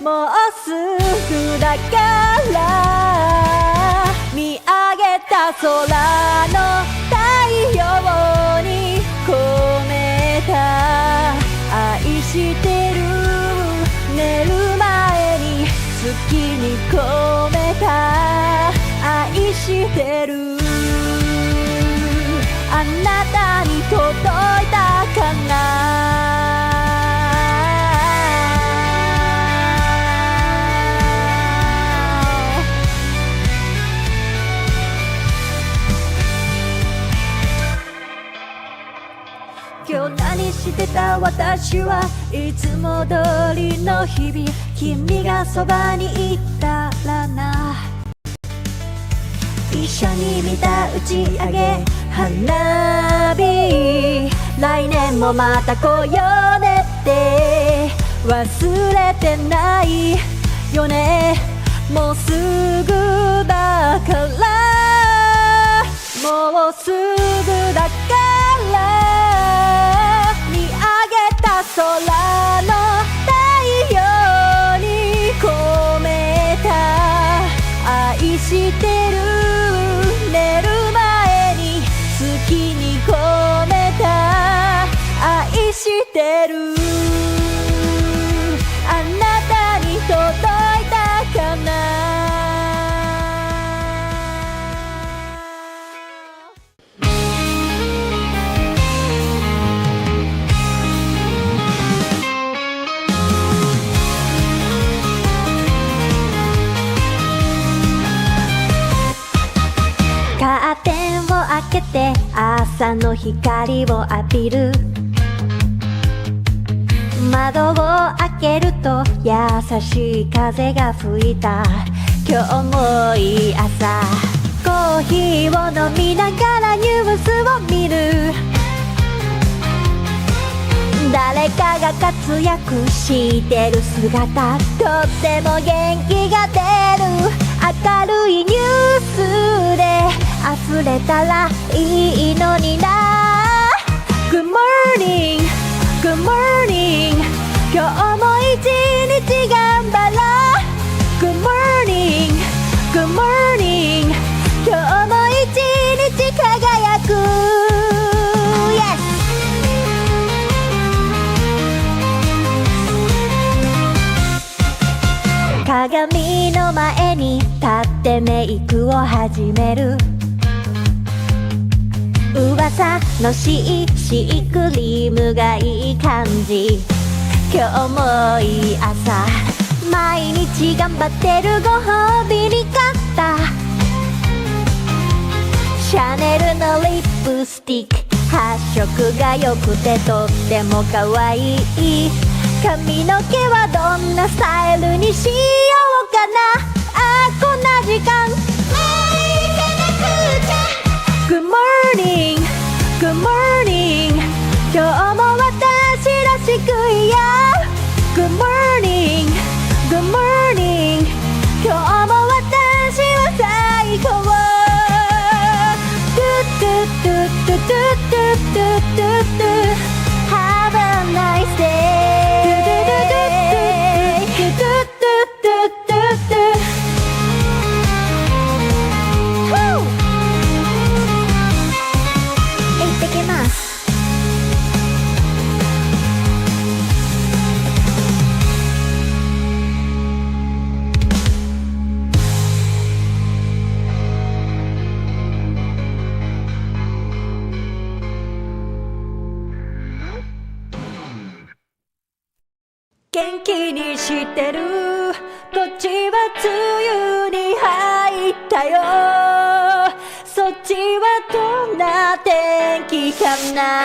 もうすぐだから見上げた空の太陽に込めた愛してる寝る前に月に込めた愛してるあなたに届いたかな今日何してた私はいつも通りの日々君がそばにいたらな一緒に見た打ち上げ花火来年もまた来ようねって忘れてないよねもうすぐだからもうすぐだから見上げた空の太陽に込めた愛してる寝る前に月に込めた愛してるあなたに届いたかなカーテンを開けて朝の光を浴びる窓を開けると優しい風が吹いた今日もいい朝コーヒーを飲みながらニュースを見る誰かが活躍してる姿とっても元気が出る明るいニュースで溢れたらいいのにな Good morning, good morning 今日も一日頑張ろう Good morning, good morning 今日も一日輝く Yes鏡の前に立ってメイクを始める噂のCC クリームがいい感じ今日もいい朝毎日頑張ってるご褒美に買ったシャネルのリップスティック発色が良くてとっても可愛い髪の毛はどんなスタイルにしようかなこんな時間もう行かなくちゃ Good morning, good morning 今日も私らしくいよ Good morning, good morning 今日も私は最高トゥトゥトゥトゥトゥトゥトゥトゥトゥ Have a nice dayトゥトゥトゥトゥトゥトゥトゥトゥトゥ元気にしてるこっちは梅雨に入ったよそっちはどんな天気かな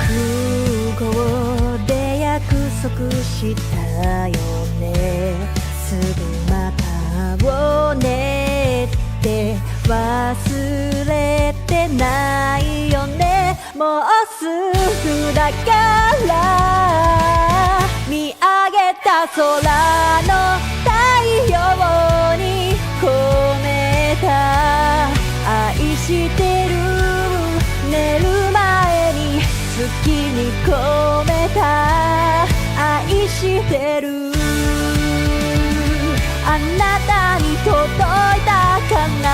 空港で約束したよねすぐまた会おうねって忘れてないよねもうすぐだから見上げた空の太陽に込めた愛ししてる寝る前に月に込めた愛してるあなたに届いたかな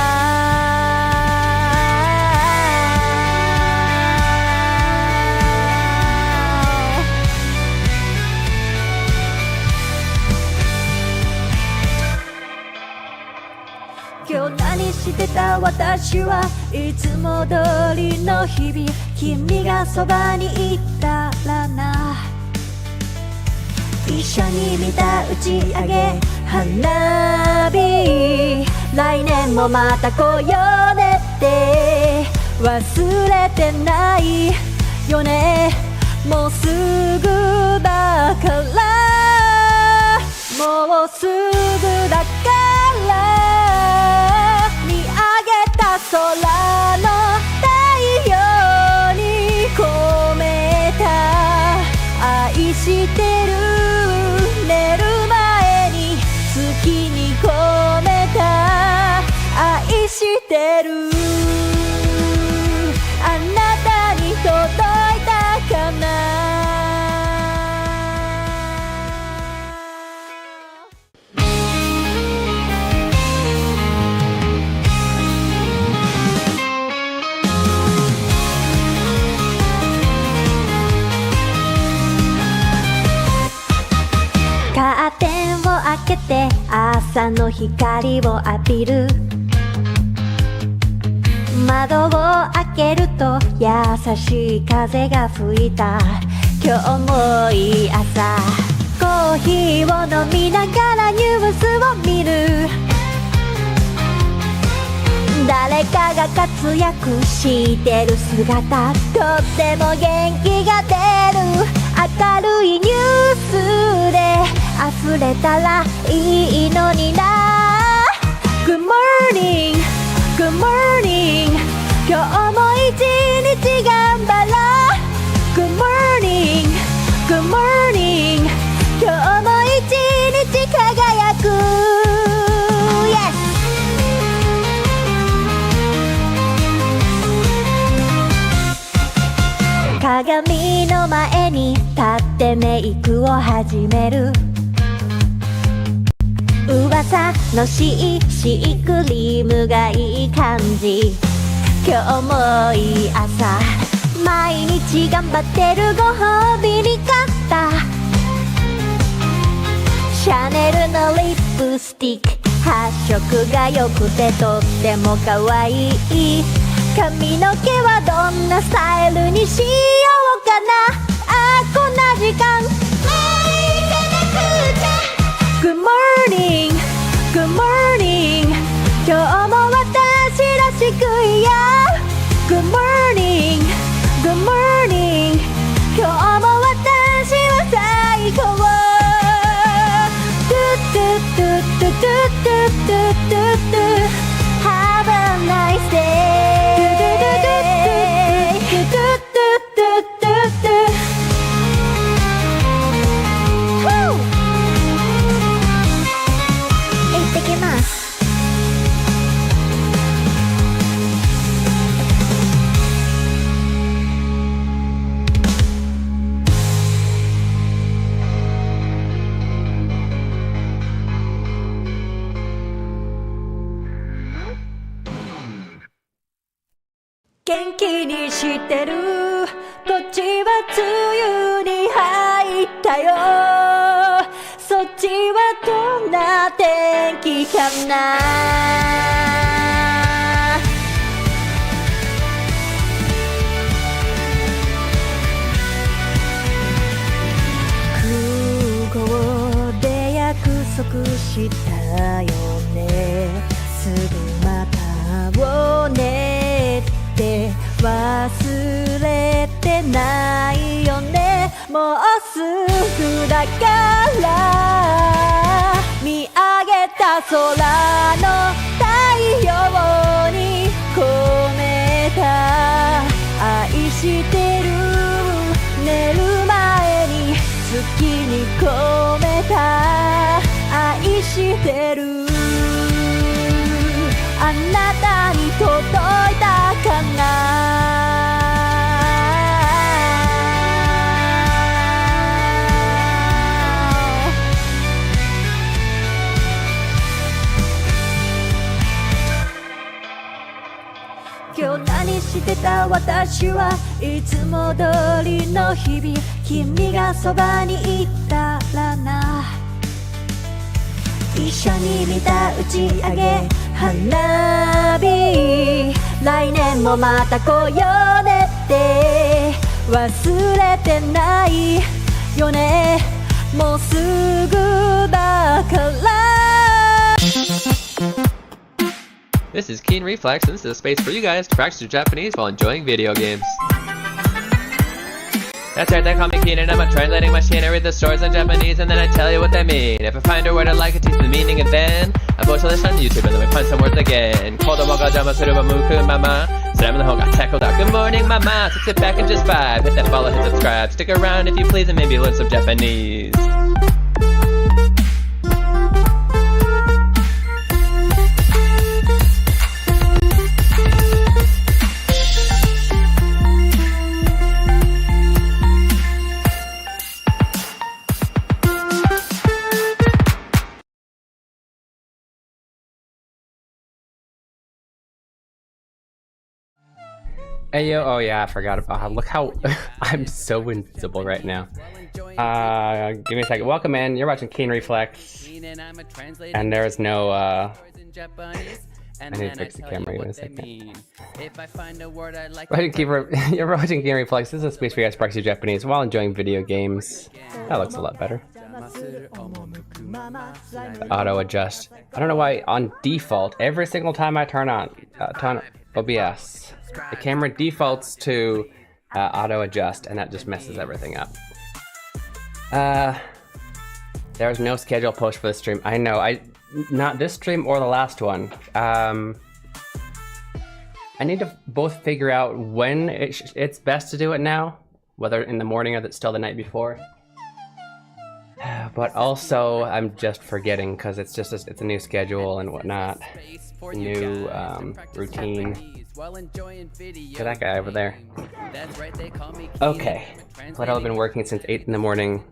今日何してた私はいつも通りの日々君がそばにいたらな一緒に見た打ち上げ花火来年もまた来ようねって忘れてないよねもうすぐだからもうすぐだから見上げた空の太陽に込めた愛してる寝る前に月に込めた愛してるあなたに届いたかなカーテンを開けて朝の光を浴びる窓を開けると優しい風が吹いた今日もいい朝コーヒーを飲みながらニュースを見る誰かが活躍してる姿とっても元気が出る明るいニュースで溢れたらいいのにな Good morning, good morning 今日も一日頑張ろう Good morning, good morning 今日も一日輝く Yes鏡の前に立ってメイクを始める噂のシークリームがいい感じ今日もいい朝毎日頑張ってるご褒美に買ったシャネルのリップスティック発色が良くてとっても可愛い髪の毛はどんなスタイルにしようかなこんな時間Good morning, good morning 今日も私らしくいよ Good morning, good morning 今日も私は最高トゥトゥトゥトゥトゥトゥトゥトゥトゥ Have a nice day トゥトゥトゥトゥトゥトゥトゥトゥ行ってきます元気にしてるこっちは梅雨に入ったよそっちはどんな天気かな空港で約束したよねすぐまた会おうねって忘れてないよねもうすぐだから見上げた空の太陽に込めた愛してる寝る前に月に込めた愛してるあなたに届いた今日何してた私はいつも通りの日々君がそばにいたらな一緒に見た打ち上げ花火来年もまた来ようねって忘れてないよねもうすぐだから This is Keen Reflex, and this is a space for you guys to practice your Japanese while enjoying video games. That's right, they call me Keen and I'm a translating machine. I read the stories in Japanese and then I tell you what they mean. If I find a word I like, I teach the meaning and then I post a list on YouTube and then we find some words again. Kodomo ga jama suru wa muku mama. Sudama no ga tackled out. Good morning, mama. So sit back and just vibe. Hit that follow, hit subscribe. Stick around if you please and maybe learn some Japanese. Hey yo, oh yeah, I forgot about how, look how, I'm so invisible right now. Give me a second, welcome in, you're watching Keen Reflex, and there's no, I need to fix the camera in a second. You're watching Keen Reflex, this is a space for you guys to practice your Japanese while enjoying video games. That looks a lot better. Auto adjust. I don't know why, on default, every single time I turn on OBS, the camera defaults to auto adjust and that just messes everything up. There's no schedule post for the stream. I know, not this stream or the last one. I need to both figure out when it's best to do it now, whether in the morning or it's still the night before. But also, I'm just forgetting because it's a new schedule and whatnot, new routine. Get that guy over there. Okay, but I've been working since 8 in the morning,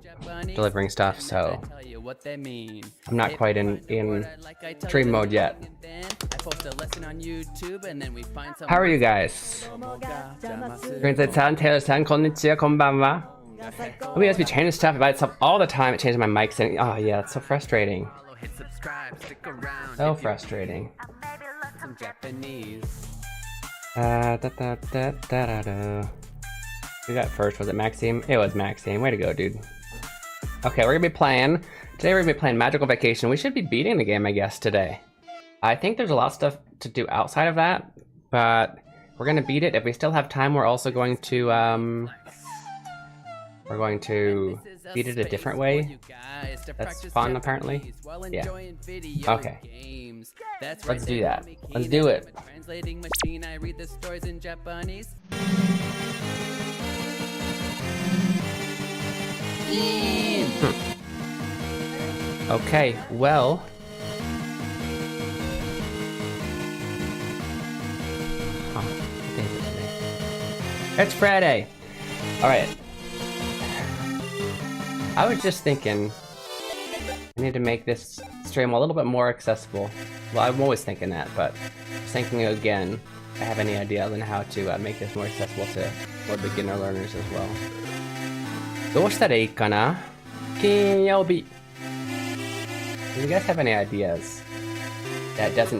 delivering stuff, so I'm not quite in stream mode yet. How are you guys? Translate-san, Taylor-san, konnichiwa, konbanwa. We must be changing stuff about itself all the time. It changes my mic setting. Oh yeah, it's so frustrating. So frustrating. Who got first? Was it Maxime? It was Maxime. Way to go, dude. Okay, we're gonna be playing. Today we're gonna be playing Magical Vacation. We should be beating the game, I guess, today. I think there's a lot of stuff to do outside of that, but we're gonna beat it. If we still have time, we're also going to beat it a different way. That's fun, apparently. Yeah. Okay. Let's do that. Let's do it. Okay, well. Huh, what day is it today? It's Friday! Alright. I was just thinking, I need to make this stream a little bit more accessible. Well, I'm always thinking that, but just thinking again, if I have any idea on how to make this more accessible to more beginner learners as well. どうしたらいいかな? 金曜日. Do you guys have any ideas that that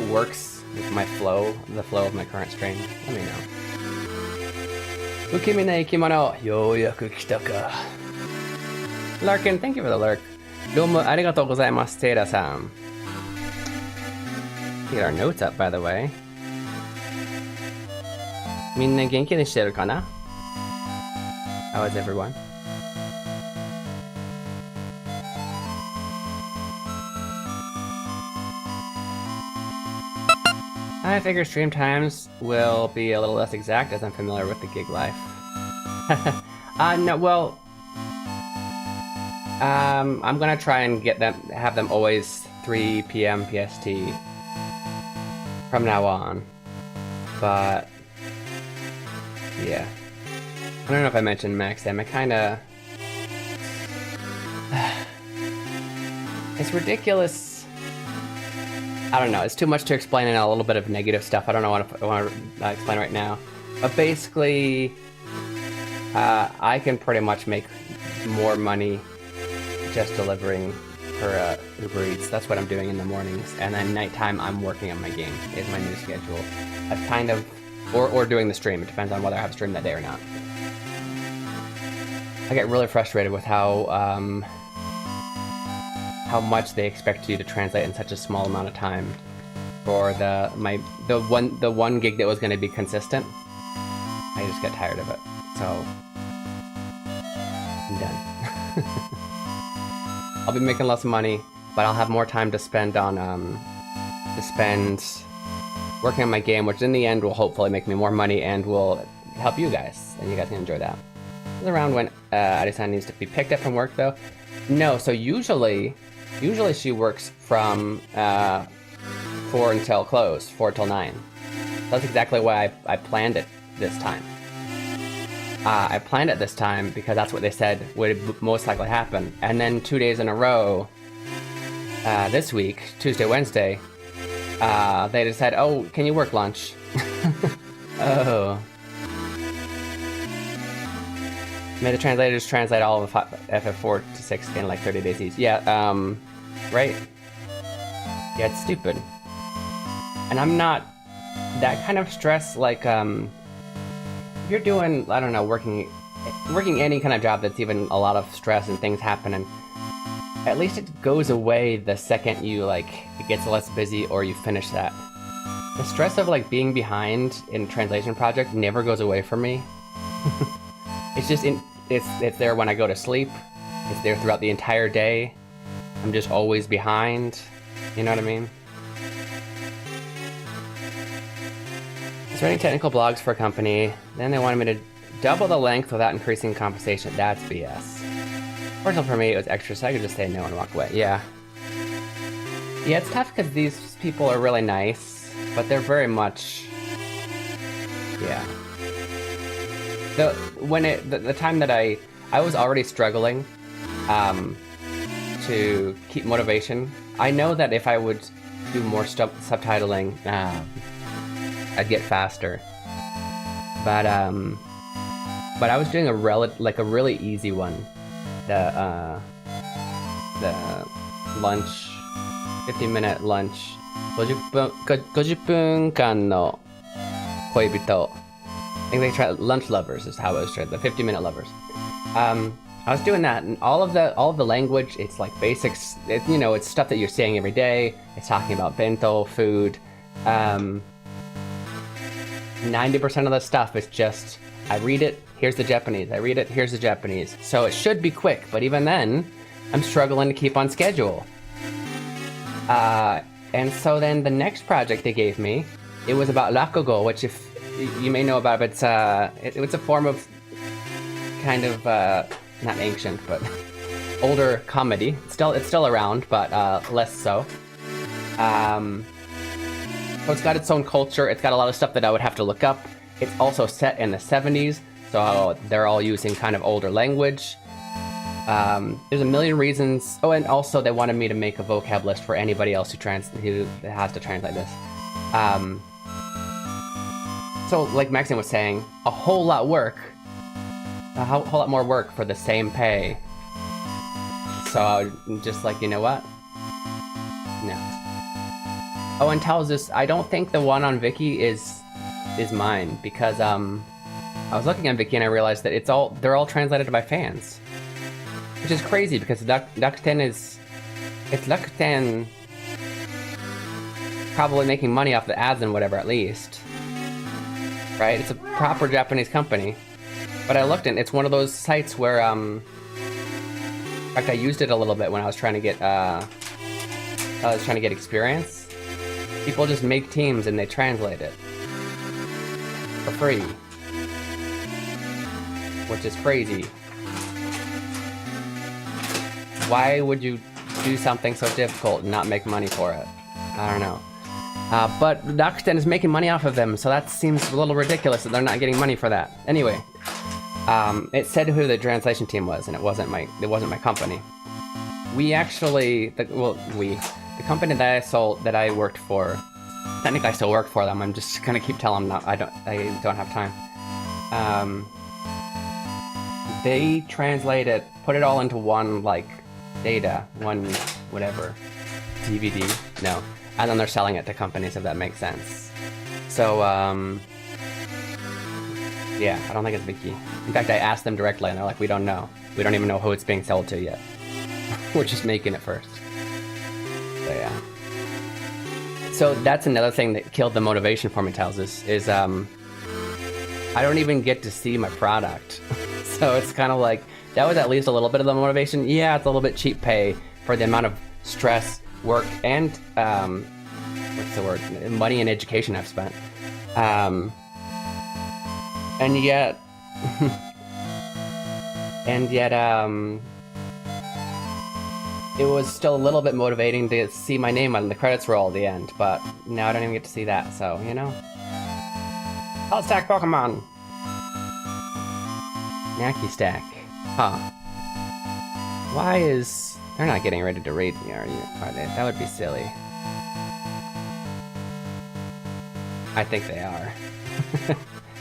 works with my flow, the flow of my current stream? Let me know. 受け身な生き物、ようやく来たか。Larkin, thank you for the lurk. どうもありがとうございます、テイラさん。Get our notes up, by the way. みんな元気にしてるかな? How is everyone? I figure stream times will be a little less exact as I'm familiar with the gig life. No, well, I'm gonna try and have them always 3 p.m. PST from now on. But yeah, I don't know if I mentioned Maxim. I kinda it's ridiculous. I don't know, it's too much to explain in a little bit of negative stuff. I don't know what I want to explain right now. But basically, I can pretty much make more money just delivering for Uber Eats. That's what I'm doing in the mornings. And then nighttime, I'm working on my game, is my new schedule. I've kind of, or doing the stream. It depends on whether I have a stream that day or not. I get really frustrated with how much they expect you to translate in such a small amount of time for the one gig that was going to be consistent. I just get tired of it, so I'm done. I'll be making less money, but I'll have more time to spend on working on my game, which in the end will hopefully make me more money and will help you guys, and you guys can enjoy that. This is around when Ari-san needs to be picked up from work, though. No, so usually she works from 4 until close, 4 till 9. That's exactly why I planned it this time. I planned it this time because that's what they said would most likely happen. And then 2 days in a row, this week, Tuesday, Wednesday, they just said, oh, can you work lunch? Oh. May the translators translate all of FF4 to 6 in like 30 days each. Yeah, right? Yeah, it's stupid. And I'm not that kind of stress, like, if you're doing, I don't know, working any kind of job that's even a lot of stress and things happening, at least it goes away the second you, like, it gets less busy or you finish that. The stress of, like, being behind in a translation project never goes away from me. It's just, it's there when I go to sleep. It's there throughout the entire day. I'm just always behind. You know what I mean? I was writing technical blogs for a company. Then they wanted me to double the length without increasing compensation. That's BS. Fortunately for me, it was extra, so I could just say no and walk away. Yeah. Yeah, it's tough because these people are really nice, but they're very much... Yeah. The time that I was already struggling to keep motivation. I know that if I would do more subtitling, I'd get faster. But I was doing a really easy one. The lunch, 50-minute lunch. 50分間の恋人. I think they try lunch lovers is how it was translated. The 50-minute lovers. I was doing that, and all of the language, it's like basics. It's stuff that you're saying every day. It's talking about bento, food. 90% of the stuff is just I read it. Here's the Japanese. I read it. Here's the Japanese. So it should be quick, but even then, I'm struggling to keep on schedule. And so then the next project they gave me, it was about rakugo, which if you may know about, it's a form of kind of not ancient, but older comedy. It's still around, but less so. So it's got its own culture. It's got a lot of stuff that I would have to look up. It's also set in the 70s, so they're all using kind of older language. There's a million reasons. Oh, and also they wanted me to make a vocab list for anybody else who has to translate this. So, like Maxine was saying, a whole lot more work for the same pay. So I was just like, you know what? No. Oh, and tells us I don't think the one on Viki is mine because I was looking at Viki and I realized that they're all translated by fans, which is crazy because Rakuten is Rakuten probably making money off the ads and whatever at least. Right? It's a proper Japanese company. But I looked and it's one of those sites where, in fact, I used it a little bit when I was trying to get experience. People just make teams and they translate it. For free. Which is crazy. Why would you do something so difficult and not make money for it? I don't know. But Rakuten is making money off of them, so that seems a little ridiculous that they're not getting money for that. Anyway, it said who the translation team was, and it wasn't my company. We actually, the company that I worked for, technically I still work for them. I'm just gonna keep telling them I don't have time. They translate it, put it all into one like data, one whatever DVD. No, and then they're selling it to companies, if that makes sense. So yeah, I don't think it's a big key. In fact, I asked them directly, and they're like, "We don't know. We don't even know who it's being sold to yet. We're just making it first." So yeah. So that's another thing that killed the motivation for me, Tells is I don't even get to see my product. So it's kind of like, that was at least a little bit of the motivation. Yeah, it's a little bit cheap pay for the amount of stress, work, and what's the word? Money and education I've spent. And yet, it was still a little bit motivating to see my name on the credits roll at the end, but now I don't even get to see that, so, you know. I'll stack Pokemon! Knacky Stack. Huh. Why is... They're not getting ready to raid me, are they? That would be silly. I think they are.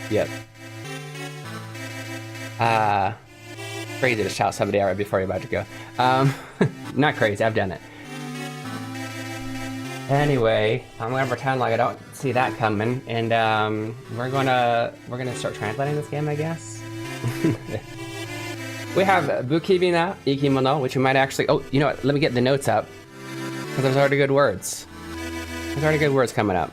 Yep. Crazy to shout somebody out right before you're about to go. Not crazy, I've done it. Anyway, I'm gonna pretend like I don't see that coming, and we're gonna start translating this game, I guess. We have Bukibina Ikimono, which we might actually... Oh, you know what? Let me get the notes up, because there's already good words. There's already good words coming up.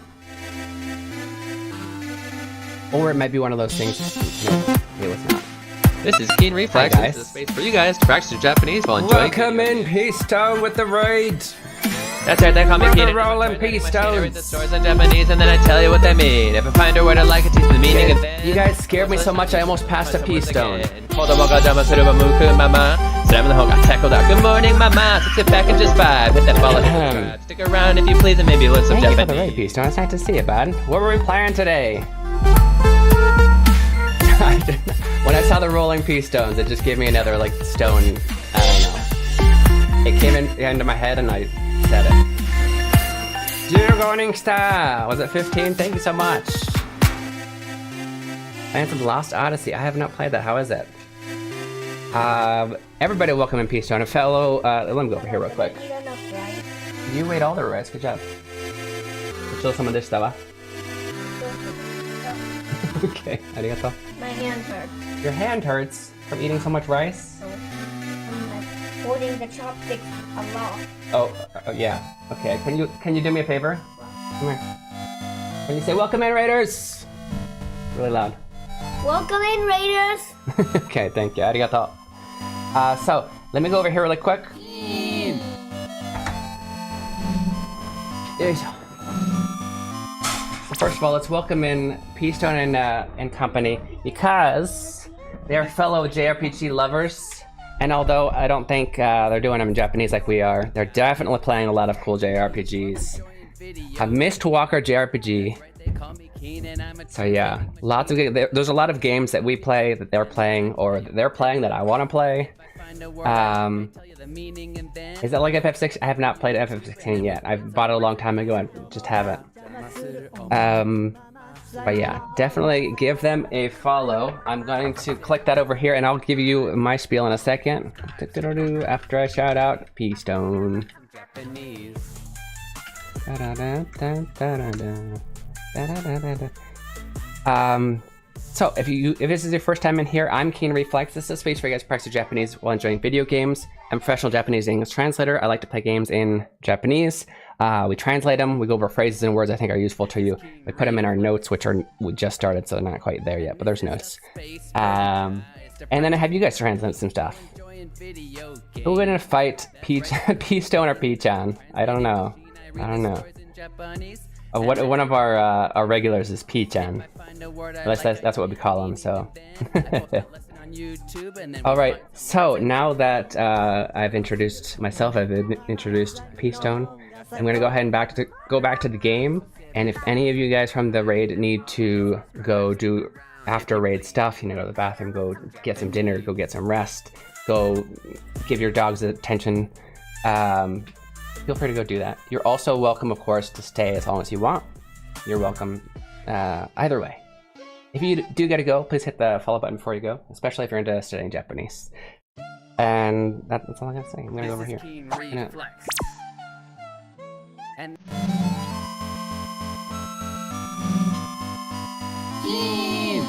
Or it might be one of those things... No, it was not. This is Keen Reflex. Hi, guys. This is a space for you guys to practice your Japanese while enjoying. Welcome in, Peace Stone, with the raid. That's right, they call me We're Keen. the rolling Peace I read the Stones. stories in Japanese and then I tell you what they mean. If I find a word I like, I teach the meaning and then... You guys scared me so much I almost passed a Peace Stone. Good morning, mama. So sit back and just vibe. Hit that follow. Stick around if you please and maybe learn some Thank you for Japanese. the raid, Peace Stone. It's nice to see you, bud. What were we playing today? When I saw the rolling Peace Stones, it just gave me another, like, stone. I don't know. It came into my head and I said it. Jirgoning Star! Was it 15? Thank you so much. Phantom Lost Odyssey. I have not played that. How is it? Everybody welcome in Peace Stone. A fellow... let me go over here real quick. You ate all the rice. Good job. Some of this stuff. Okay, arigato. My hand hurts. Your hand hurts from eating so much rice? So I'm like holding the chopsticks a lot. Oh, yeah. Okay, can you do me a favor? Come here. Can you say welcome in, Raiders? Really loud. Welcome in, Raiders! Okay, thank you. Arigato. So, let me go over here really quick. So first of all, let's welcome in Peace Stone and company, because they are fellow JRPG lovers. And although I don't think they're doing them in Japanese like we are, they're definitely playing a lot of cool JRPGs. I've missed Walker JRPG. So yeah, lots of there's a lot of games that we play that they're playing, or that they're playing that I want to play. Is that like FF6? I have not played FF16 yet. I've bought it a long time ago and just haven't. But yeah, definitely give them a follow. I'm going to click that over here and I'll give you my spiel in a second. After I shout out Peace Stone. So if this is your first time in here, I'm Keen Reflex. This is a space for you guys to practice Japanese while enjoying video games. I'm a professional Japanese and English translator. I like to play games in Japanese. We translate them. We go over phrases and words I think are useful to you. We put them in our notes, we just started, so they're not quite there yet, but there's notes. And then I have you guys translate some stuff. Who would in a fight, Peace Stone or Peachan? I don't know. One of our regulars is Peachan. That's what we call him, so. Alright, so now that I've introduced myself, I've introduced Peace Stone, I'm going to go ahead and go back to the game, and if any of you guys from the raid need to go do after raid stuff, go to the bathroom, go get some dinner, go get some rest, go give your dogs attention, feel free to go do that. You're also welcome, of course, to stay as long as you want. You're welcome either way. If you do gotta go, please hit the follow button before you go, especially if you're into studying Japanese. And that's all I gotta say. I'm gonna go over here. Keen Reflex. And Keen.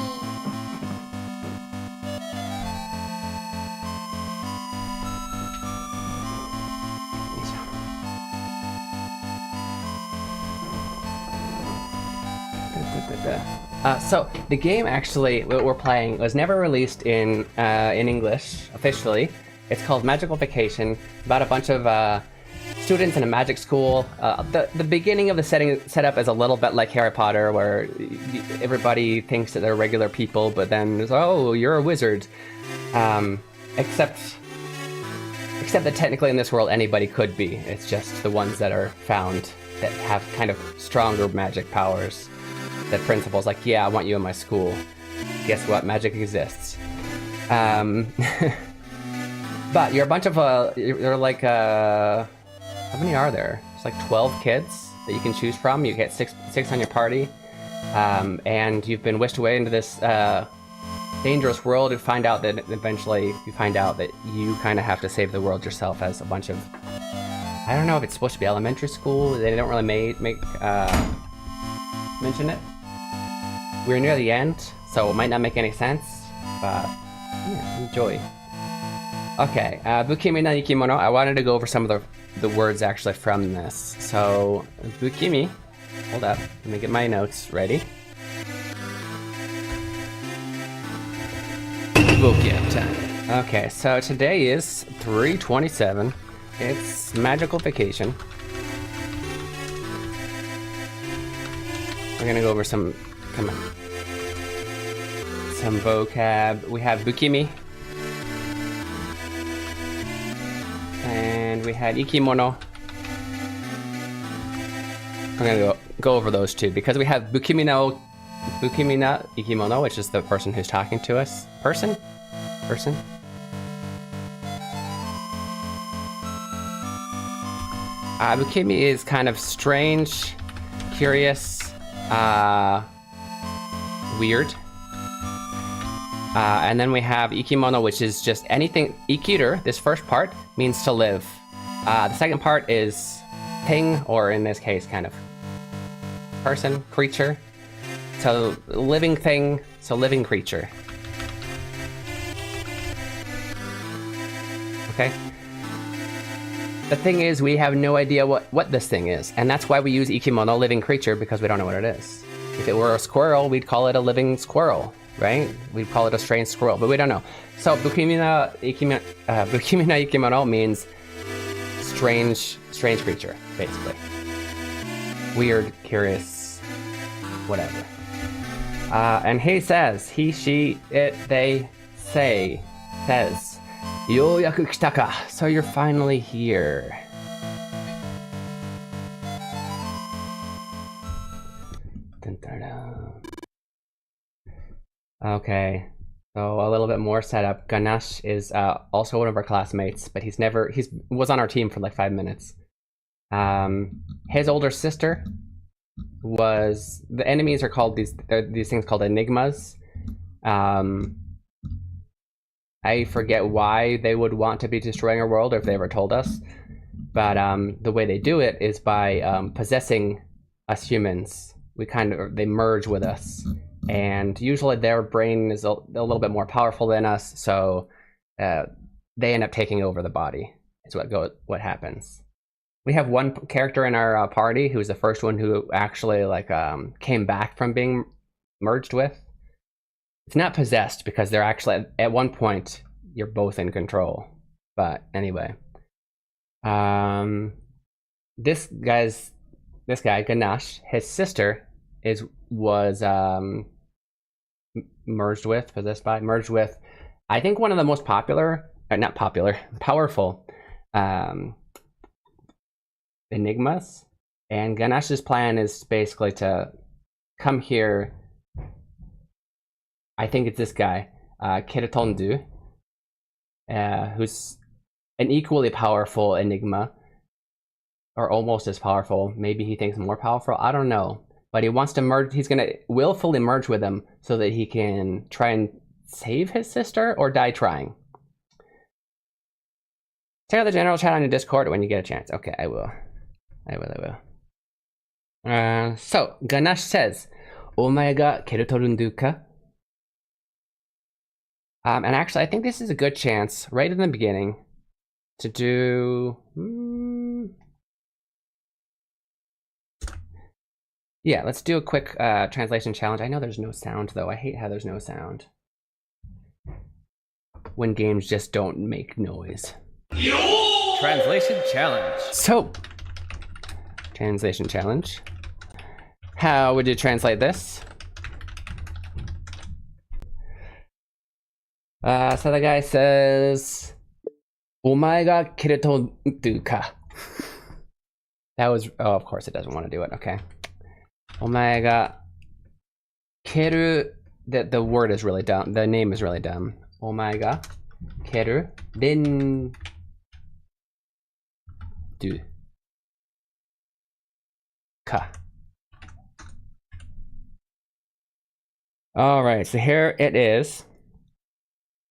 So the game actually what we're playing was never released in English officially. It's called Magical Vacation, about a bunch of students in a magic school. The beginning of the setup is a little bit like Harry Potter, where everybody thinks that they're regular people, but then it's, oh, you're a wizard. Except that technically in this world anybody could be. It's just the ones that are found that have kind of stronger magic powers. That principal's like, yeah, I want you in my school. Guess what? Magic exists. But you're a bunch of you're like how many are there? It's like 12 kids that you can choose from. You get six on your party, and you've been whisked away into this dangerous world. You find out that eventually you find out that you kind of have to save the world yourself as a bunch of, I don't know if it's supposed to be elementary school. They don't really mention it. We're near the end, so it might not make any sense, but yeah, enjoy. Okay, Bukimi no Ikimono. I wanted to go over some of the words actually from this. So, Bukimi, hold up, let me get my notes ready. Vocab time. Okay, so today is 3/27. It's Magical Vacation. We're gonna go over some, come on, some vocab. We have Bukimi. And we had Ikimono. I'm gonna go over those two because we have Bukimi na Ikimono, which is the person who's talking to us. Person? Bukimi is kind of strange, curious, weird. And then we have Ikimono, which is just anything. Ikiru, this first part, means to live. The second part is thing, or in this case, kind of person, creature. So living thing, so living creature. Okay? The thing is, we have no idea what this thing is, and that's why we use Ikimono, living creature, because we don't know what it is. If it were a squirrel, we'd call it a living squirrel, right? We'd call it a strange squirrel, but we don't know. So Bukimi no Ikimono means strange creature, basically. Weird, curious, whatever. And he says, he, she, it, they, say, says, "Yo yaku kitaka," so you're finally here. Dun, dun, dun. Okay, so a little bit more setup. Ganesh is also one of our classmates, but he was on our team for like 5 minutes. His older sister was, the enemies are called these things called enigmas. I forget why they would want to be destroying our world, or if they ever told us. But the way they do it is by possessing us humans. They merge with us, and usually their brain is a little bit more powerful than us, so they end up taking over the body. Is what happens. We have one character in our party who's the first one who actually came back from being merged with. It's not possessed because they're actually, at one point, you're both in control. But anyway. This guy, Ganesh, his sister was merged with, I think one of the most powerful enigmas. And Ganesh's plan is basically to come here. I think it's this guy, Kiritondu, who's an equally powerful enigma. or almost as powerful. Maybe he thinks more powerful. I don't know. But he wants to merge. He's gonna willfully merge with him so that he can try and save his sister or die trying. Check out the general chat on your Discord when you get a chance. Okay, I will. So Ganesh says, "Omae ga kerutorundu ka?" And actually, I think this is a good chance right in the beginning to do. Yeah, let's do a quick translation challenge. I know there's no sound though. I hate how there's no sound when games just don't make noise. Translation challenge. So, translation challenge. How would you translate this? So the guy says, "Omae ga kerutorundu ka?" That was, oh, of course it doesn't want to do it. Okay. Omae ga keru, the word is really dumb. The name is really dumb. Omae ga kerurendu ka. All right, so here it is.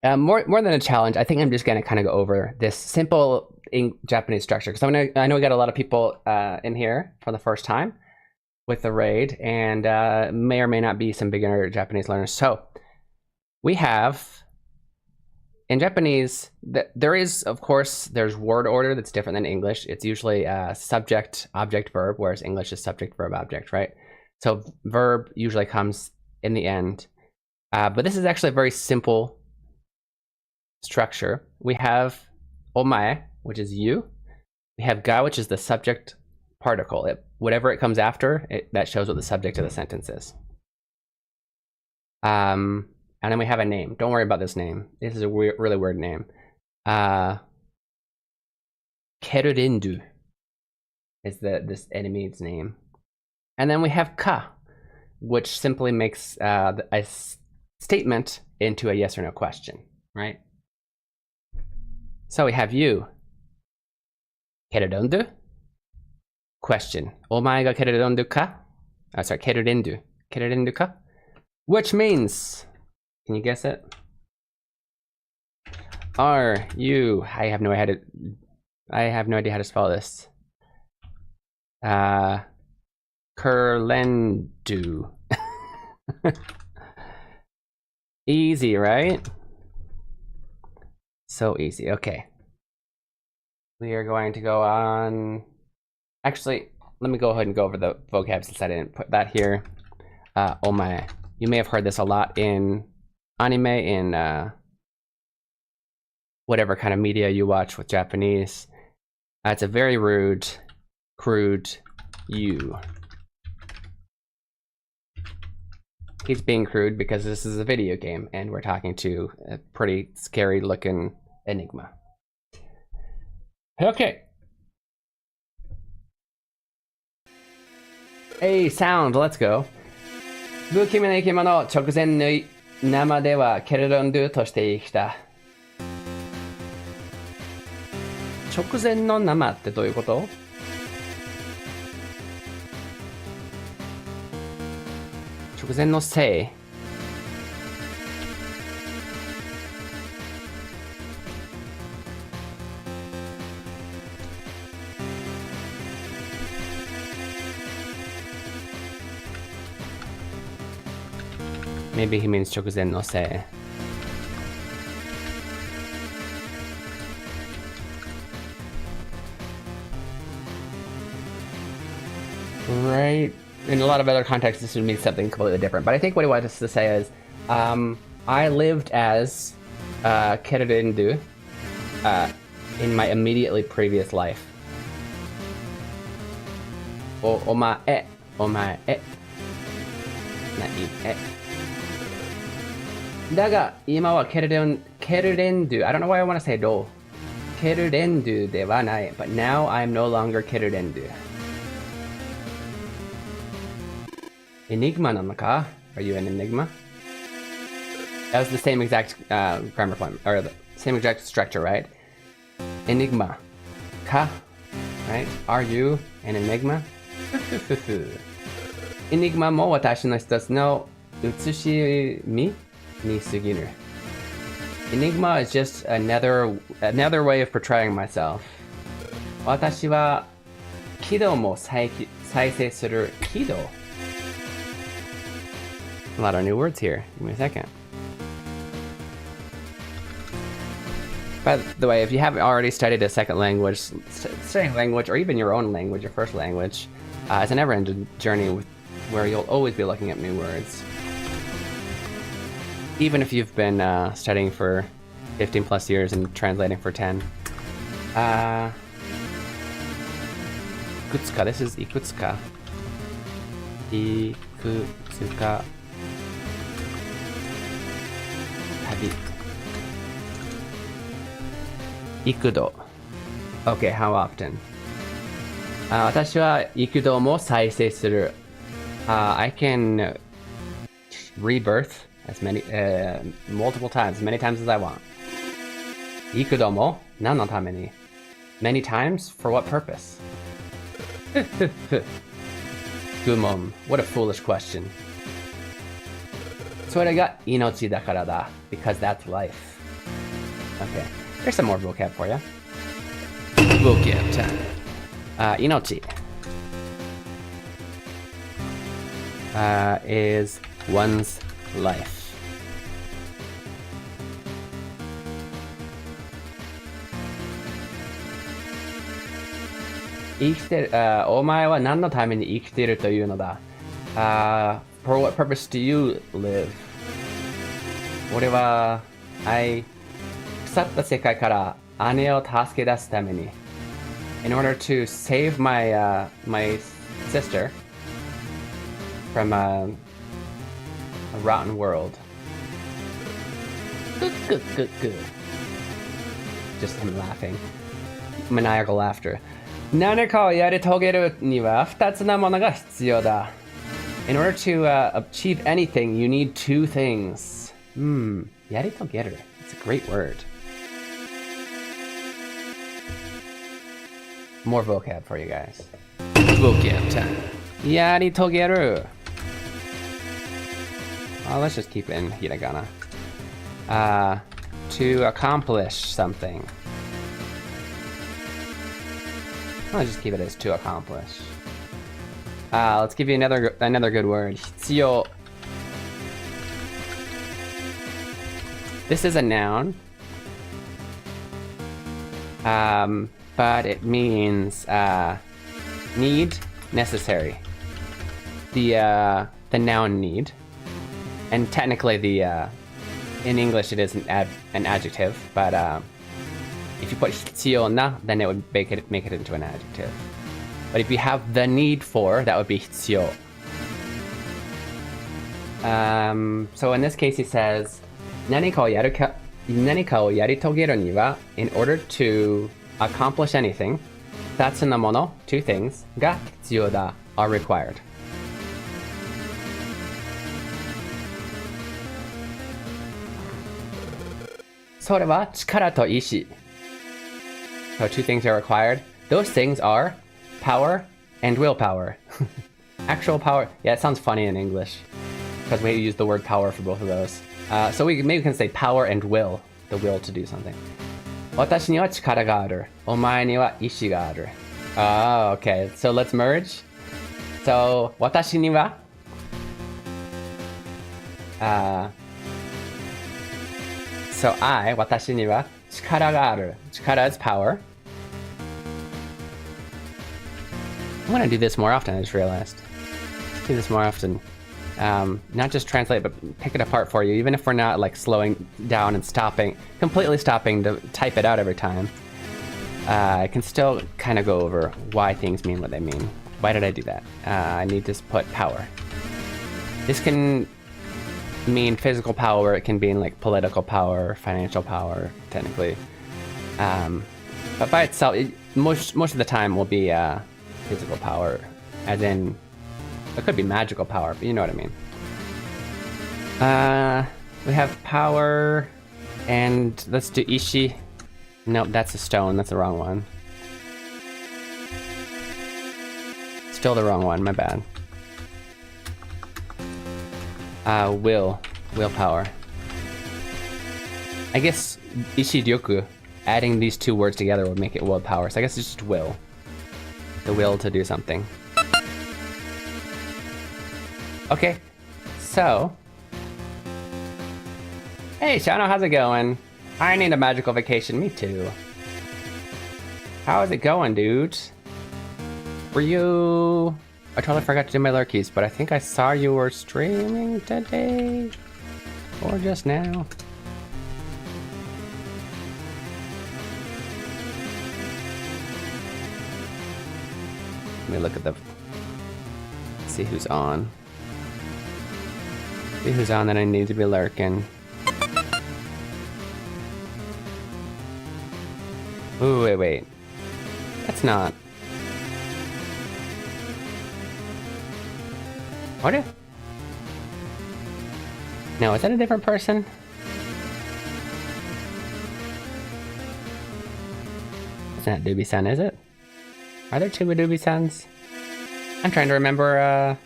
More than a challenge, I think I'm just gonna kind of go over this simple Japanese structure because I know we got a lot of people in here for the first time with the raid, and may or may not be some beginner Japanese learners. So we have in Japanese there is, of course, there's word order that's different than English. It's usually subject, object, verb, whereas English is subject, verb, object, right? So verb usually comes in the end, but this is actually a very simple structure. We have omae, which is you. We have ga, which is the subject particle. Whatever it comes after, that shows what the subject of the sentence is. And then we have a name. Don't worry about this name. This is a really weird name. Kerurendu is this enemy's name. And then we have ka, which simply makes a statement into a yes or no question, right? So we have you. Kerurendu? Question. Omae ga kerurendu ka? Oh, sorry, kerurendu. Kerurendu ka? Which means, can you guess it? Are you? I have no idea how to spell this. Kurlendu. Easy, right? So easy. Okay. We are going to go on. Actually, let me go ahead and go over the vocab since I didn't put that here. Omae. You may have heard this a lot in anime, in whatever kind of media you watch with Japanese. It's a very rude, crude you. He's being crude because this is a video game and we're talking to a pretty scary looking enigma. Okay. Hey, sound, let's go. 不気味な生き物を直前の生ではケルロンドゥとして生きた。直前の生ってどういうこと？直前の生。Maybe he means 直前の生。Right. In a lot of other contexts, this would mean something completely different. But I think what he wanted us to say is, I lived as Kerurendu in my immediately previous life. Omae. Not e. だが、今はKerurendu. I don't know why I want to say do. Kerurendu ではない。But now I'm no longer Kerurendu. Enigma なのか? Are you an enigma? That was the same exact grammar form, or the same exact structure, right? Enigma. Ka? Right? Are you an enigma? Enigma も私の一つの写しみに過ぎる。Enigma is just another way of portraying myself. 私は軌道も再生する軌道。A lot of new words here. Give me a second. By the way, if you haven't already studied a second language, studying language, or even your own language, your first language, it's a never-ending journey where you'll always be looking at new words. Even if you've been studying for 15 plus years and translating for 10. Ikutsuka, this is ikutsuka. Ikutsuka. Tabi. Ikudo. Okay, how often? 私は幾度も再生する。I can rebirth as many, multiple times, as many times as I want. 幾度も何のために? Many times? For what purpose? Gumon, what a foolish question. それが命だからだ. Because that's life. Okay, there's some more vocab for you. Vocab time. 命 is one's life. 生きてる、お前は何のために生きているというのだ。For what purpose do you live? 俺は、腐った世界から姉を助け出すために。In order to save my sister from a rotten world. Good. Just him laughing. Maniacal laughter. 何かをやり遂げるには2つのものが必要だ。In order to achieve anything, you need two things. やり遂げる. It's a great word. More vocab for you guys. Vocab time. やり遂げる. Let's just keep it in hiragana. To accomplish something. I'll just keep it as to accomplish. Let's give you another good word. 必要. This is a noun. But it means need, necessary. The noun need, and technically in English it is an adjective, but if you put 必要な, then it would make it into an adjective. But if you have the need for, that would be 必要. So in this case he says 何かをやり遂げるには in order to accomplish anything, 2つのもの, two things, が必要だ, are required. So それは力と意志. So two things are required. Those things are power and willpower. Actual power. Yeah, it sounds funny in English because we use the word power for both of those. So we can say power and will, the will to do something. 私には力がある。お前には意志がある。Oh, okay. So let's merge. So 私にはSo 私には力がある。力 is power. I'm gonna do this more often, I just realized. Let's do this more often. Not just translate, but pick it apart for you, even if we're not like slowing down and completely stopping to type it out every time. I can still kind of go over why things mean what they mean. Why did I do that? I need to put power. This can mean physical power, it can mean like political power, financial power, technically. But by itself, most of the time will be physical power, as in, it could be magical power, but you know what I mean. We have power, and let's do ishi. Nope, that's a stone, that's the wrong one. Still the wrong one, my bad. Willpower. I guess Ishiryoku, adding these two words together would make it willpower, so I guess it's just will. The will to do something. Okay, so... Hey, Shano, how's it going? I need a magical vacation, me too. How is it going, dude? Were you... I totally forgot to do my lurkies, but I think I saw you were streaming today. Or just now. Let me look at the... see who's on. See who's on that I need to be lurking. Ooh, wait. That's not... What if... No, is that a different person? It's not Doobie-san, is it? Are there two Doobie-sans? I'm trying to remember,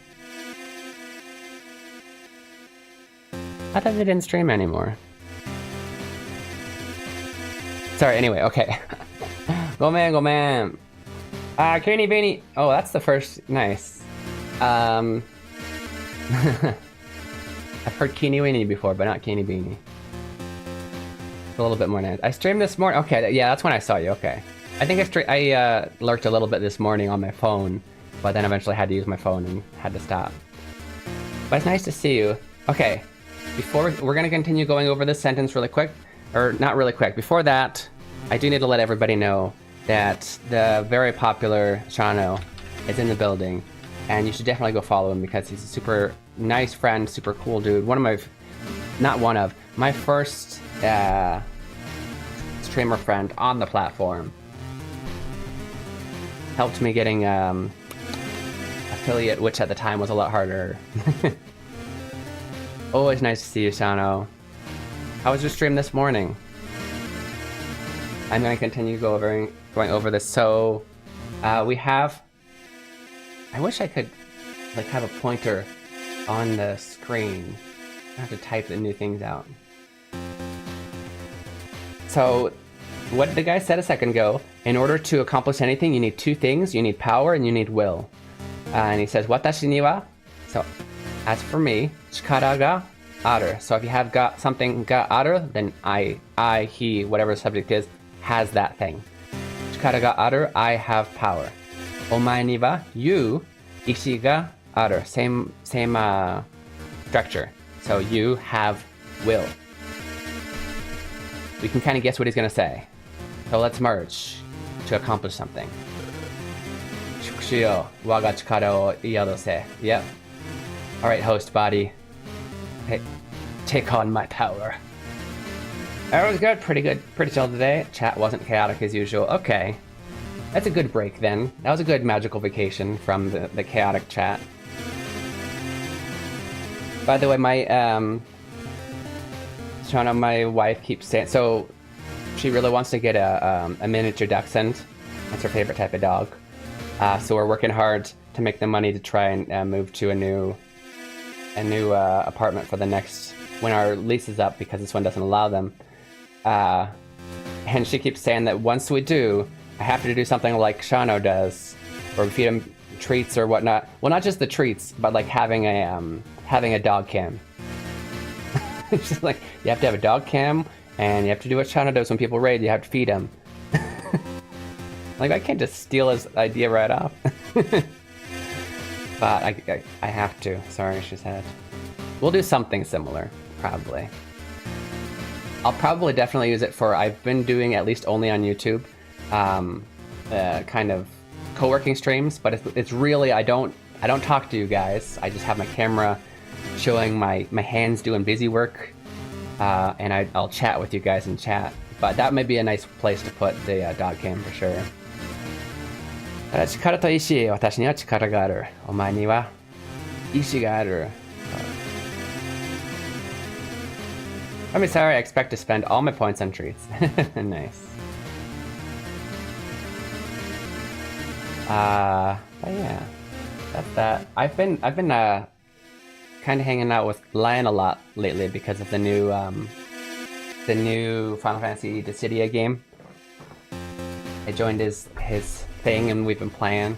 I thought they didn't stream anymore. Sorry, anyway, okay. Gomen. Kenny Beanie. Oh, that's the first. Nice. I've heard Keeny Weenie before, but not Keeny Beanie. A little bit more nice. I streamed this morning. Okay, yeah, that's when I saw you. Okay. I think I lurked a little bit this morning on my phone, but then eventually had to use my phone and had to stop. But it's nice to see you. Okay, before we're gonna continue going over this sentence really quick, or not really quick. Before that, I do need to let everybody know that the very popular Shano is in the building, and you should definitely go follow him because he's a super nice friend, super cool dude. My first streamer friend on the platform. Helped me getting affiliate, which at the time was a lot harder. Always nice to see you, Shano. How was your stream this morning? I'm gonna continue going over this. So, we have... I wish I could, like, have a pointer on the screen. I have to type the new things out. So, what the guy said a second ago, in order to accomplish anything, you need two things. You need power and you need will. And he says, watashi ni wa, so, as for me, chikara ga aru. So if you have got something ga aru, then I, he, whatever the subject is, has that thing. Chikara ga aru, I have power. Omae ni wa, you, ishi ga aru. Same structure. So you have will. We can kind of guess what he's gonna say. So let's merge to accomplish something. Shukushiyo, waga chikara o iyadose. Yep. Alright, host body. Hey, take on my power. That was good, pretty chill today. Chat wasn't chaotic as usual. Okay. That's a good break then. That was a good magical vacation from the chaotic chat. By the way, my my wife keeps saying, so she really wants to get a miniature dachshund. That's her favorite type of dog. So we're working hard to make the money to try and move to a new apartment for the next, when our lease is up, because this one doesn't allow them. And she keeps saying that once we do, I have to do something like Shano does, where we feed him treats or whatnot. Well, not just the treats, but like having a dog cam. It's just like, you have to have a dog cam, and you have to do what Shano does when people raid, you have to feed him. Like, I can't just steal his idea right off. But I have to. Sorry, she said. We'll do something similar, probably. I'll probably definitely use it for, I've been doing at least only on YouTube, kind of co-working streams, but it's really, I don't talk to you guys. I just have my camera showing my hands doing busy work, and I'll chat with you guys in chat. But that may be a nice place to put the dog cam for sure. 力と意志、私には力がある。お前には意志がある。I mean, sorry, I expect to spend all my points on treats. Nice. But yeah. That's that. I've been kind of hanging out with Lion a lot lately because of the new Final Fantasy Dissidia game. I joined his thing and we've been playing.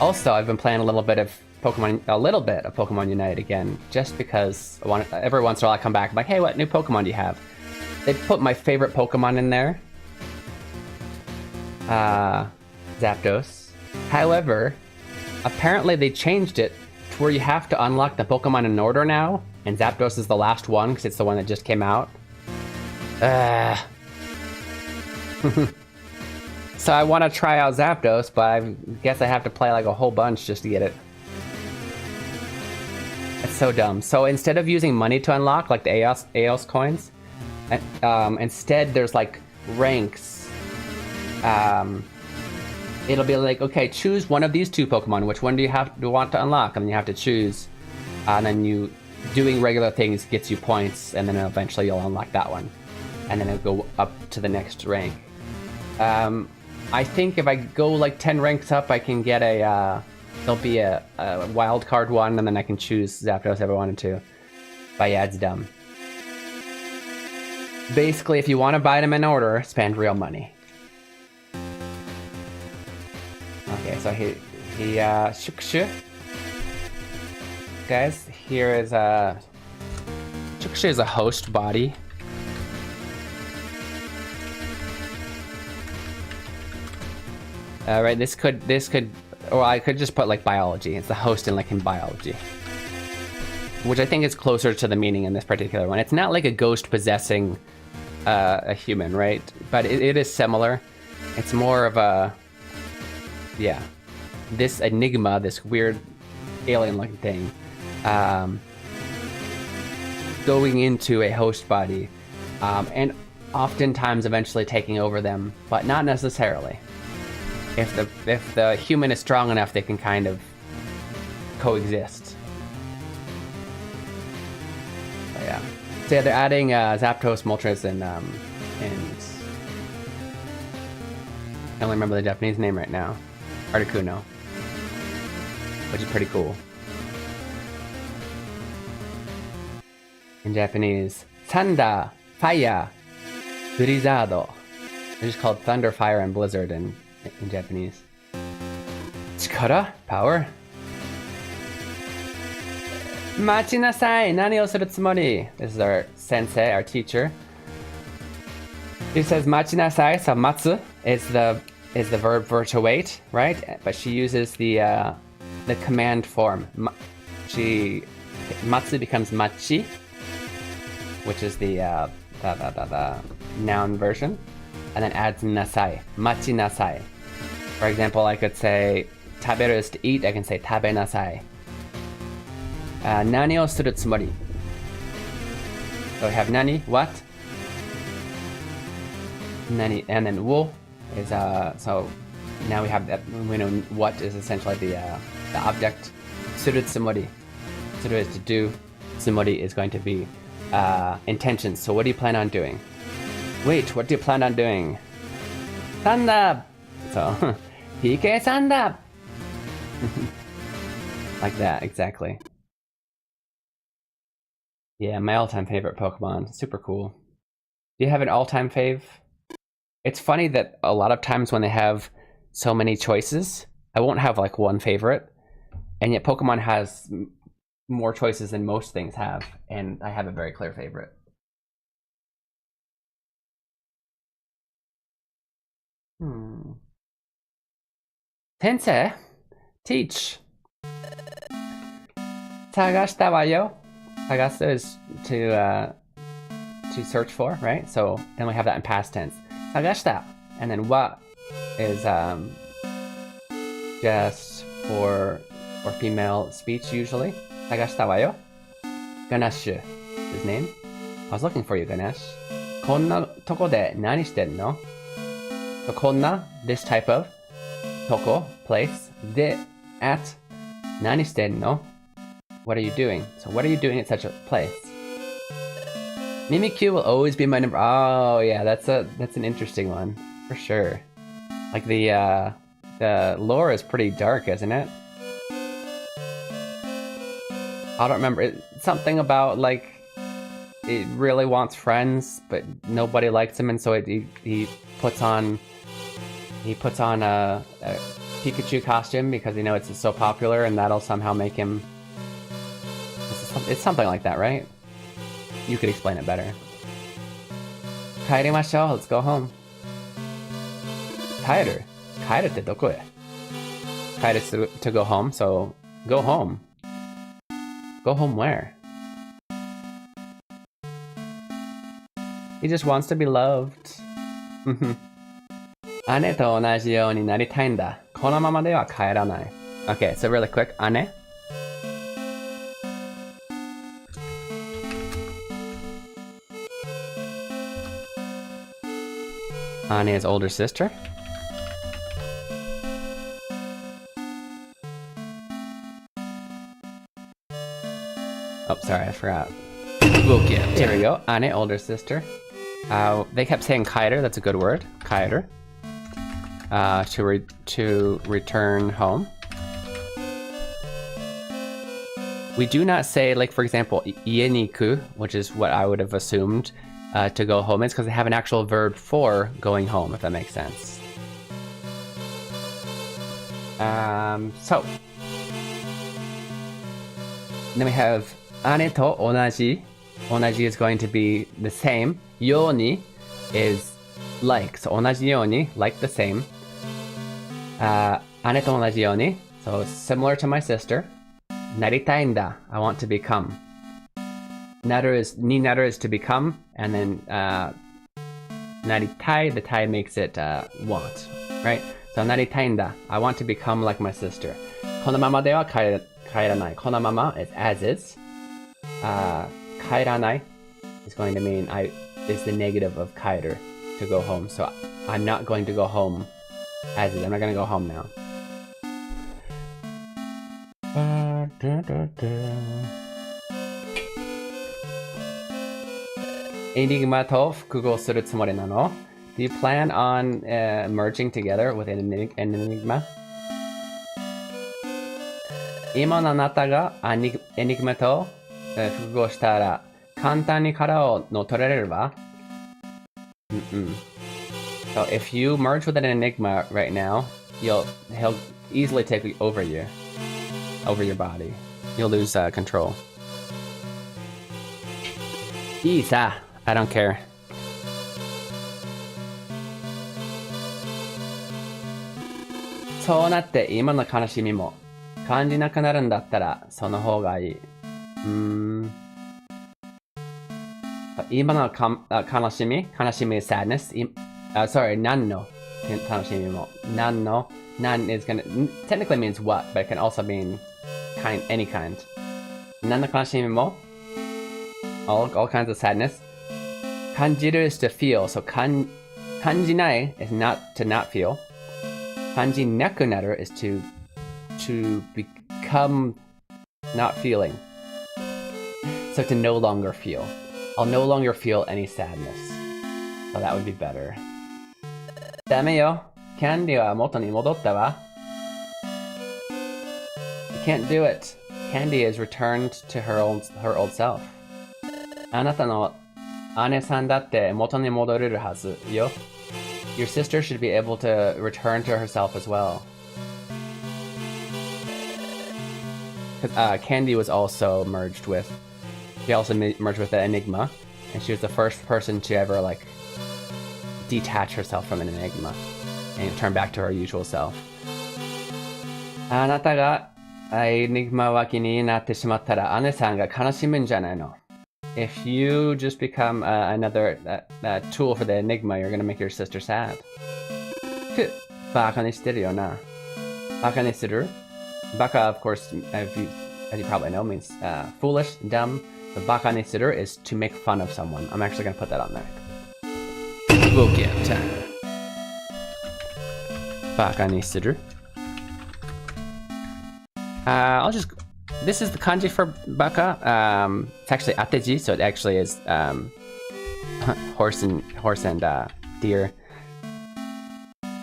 Also, I've been playing a little bit of Pokemon Unite again, just because every once in a while I come back, I'm like, hey, what new Pokemon do you have? They put my favorite Pokemon in there, Zapdos. However, apparently they changed it to where you have to unlock the Pokemon in order now, and Zapdos is the last one because it's the one that just came out. So I want to try out Zapdos, but I guess I have to play like a whole bunch just to get it. It's so dumb. So instead of using money to unlock, like the Aos coins, instead there's like ranks. It'll be like, okay, choose one of these two Pokemon. Which one do you want to unlock? And then you have to choose. And then doing regular things gets you points, and then eventually you'll unlock that one. And then it'll go up to the next rank. I think if I go like 10 ranks up, I can get there'll be a wild card one, and then I can choose Zapdos if I wanted to. But yeah, it's dumb. Basically, if you want to buy them in order, spend real money. Okay, so he Shukshu. Guys, here is Shukshu is a host body. Right, this could, or I could just put like biology. It's the host in biology, which I think is closer to the meaning in this particular one. It's not like a ghost possessing a human, right? But it is similar. It's more of a, yeah, this enigma, this weird alien-looking thing, going into a host body, and oftentimes eventually taking over them, but not necessarily. If the human is strong enough, they can kind of coexist. But yeah. So yeah, they're adding Zapdos, Moltres, and I only remember the Japanese name right now. Articuno. Which is pretty cool. In Japanese, Thunder, Fire, Blizzard. They're just called Thunder, Fire, and Blizzard in Japanese. Chikara, power. Machinasai, nani o suru tsumori? This is our sensei, our teacher. He says machinasai, so matsu is the verb for to wait, right? But she uses the command form. Matsu becomes machi, which is the noun version, and then adds nasai, machi nasai. For example, I could say taberu is to eat. I can say tabe nasai. Nani o suru tsumori? So we have nani, what? Nani, and then wo is so now we have that. We know what is essentially the object. Suru tsumori. Suru is to do. Tsumori is going to be intentions. So what do you plan on doing? Wait, what do you plan on doing? Stand up! So, PK stand up! Like that, exactly. Yeah, my all-time favorite Pokemon. Super cool. Do you have an all-time fave? It's funny that a lot of times when they have so many choices, I won't have like one favorite, and yet Pokemon has more choices than most things have, and I have a very clear favorite. Tensei, teach. Tagashita wa yo. Tagasu is to search for, right? So then we have that in past tense. Tagashita, and then wa is just for female speech usually. Tagashita wa yo. Ganesh is his name. I was looking for you, Ganesh. Konna toko de nani shiteru no? So konna, this type of. Toko, place. De, at. Nani shiteru no? What are you doing? So what are you doing at such a place? Mimikyu will always be my number. Oh yeah, that's an interesting one for sure. Like the The lore is pretty dark, isn't it? I don't remember. It's something about, like, it really wants friends, but nobody likes him, and so he puts on a Pikachu costume because it's so popular, and that'll somehow make him... It's something like that, right? You could explain it better. Kairimashou, let's go home. Kairu. Kairu te doko e? Kairu is to go home, so go home. Go home where? He just wants to be loved. 姉と同じようになりたいんだ。このままでは帰らない。Okay, so really quick, 姉。Anya is older sister. Oh, sorry, I forgot. Book BGM. Here we go. Anya, older sister. They kept saying kaider, that's a good word. Kaider. To return home. We do not say, like, for example, ie ni iku, which is what I would have assumed to go home is, because they have an actual verb for going home, if that makes sense. So then we have ane to onaji. Onaji is going to be the same. Yoni is like, so onaji yoni, like the same. Ane to onaji yoni, so similar to my sister. Naritai n da, I want to become. Naru is, ni naru is to become, and then naritai, the tai makes it want, right? So naritai n da, I want to become like my sister. Kono mama de wa kairanai. Kono mama is as is. Kairanai is going to mean is the negative of kaider, to go home. So I'm not going to go home as is. I'm not going to go home now. Enigma to fukugo suru tsumori nano? Do you plan on merging together with an enigma? Ima no anata ga enigma to fukugo shitara kantan ni kara o no torereru wa? So if you merge with an enigma right now, he'll easily take over your body. You'll lose control. Isa, I don't care. So natte ima no kanashimi mo kanji naku naru n dattara sono hou ga ii. Ima no kanashimi is sadness. Sorry, nan no kanashimi mo. Nan is gonna technically means what, but it can also mean any kind. Nan no kanashimi mo, all kinds of sadness. Kanjiru is to feel, so kanjinai is to not feel. Kanji naku naru is to become not feeling. So to no longer feel. I'll no longer feel any sadness. So that would be better. Dame yo. Candy wa moto ni modotta wa? You can't do it. Candy is returned to her old self. Anata no ane-san datte moto ni modoreru hazu yo. Your sister should be able to return to herself as well. Candy was also merged with... She also merged with the Enigma, and she was the first person to ever, like, detach herself from an Enigma and turn back to her usual self. Anata ga Enigma waki ni natte shimattara ane-san ga kanashimu n janai no? If you just become another tool for the Enigma, you're gonna make your sister sad. Baka ni shiteru yo na. Baka ni suru. Baka, of course, as you probably know, means foolish, dumb. The baka ni suru is to make fun of someone. I'm actually gonna put that on there. Book BGM time. Baka ni suru. This is the kanji for baka. It's actually ateji, so it actually is horse and deer.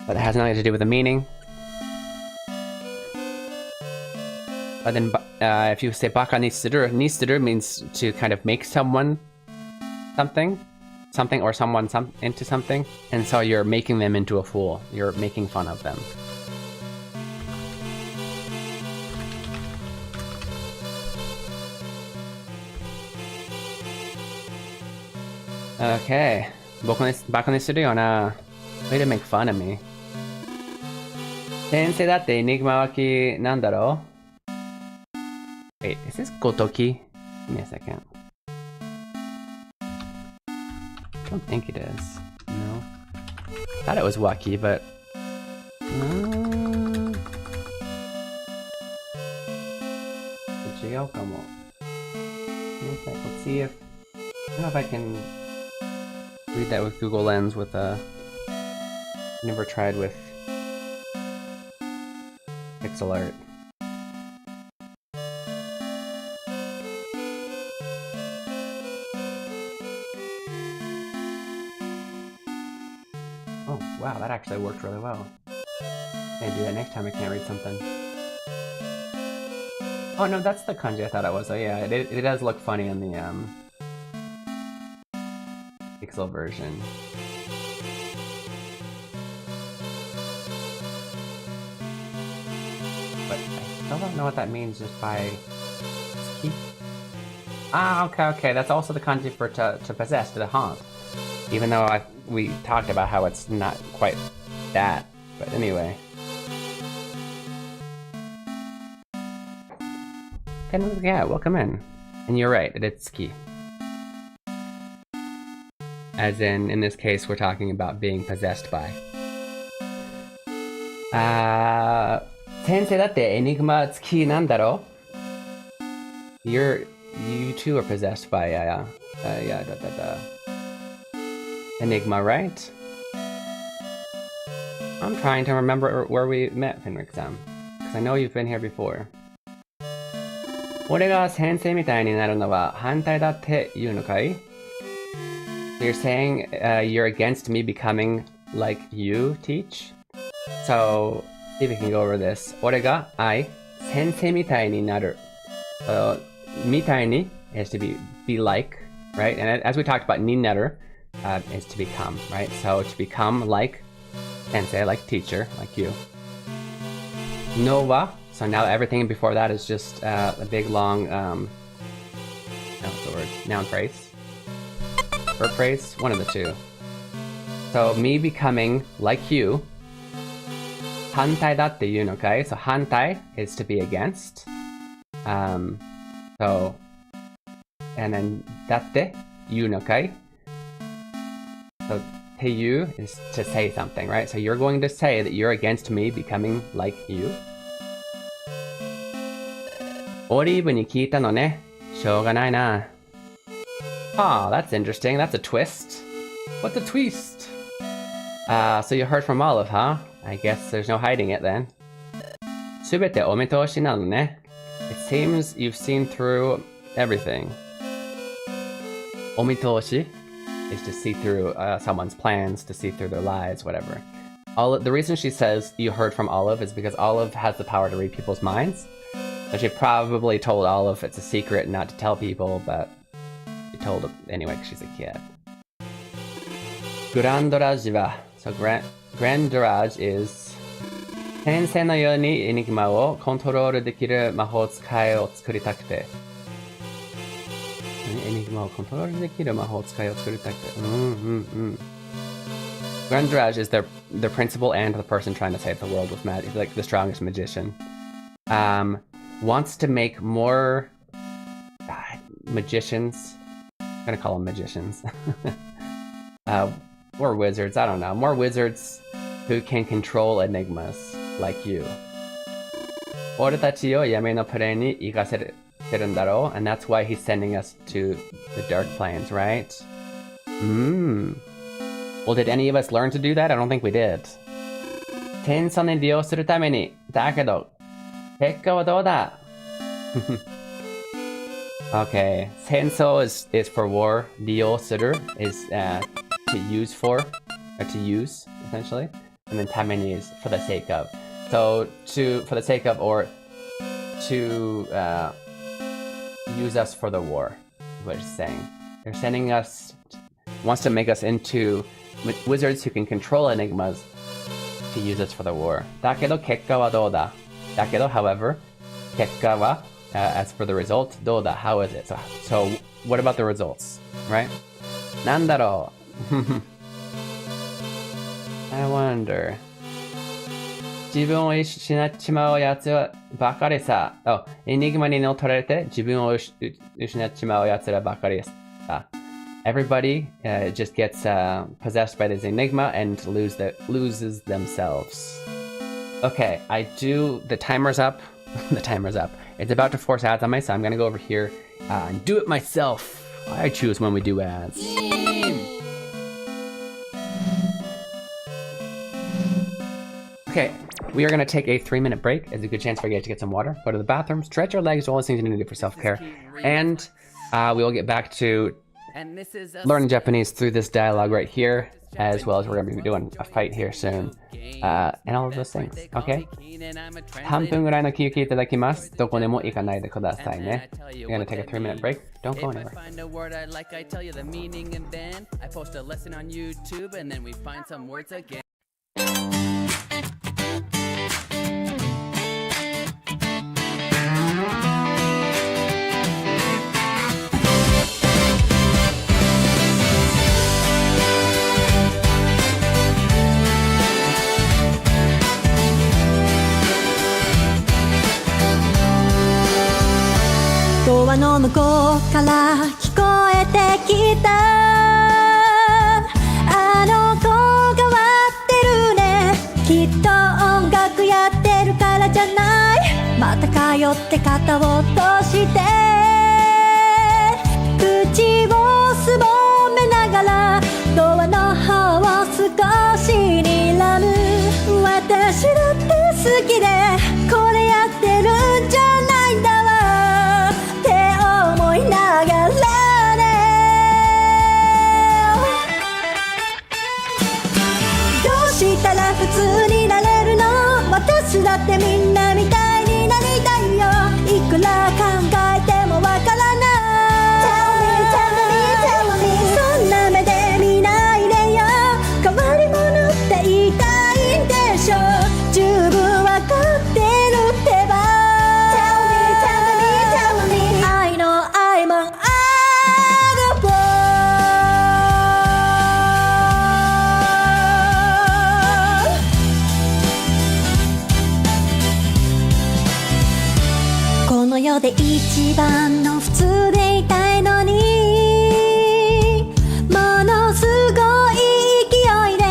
But it has nothing to do with the meaning. But then if you say baka ni suru means to kind of make someone something or someone into something, and so you're making them into a fool. You're making fun of them. Okay, baka ni suru yo na. Way to make fun of me. Sensei datte enigma wa ki nandaro? Wait, is this gotoki? Give me a second. I don't think it is. No. Thought it was waki, but... Let's see if... I don't know if I can read that with Google Lens with a... Never tried with pixel art. Oh, wow, that actually worked really well. Maybe do that next time I can't read something. Oh no, that's the kanji I thought it was. Oh yeah, it does look funny in the pixel version. But I still don't know what that means just by... Ah, okay, that's also the kanji for to possess, to haunt. Even though we talked about how it's not quite that, but anyway. And yeah, welcome in. And you're right, it's key. As in this case, we're talking about being possessed by. Sensei datte enigma tsuki nandaro? You too are possessed by enigma, right? I'm trying to remember where we met, Fenric-san, because I know you've been here before. 俺が先生みたいになるのは反対だって言うのかい? You're saying you're against me becoming like you teach? So, see if we can go over this. 俺が I 先生みたいになる. みたいに is to be like, right? And as we talked about, になる is to become, right? So to become like sensei, like teacher, like you. No wa, so now everything before that is just a big long what's the word? Noun phrase? Verb phrase? One of the two. So me becoming like you. 反対だって言うのかい? So 反対 is to be against. So and then だって言うのかい? So っていう is to say something, right? So you're going to say that you're against me becoming like you. オリーブに聞いたのね。しょうがないな。Ah, that's interesting. That's a twist. What's a twist? So you heard from Olive, huh? I guess there's no hiding it then. すべてお見通しなのね。It seems you've seen through everything. お見通し is to see through someone's plans, to see through their lives, whatever. The reason she says you heard from Olive is because Olive has the power to read people's minds. So she probably told Olive it's a secret not to tell people, but she told it anyway because she's a kid. Grandourage wa. So Grandourage is 先生のようにエニグマをコントロールできる魔法使いを作りたくて。エニグマをコントロールできる魔法使いを作りたくて。Grandourage is their principal and the person trying to save the world with magic. He's like the strongest magician. Wants to make more magicians. I'm gonna call them magicians. Or wizards, I don't know. More wizards who can control enigmas like you. 俺たちを闇のプレイに行かせるんだろう? And that's why he's sending us to the dark planes, right? Well, did any of us learn to do that? I don't think we did. 戦争に利用するために。だけど、結果はどうだ? Okay, 戦争 is for war. 利用する is to use for, or to use, essentially. And then ために is for the sake of. So for the sake of, or to use us for the war, is what it's saying. They're sending us, wants to make us into wizards who can control enigmas to use us for the war. だけど結果はどうだ? だけど, however, 結果は as for the result, どうだ? How is it? So what about the results, right? なんだろう? I wonder. 自分を失っちまうやつばかりさ。エニグマに乗っ取られて自分を失っちまうやつらばかりさ。Everybody just gets possessed by this enigma and loses themselves. Okay, the timer's up. The timer's up. It's about to force ads on me, so I'm gonna go over here and do it myself. I choose when we do ads. Okay, we are gonna take a 3-minute break. It's a good chance for you guys to get some water, go to the bathroom, stretch your legs, all those things you need to do for self-care. And we will get back to learning Japanese through this dialogue right here, as well as we're going to be doing a fight here soon, and all of those things, okay? 3分ぐらいの休憩いただきます。どこでも行かないでくださいね。We're going to take a 3-minute break. Don't go anywhere. Find a word I like, I tell you the meaning, and then I post a lesson on YouTube, and then we find some words again. ドアの向こうから聞こえてきたあの子変わってるねきっと音楽やってるからじゃないまた通って肩を落として口をすぼめながらドアの方を少し睨む私だって好きでこれやってるんじゃないんだわ思いながらねどうしたら普通になれるの私だってみんなみたいになりたいよいくら考えてもわからない Tell me そんな目で見ないでよ変わり者って言いたいんでしょ十分わかってるってばこの世で一番の普通でいたいのにものすごい勢いで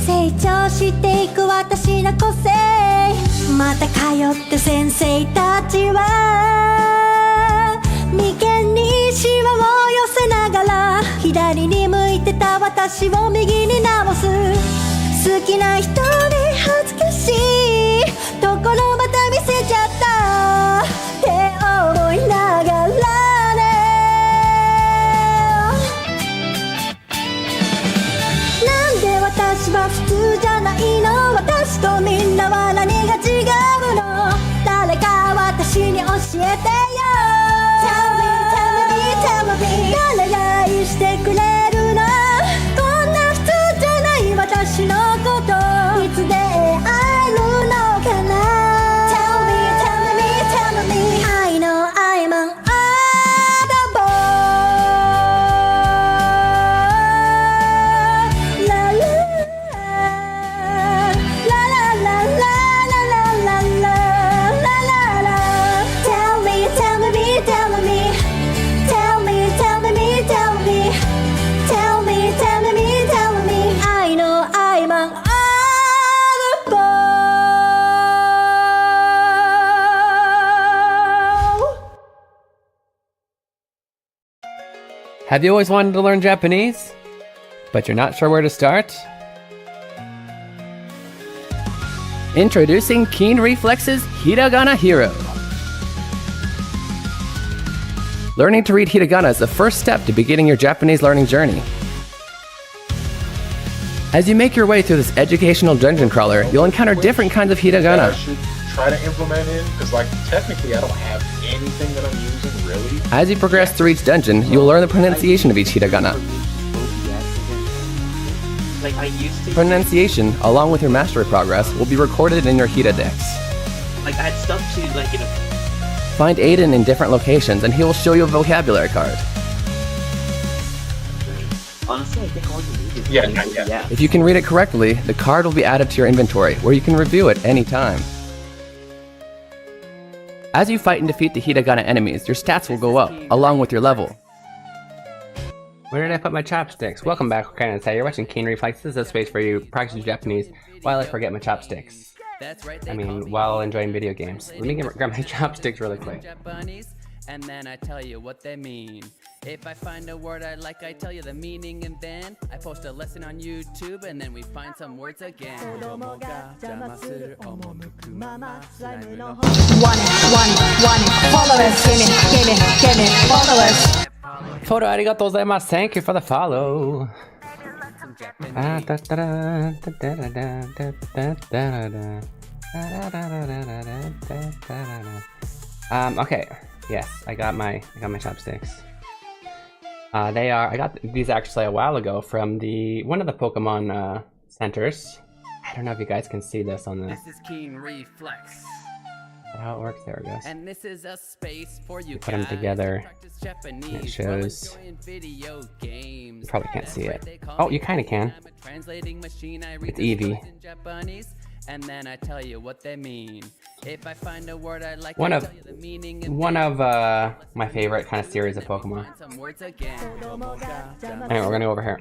成長していく私の個性また通って先生たちは眉間にシワを寄せながら左に向いてた私を右に直す好きな人に恥ずかしいところまた見せちゃったって思いながらねなんで私は普通じゃないの私とみんなは何が違うの誰か私に教えてよ Tell me 誰が愛してくれるのこんな普通じゃない私のこといつで会えるのかな Tell me I know I'm an oddball La la la la la la la la la la Tell me I know I'm an oddball Have you always wanted to learn Japanese, but you're not sure where to start? Introducing Keen Reflex's Hiragana Hero. Learning to read hiragana is the first step to beginning your Japanese learning journey. As you make your way through this educational dungeon crawler, you'll encounter different kinds of hiragana. try to implement in, because like technically I don't have anything that I'm using really. As you progress through each dungeon, you will learn the pronunciation of each hiragana. Like I used to. Pronunciation, along with your mastery progress, will be recorded in your Hiradex. Like I had stuff to like Find Aiden in different locations, and he will show you a vocabulary card. Honestly, I think all you need is Yeah. If you can read it correctly, the card will be added to your inventory, where you can review it anytime. As you fight and defeat the hiragana enemies, your stats will go up, along with your level. Where did I put my chopsticks? Welcome back, Hiragana. You're watching Keen Reflex. This is a space for you practice Japanese while I forget my chopsticks. While enjoying video games. Let me grab my chopsticks really quick. And then I tell you what they mean. If I find a word I like, I tell you the meaning, and then I post a lesson on YouTube, and then we find some words again. Photo arigatou gozaimasu. Thank you for the follow. Okay. Yes, I got my chopsticks. I got these actually a while ago from one of the Pokemon centers. I don't know if you guys can see this on the. This is Keen Reflex. How it works? There it goes. And this is a space for you put them together. And it shows. You probably can't see it. Oh, you kind of can. It's Eevee. And then I tell you what they mean. If I find a word I like, one of my favorite kind of series of Pokemon. Anyway, we're gonna go over here.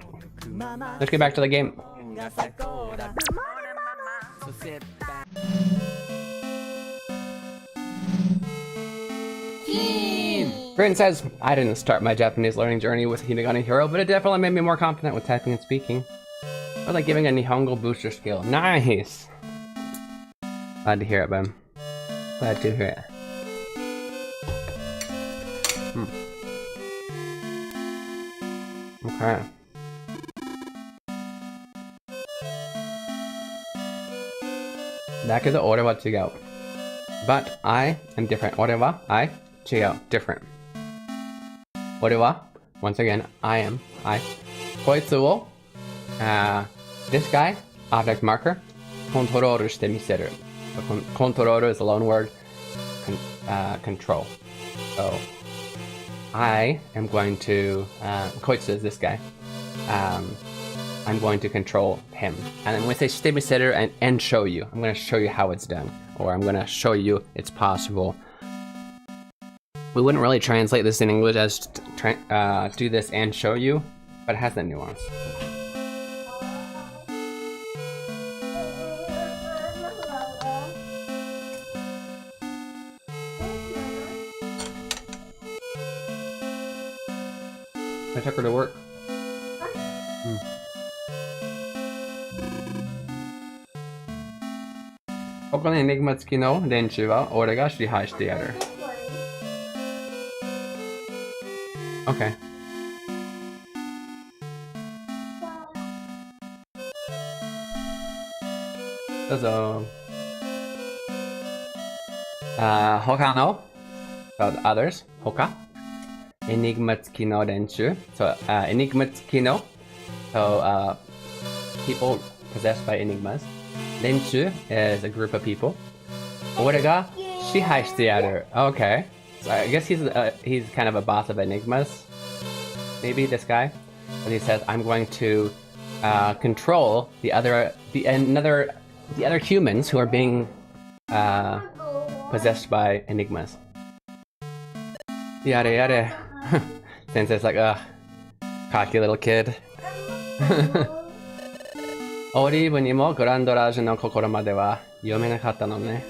Let's get back to the game. Bryn says, I didn't start my Japanese learning journey with Hiragana Hero, but it definitely made me more confident with typing and speaking. Or like giving a Nihongo booster skill. Nice! Glad to hear it, Ben. Glad to hear it. Okay. Back to the order wa chigau. But I am different. Ore wa I chigau. Different. Ore wa, once again, I. Koitsu wo, this guy, object marker, kontoru shite miseru. Kontoru is a loan word. Control. So I am going to Koitsu is this guy. I'm going to control him. And then when we say shite miseru and show you, I'm going to show you how it's done, or I'm going to show you it's possible. We wouldn't really translate this in English as do this and show you, but it has that nuance. I took her to work. Oko no enigma tsuki no renchū wa ore ga shihai shite yaru. Okay. So, hoka no, so the others, hoka. Enigma tsuki no renchū. So, enigma tsuki no, so people possessed by enigmas. Renchū is a group of people. Ore ga shihai shite yaru. Okay. So I guess he's kind of a boss of enigmas. Maybe this guy. But he says, I'm going to control the other humans who are being possessed by enigmas. Yare yare. Sensei's like, ugh, cocky little kid. Oribu ni mo Grandoraja no kokoro made wa yomenakatta no ne.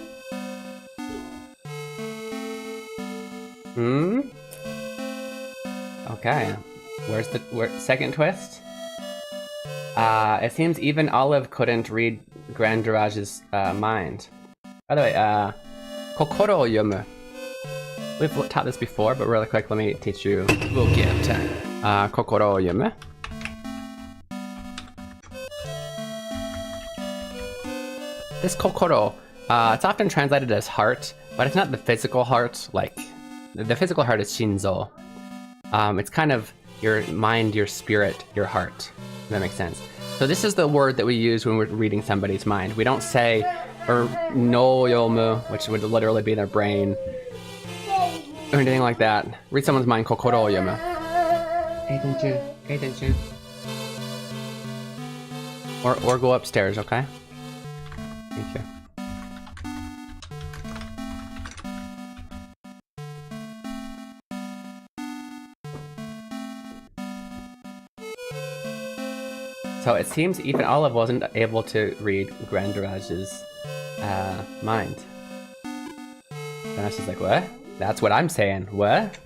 Okay. Where's the second twist? It seems even Olive couldn't read Grandorage's mind. By the way, kokoro o yomu. We've taught this before, but really quick, let me teach you. Book BGM time. Kokoro o yomu. This kokoro It's often translated as heart, but it's not the physical heart. Like, the physical heart is shinzo. It's kind of your mind, your spirit, your heart. If that makes sense. So this is the word that we use when we're reading somebody's mind. We don't say, or no yomu, which would literally be their brain, or anything like that. Read someone's mind, kokoro yomu. Or go upstairs, okay? Thank you. So it seems even Olive wasn't able to read Grandiraj's mind. And she's like, what? That's what I'm saying. What?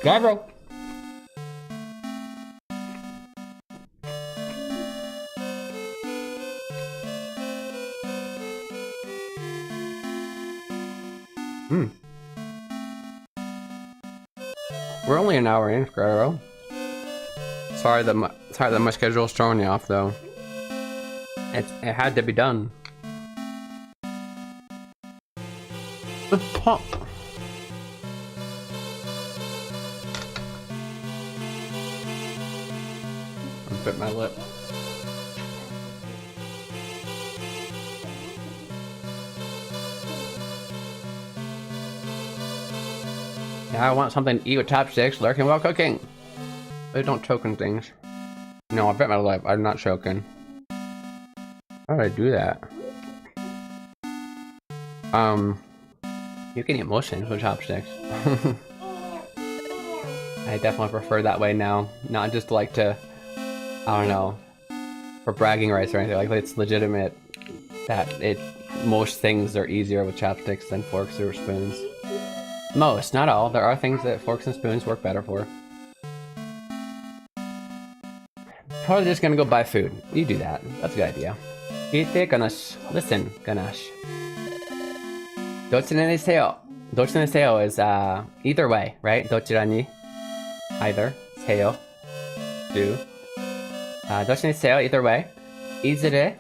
Gabriel! We're only an hour in, Gabriel. Sorry that my schedule's throwing you off, though. It had to be done. I bit my lip. Yeah, I want something to eat with chopsticks, lurking while cooking. Please don't choke on things. No, I bit my lip. I'm not choking. How did I do that? You can eat motions with chopsticks. I definitely prefer that way now. Not just like to, I don't know, for bragging rights or anything. Like, it's legitimate that most things are easier with chopsticks than forks or spoons. Most, not all. There are things that forks and spoons work better for. Probably just gonna go buy food. You do that. That's a good idea. Ite Ganesh. Listen, Ganesh. Dochira ni seo. Dochira ni seo is either way, right? Dochira ni. Either. Seo. Do. Dochira ni seo, either way. Izure.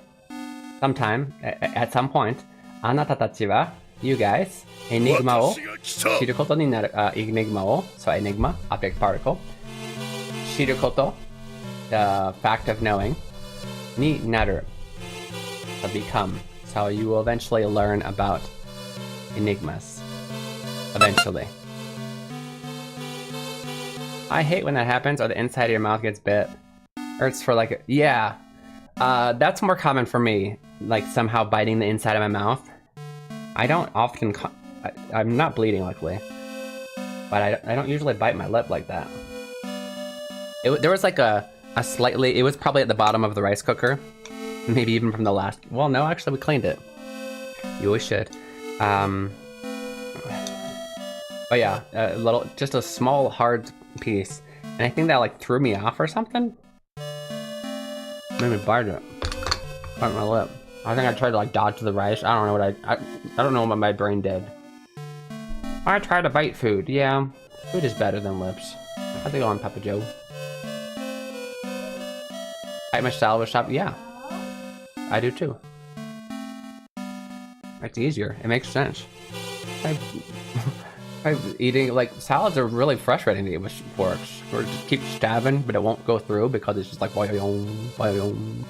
Sometime. At some point. Anata tachi wa. You guys. Enigma o. Shiru koto ni naru. Enigma o. So enigma. Object particle. Shiru koto. The fact of knowing. Ni naru. To become. So you will eventually learn about enigmas. Eventually. I hate when that happens, or the inside of your mouth gets bit. Hurts for like, yeah. That's more common for me. Like somehow biting the inside of my mouth. I don't often, I'm not bleeding luckily. But I don't usually bite my lip like that. There was like a slightly, it was probably at the bottom of the rice cooker. Maybe even from the last, well no, actually we cleaned it. You always should. But yeah, just a small hard piece. And I think that like threw me off or something. Made me bite it. Bite my lip. I think I tried to like dodge the rice. I don't know what I don't know what my brain did. I tried to bite food. Yeah, food is better than lips. I think on Papa Joe. Bite my salad shop. Yeah, I do too. It's easier. It makes sense. I'm eating, like, salads are really frustrating to eat with forks. Or just keep stabbing, but it won't go through because it's just like, boing.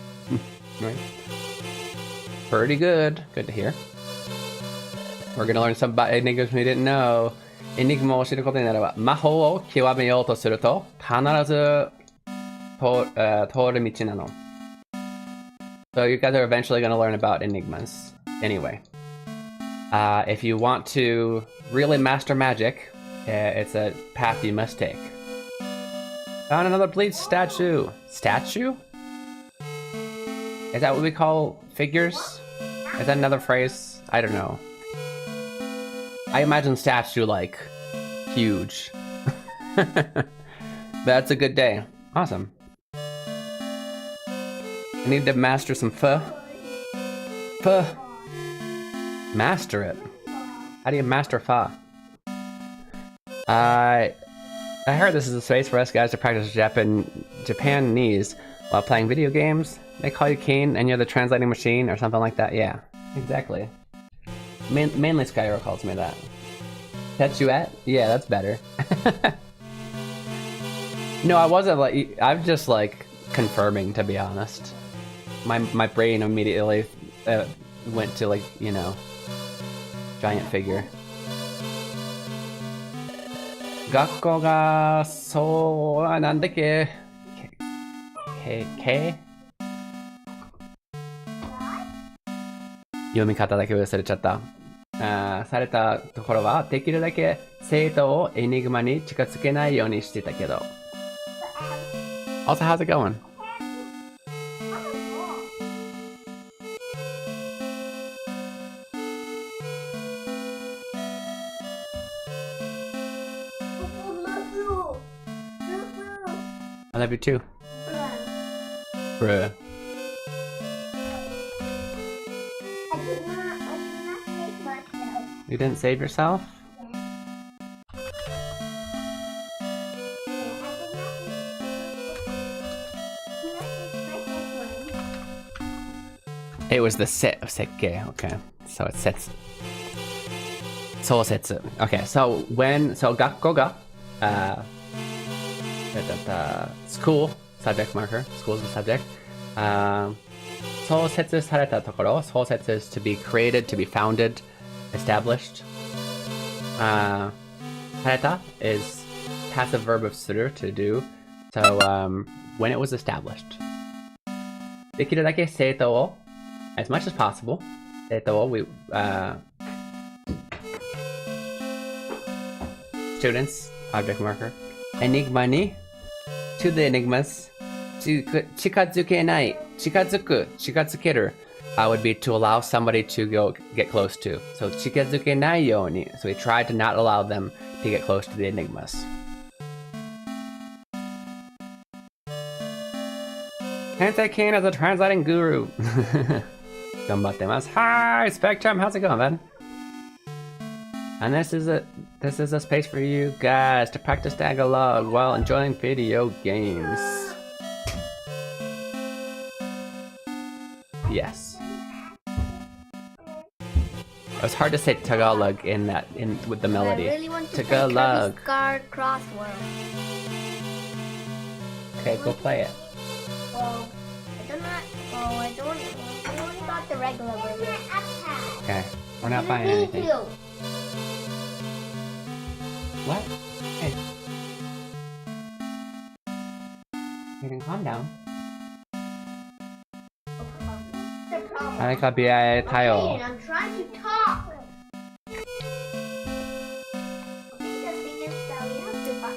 Right? Pretty good. Good to hear. We're gonna learn some about enigmas we didn't know. Enigmaを知ることになれば、魔法を極めようとすると、必ず通る道なの。So you guys are eventually gonna learn about enigmas. Anyway. If you want to really master magic, it's a path you must take. Found another bleached statue. Statue? Is that what we call figures? Is that another phrase? I don't know. I imagine statue like huge. That's a good day. Awesome. I need to master some pho. Master it. How do you master pho? I heard this is a space for us guys to practice Japanese. while playing video games. They call you Keen and you're the translating machine or something like that. Yeah, exactly. Mainly Skyro calls me that. Tetsuet? Yeah, that's better. No, I wasn't like, I'm just like confirming, to be honest. My brain immediately went to like, you know, giant figure. 学校がそうなんだっけ K 読み方だけ忘れちゃった。されたところはできるだけ生徒をエニグマに近づけないようにしてたけど。Also, how's it going? I love you too. Bruh. You didn't save yourself? It was the set of sekke, okay. So it sets. Sousetsu. Okay, so when, so gakko ga, school, subject marker, school is the subject. Sousetsu sareta tokoro, sousetsu is to be created, to be founded, established. Sareta is passive verb of suru, to do. So, when it was established. Dekiru dake seito wo, as much as possible. Seito wo, we, students, object marker. Enigma ni, to the enigmas. Chikazukenai, chikazuku, chikazukeru. Would be to allow somebody to go get close to. So chikazukenai yoni. So we tried to not allow them to get close to the enigmas. Kensei Keen as a translating guru. Gambattemasu. Hi, Spectrum. How's it going, man? And this is a space for you guys to practice Tagalog while enjoying video games. Yes. It was hard to say Tagalog in that with the melody. I really want to Tagalog. play Scar Crossword. Okay, go play it. Well, I only got the regular version. Okay, we're not buying anything. What? Hey. You can calm down. I got BI tile. I'm trying to talk. I think the thing is that we have to buy. I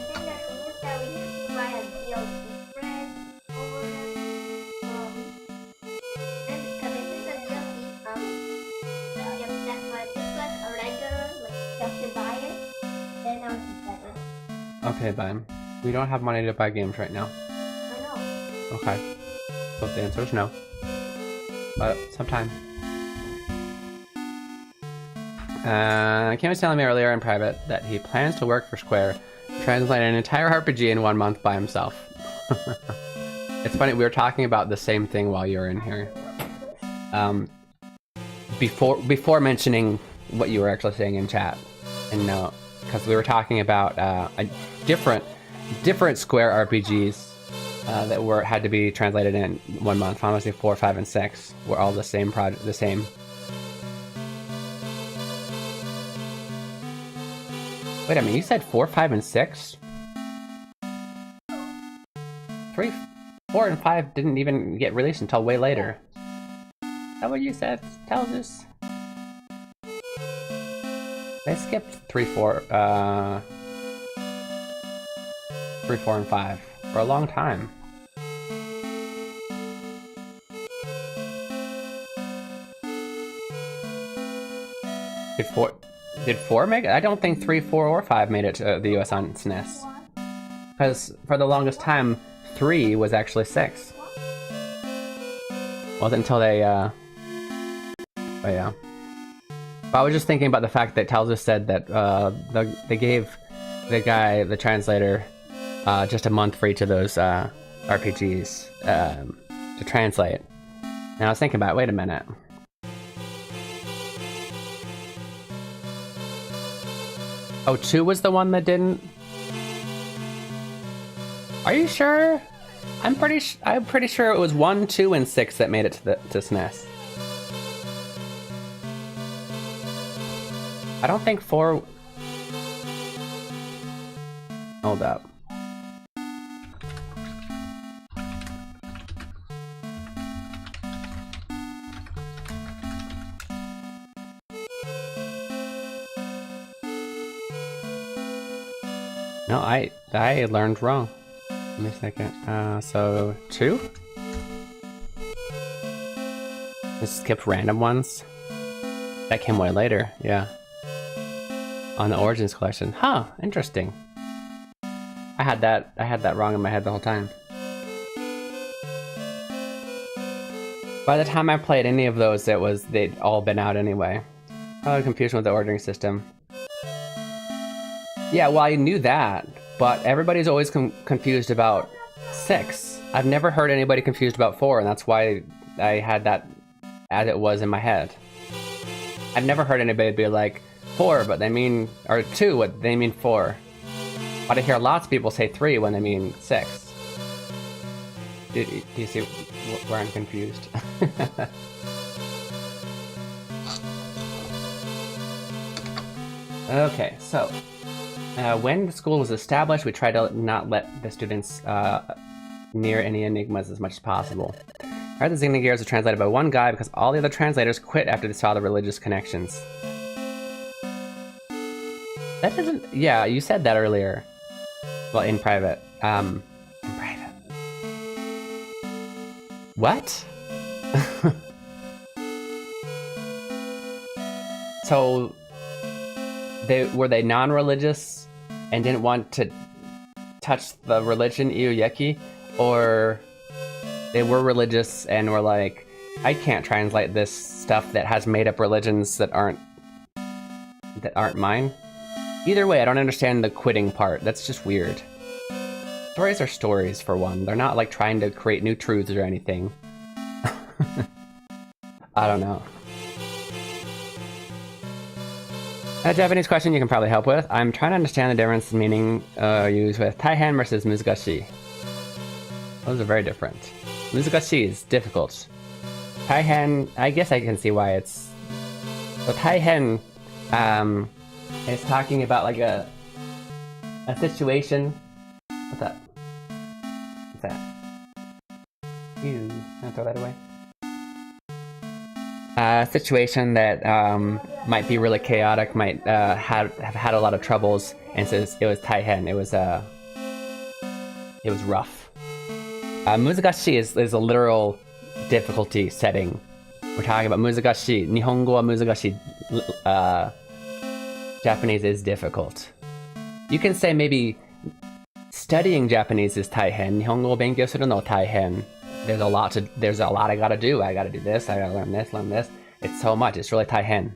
think the thing is that we have to buy a DLC friend over there. And because if it's a DLC, yep, that's why it's like a regular, like you have to buy it. Then I'll be better. Okay, bye. We don't have money to buy games right now. I know. Okay. So the answer is no. But sometime. Kim was telling me earlier in private that he plans to work for Square, translate an entire RPG in 1 month by himself. It's funny, we were talking about the same thing while you were in here. Before mentioning what you were actually saying in chat, and no, because we were talking about different Square RPGs that had to be translated in 1 month. Final Fantasy 4, 5, and 6 were all the same project, the same. Wait a minute, you said 4, 5, and 6? 3, 4, and 5 didn't even get released until way later. Is that what you said? Tell us. They skipped 3, 4, 3, 4, and 5 for a long time. Did 4 make it? I don't think 3, 4, or 5 made it to the US on SNES. Because for the longest time, 3 was actually 6. Wasn't until they, but yeah. But I was just thinking about the fact that Talza said that they gave the guy, the translator, just a month for each of those RPGs to translate. And I was thinking about, wait a minute. Oh, 2 was the one that didn't? Are you sure? I'm pretty sure it was 1, 2, and 6 that made it to SNES. I don't think 4... Hold up. No, I learned wrong. Give me a second. So 2? Just skipped random ones. That came way later, yeah. On the Origins collection. Huh, interesting. I had that wrong in my head the whole time. By the time I played any of those, they'd all been out anyway. Probably confusion with the ordering system. Yeah, well, I knew that, but everybody's always confused about 6. I've never heard anybody confused about 4, and that's why I had that as it was in my head. I've never heard anybody be like, 4, but they mean, or 2, what they mean 4. But I hear lots of people say 3 when they mean 6. Do you see where I'm confused? Okay, so when the school was established, we tried to not let the students near any enigmas as much as possible. I heard the Xenogears was translated by one guy because all the other translators quit after they saw the religious connections. That doesn't... Yeah, you said that earlier. Well, in private. In private. What? So... were they non-religious and didn't want to touch the religion Iyuyeki, or they were religious and were like, I can't translate this stuff that has made-up religions that aren't mine? Either way, I don't understand the quitting part. That's just weird. Stories are stories, for one. They're not like trying to create new truths or anything. I don't know. A Japanese question you can probably help with. I'm trying to understand the difference in meaning used with taihen versus muzugashi. Those are very different. Muzugashi is difficult. Taihen, I guess I can see why it's... So taihen is talking about like a situation... What's that? What's that? Ew, can I throw that away? A situation that might be really chaotic, might have had a lot of troubles, and so it was taihen. It was rough. Muzugashi is a literal difficulty setting. We're talking about muzugashi. Nihongo wa muzugashi. Japanese is difficult. You can say maybe studying Japanese is taihen. Nihongo wo benkyou suru no taihen. There's a lot I gotta do. I gotta do this, I gotta learn this. It's so much, it's really taihen.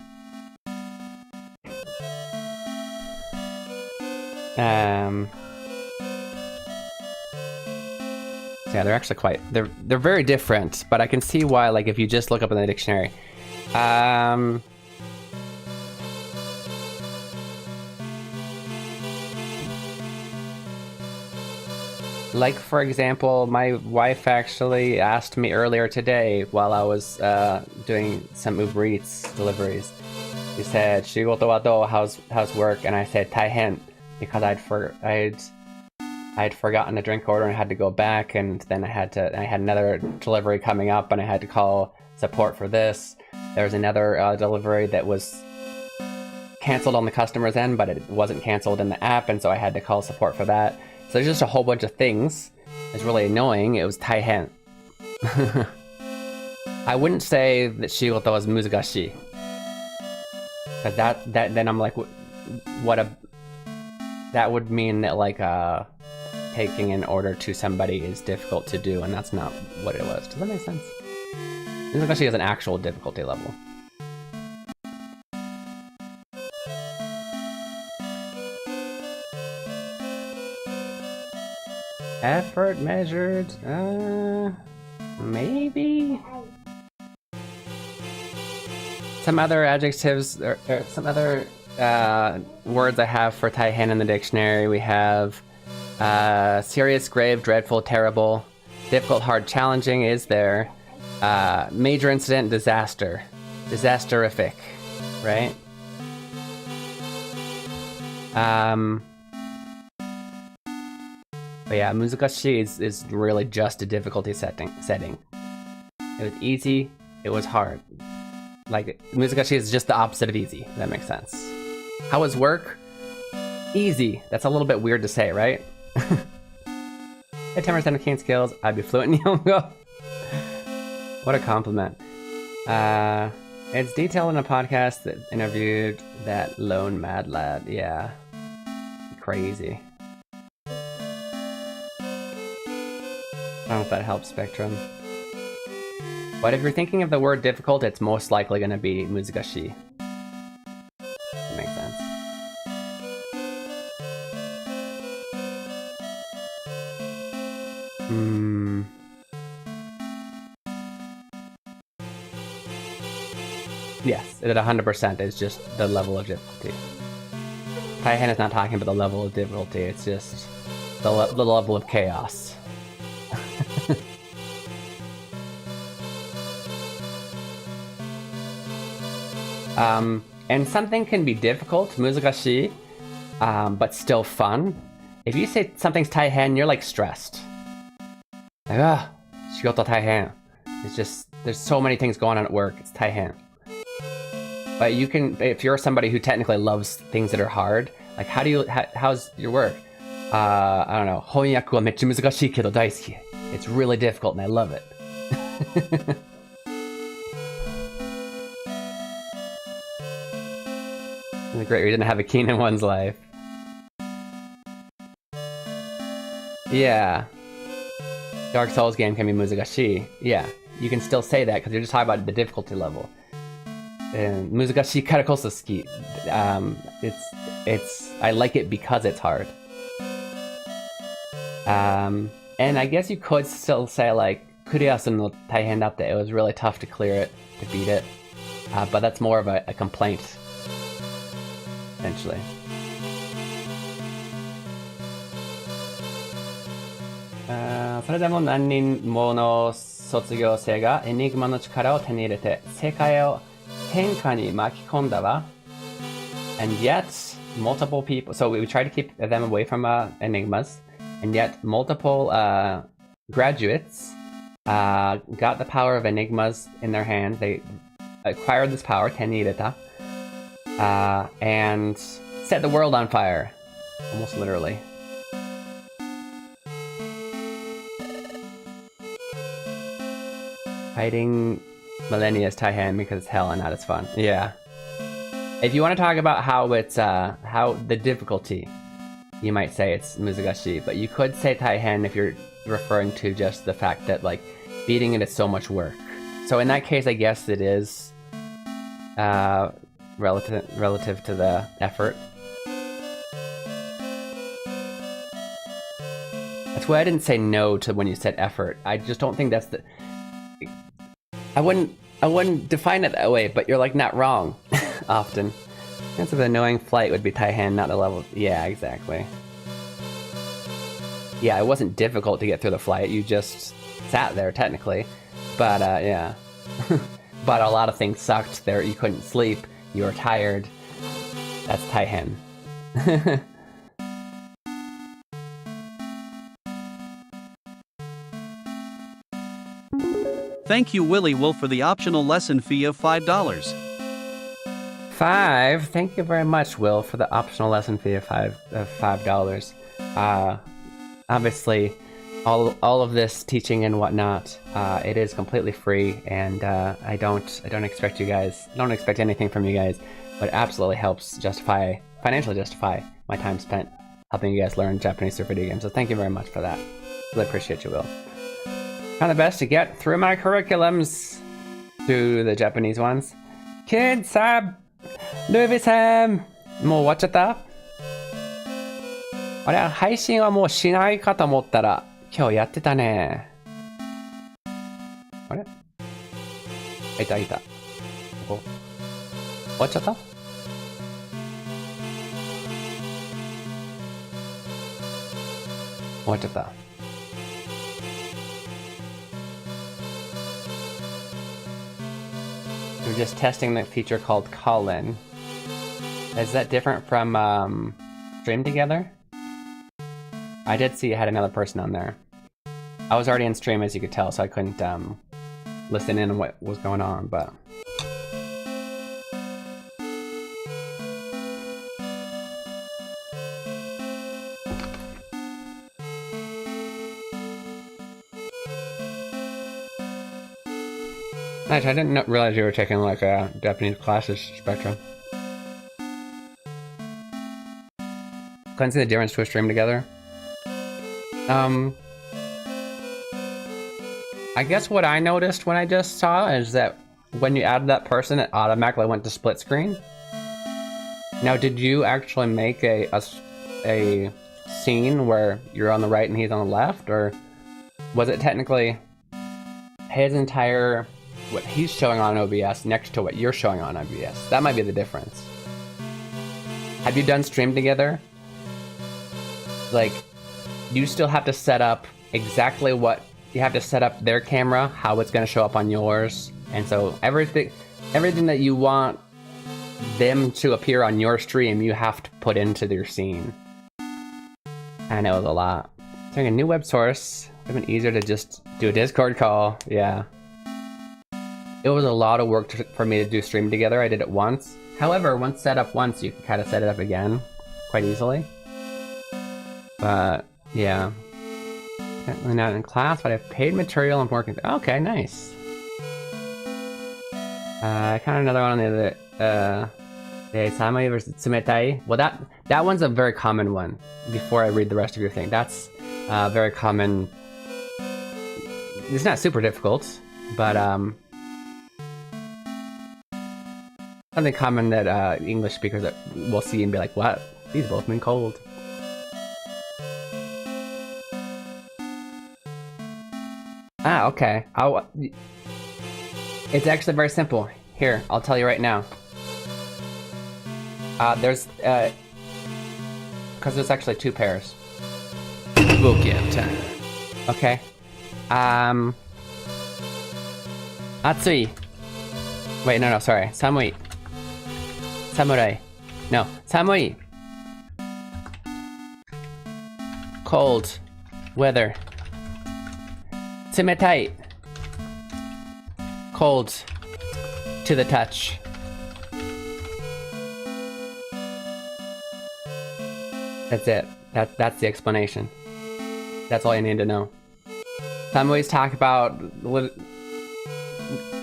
Yeah, they're actually they're very different, but I can see why, like, if you just look up in the dictionary. Like, for example, my wife actually asked me earlier today while I was doing some Uber Eats deliveries. She said, "Shigoto wa dou? How's work?" And I said, "Taihen," because I'd forgotten a drink order and I had to go back, and then I had another delivery coming up and I had to call support for this. There was another delivery that was canceled on the customer's end, but it wasn't canceled in the app, and so I had to call support for that. So there's just a whole bunch of things. It's really annoying. It was taihen. I wouldn't say that shigoto was muzugashi. Cause then I'm like, that would mean that, like, taking an order to somebody is difficult to do, and that's not what it was. Does that make sense? Muzugashi is an actual difficulty level. Effort measured, maybe? Some other adjectives, or some other words I have for Taihen in the dictionary. We have serious, grave, dreadful, terrible, difficult, hard, challenging is there. Major incident, disaster. Disasterific, right? But yeah, Muzukashii is really just a difficulty setting. It was easy, it was hard. Like, Muzukashii is just the opposite of easy, if that makes sense. How was work? Easy. That's a little bit weird to say, right? At 10% of Keen skills, I'd be fluent in Nihongo. What a compliment. It's detailed in a podcast that interviewed that lone mad lad. Yeah. Crazy. I don't know if that helps, Spectrum. But if you're thinking of the word difficult, it's most likely going to be Muzukashii. That makes sense. Yes, it 100% is just the level of difficulty. Taihen is not talking about the level of difficulty, it's just the level of chaos. And something can be difficult, Muzukashii, but still fun. If you say something's Taihen, you're like stressed. Like, shigoto Taihen. It's just, there's so many things going on at work, it's Taihen. But you can, if you're somebody who technically loves things that are hard, like how's your work? I don't know, 翻訳はめっちゃ難しいけど大好き. It's really difficult and I love it. It's a great reason to have a Keen in one's life. Yeah. Dark Souls game can be Muzukashii. Yeah, you can still say that because you're just talking about the difficulty level. And Muzukashii kara koso suki. I like it because it's hard. And I guess you could still say like, Kuriyasu no taihen datta. It was really tough to clear it, to beat it. But that's more of a complaint. Essentially. Uh, それでも何人もの卒業生がエニグマの力を手に入れて世界を天下に巻き込んだわ。And yet, multiple people... So we tried to keep them away from enigmas. And yet, multiple graduates got the power of enigmas in their hands. They acquired this power, 手に入れた. And set the world on fire. Almost literally. Fighting millennia is Taihen because it's hell and not as fun. Yeah. If you want to talk about how it's how the difficulty, you might say it's Muzukashii, but you could say Taihen if you're referring to just the fact that like beating it is so much work. So in that case, I guess it is relative to the effort. That's why I didn't say no to when you said effort. I just don't think that's the... I wouldn't define it that way, but you're like not wrong. Often. Chance of an annoying flight would be Taihen, not the level... Yeah, exactly. Yeah, it wasn't difficult to get through the flight, you just sat there technically. But yeah. But a lot of things sucked there, you couldn't sleep, you were tired. That's Taihen. Thank you, Willy Wolf, for the optional lesson fee of $5. Thank you very much, Will, for the optional lesson fee of $5. Obviously, all of this teaching and whatnot, it is completely free, and I don't expect anything from you guys, but it absolutely helps financially justify my time spent helping you guys learn Japanese through video games. So thank you very much for that. Really appreciate you, Will. Trying the best to get through my curriculums, through the Japanese ones. Kid-sab! Luby-san! もう終わっちゃった?あれ、配信はもうしないかと思ったら、今日やってたね。あれ？いたいた。ここ。終わっちゃった？終わっちゃった。We're just testing the feature called call-in. Is that different from Stream Together? I did see it had another person on there. I was already in stream, as you could tell, so I couldn't listen in on what was going on, but... Nice, I didn't realize you were taking like Japanese classes, Spectrum. Couldn't see the difference to a Stream Together. I guess what I noticed when I just saw is that when you added that person, it automatically went to split screen. Now, did you actually make a scene where you're on the right and he's on the left, or was it technically his entire what he's showing on OBS next to what you're showing on OBS? That might be the difference. Have you done Stream Together? Like, you still have to set up exactly what you have to set up their camera, how it's going to show up on yours, and so everything that you want them to appear on your stream, you have to put into your scene. And it was a lot. Doing a new web source, it would have been easier to just do a Discord call. Yeah. It was a lot of work for me to do Stream Together. I did it once. However, once set up once, you can kind of set it up again quite easily. But yeah, definitely not in class, but I've paid material and working. Okay, nice. Kind of another one on the other. Samai versus Tsumetai. Well, that one's a very common one. Before I read the rest of your thing, that's very common. It's not super difficult, but something common that English speakers will see and be like, "What? These both mean cold." Ah, okay. It's actually very simple. Here, I'll tell you right now. Because there's actually two pairs. Book BGM time. Okay. Atsui. Wait, no, sorry. Samui. Samurai. No, samui. Cold. Weather. Tsumetai. Cold. To the touch. That's it. That's the explanation. That's all you need to know. Some always talk about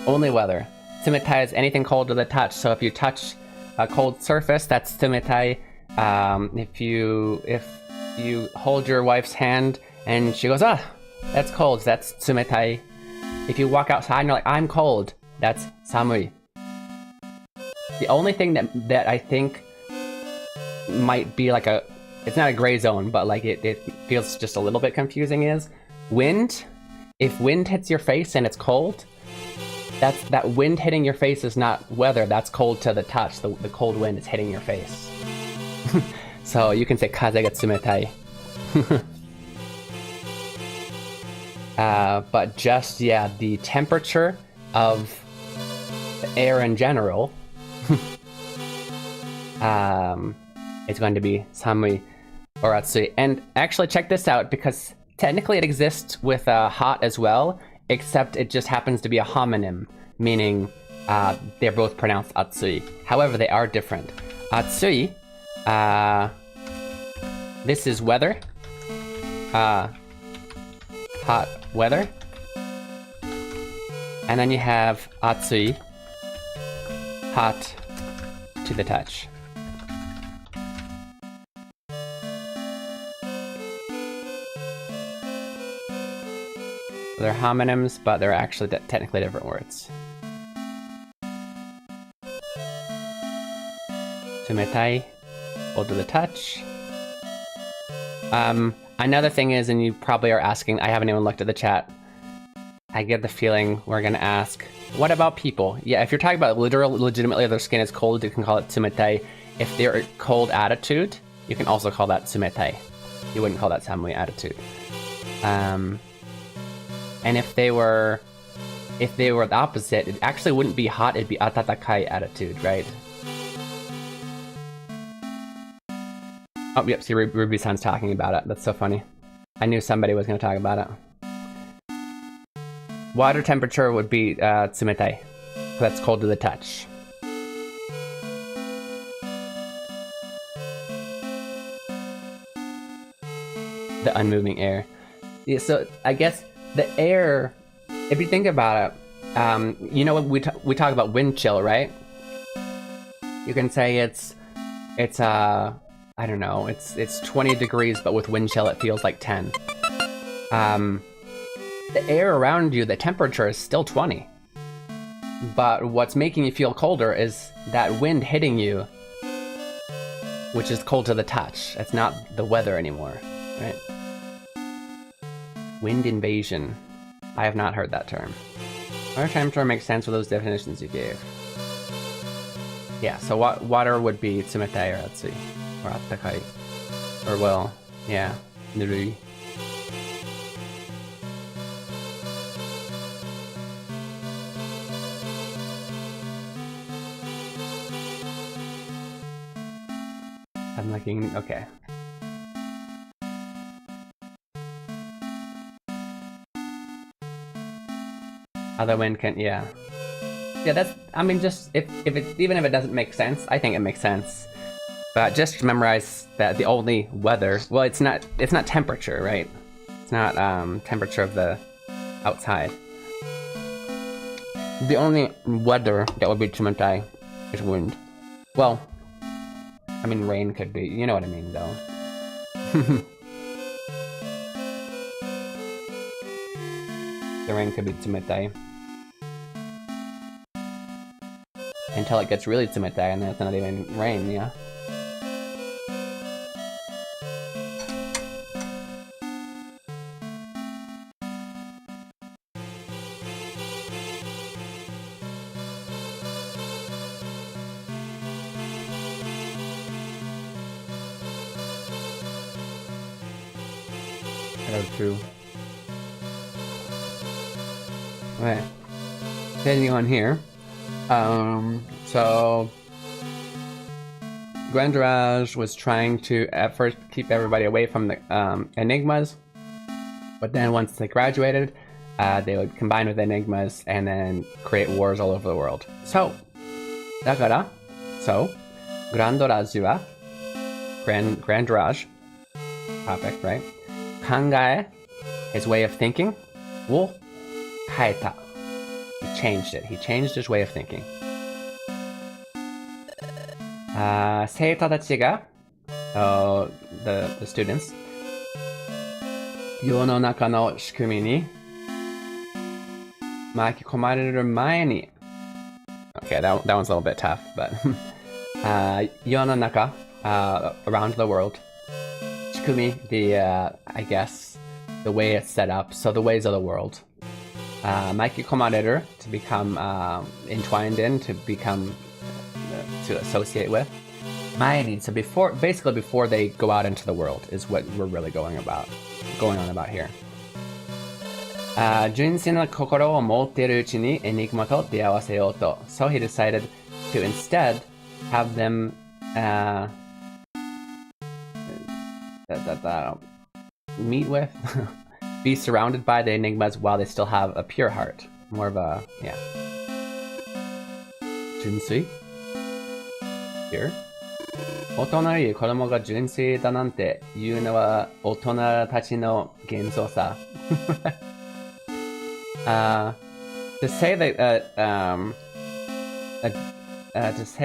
only weather. Tsumetai is anything cold to the touch. So if you touch a cold surface, that's tsumetai. If you hold your wife's hand and she goes, "Ah, that's cold," that's tsumetai. If you walk outside and you're like, "I'm cold," that's samui. The only thing that I think might be like it's not a gray zone, but like it feels just a little bit confusing is wind. If wind hits your face and it's cold, that wind hitting your face is not weather, that's cold to the touch. The cold wind is hitting your face. So you can say kaze ga tsumetai. But just, yeah, the temperature of the air in general it's going to be samui or atsui. And actually check this out, because technically it exists with hot as well, except it just happens to be a homonym, meaning they're both pronounced atsui. However, they are different. Atsui, this is weather, hot weather, and then you have atsui, hot to the touch. They're homonyms, but they're actually technically different words. Tsumetai, cold to the touch. I'm Another thing is, and you probably are asking, I haven't even looked at the chat. I get the feeling we're gonna ask, what about people? Yeah, if you're talking about legitimately their skin is cold, you can call it tsumetai. If they're cold attitude, you can also call that tsumetai. You wouldn't call that samui attitude. And if they were the opposite, it actually wouldn't be hot, it'd be atatakai attitude, right? Oh, yep, see, Ruby-san's talking about it. That's so funny. I knew somebody was going to talk about it. Water temperature would be tsumetai. That's cold to the touch. The unmoving air. Yeah, so I guess the air, if you think about it, you know, we talk about wind chill, right? You can say it's I don't know, it's 20 degrees, but with wind chill it feels like 10. The air around you, the temperature is still 20. But what's making you feel colder is that wind hitting you, which is cold to the touch. It's not the weather anymore, right? Wind invasion. I have not heard that term. Water temperature makes sense with those definitions you gave. Yeah, so water would be tsumetai or atsui. Or attaakai. Or well, yeah, nurui. I'm looking, okay. Other wind can, yeah. Yeah, that's, I mean, just, even if it doesn't make sense, I think it makes sense. But just memorize that the only weather, well, it's not temperature, right? It's not temperature of the outside. The only weather that would be tsumetai is wind. Well, I mean, rain could be, you know what I mean, though. The rain could be tsumetai. Until it gets really tsumetai, and then it's not even rain, yeah? True. Okay. Continuing on here. So Grandirage was trying to at first keep everybody away from the enigmas, but then once they graduated, they would combine with enigmas and then create wars all over the world. So, Grandirage wa Grandirage topic, right? Kangae, his way of thinking, wo kaeta. He changed it. He changed his way of thinking. Seita tachi ga, the students, yo no naka no shikumi ni makikomareru mae ni. Okay, that one's a little bit tough, but yo no naka, around the world. Shikumi, I guess, the way it's set up, so the ways of the world. Makikomareru, to become entwined in, to become, to associate with. Maeni, so basically before they go out into the world, is what we're really going on about here. Junsei no kokoro o motteiru uchi ni enigma to deawaseyou to. So he decided to instead have them meet with, be surrounded by the enigmas while they still have a pure heart. More of a, yeah. Junsei? Here? 大人より子供が純粋だなんて言うのは大人たちの幻想さ。To say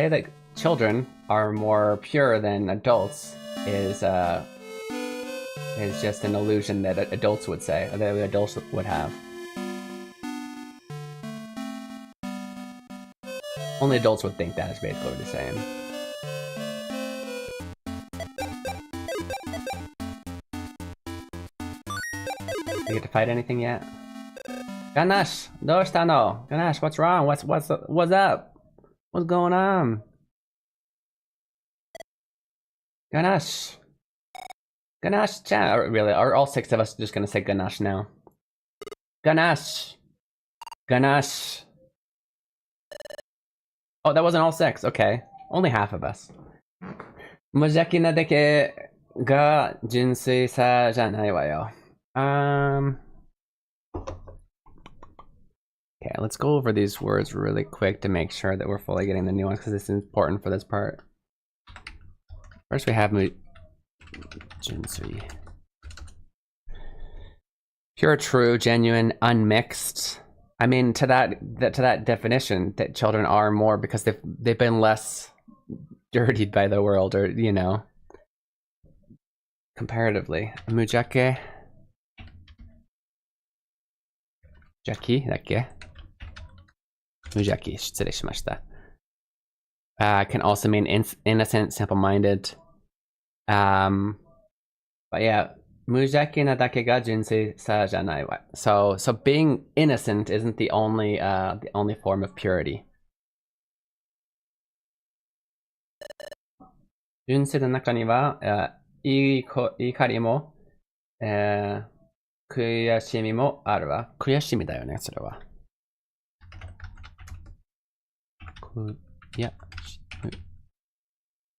that children are more pure than adults is just an illusion that adults would say, that adults would have. Only adults would think that is basically what he's saying. you get to fight anything yet? Ganesh, no. Ganesh, what's wrong? What's up? What's going on? Ganesh, chan. Really, are all 6 of us just gonna say Ganesh now? Ganesh. Oh, that wasn't all 6. Okay, only half of us. 無邪気なだけが純粋さじゃないわよ。Okay, let's go over these words really quick to make sure that we're fully getting the nuance because it's important for this part. First, we have Jinsui. Pure, true, genuine, unmixed. I mean, to that definition, that children are more because they've been less dirtied by the world, or you know, comparatively. Mujake. Jackie, Mujaki, 失礼しました. Can also mean innocent, simple-minded. But yeah, mujaki na dake ga junsui sa janai wa. So being innocent isn't the only form of purity. Junsui no naka ni wa ikari mo kuyashimi mo aru wa. Kuyashimi da yo ne, それは. Yeah.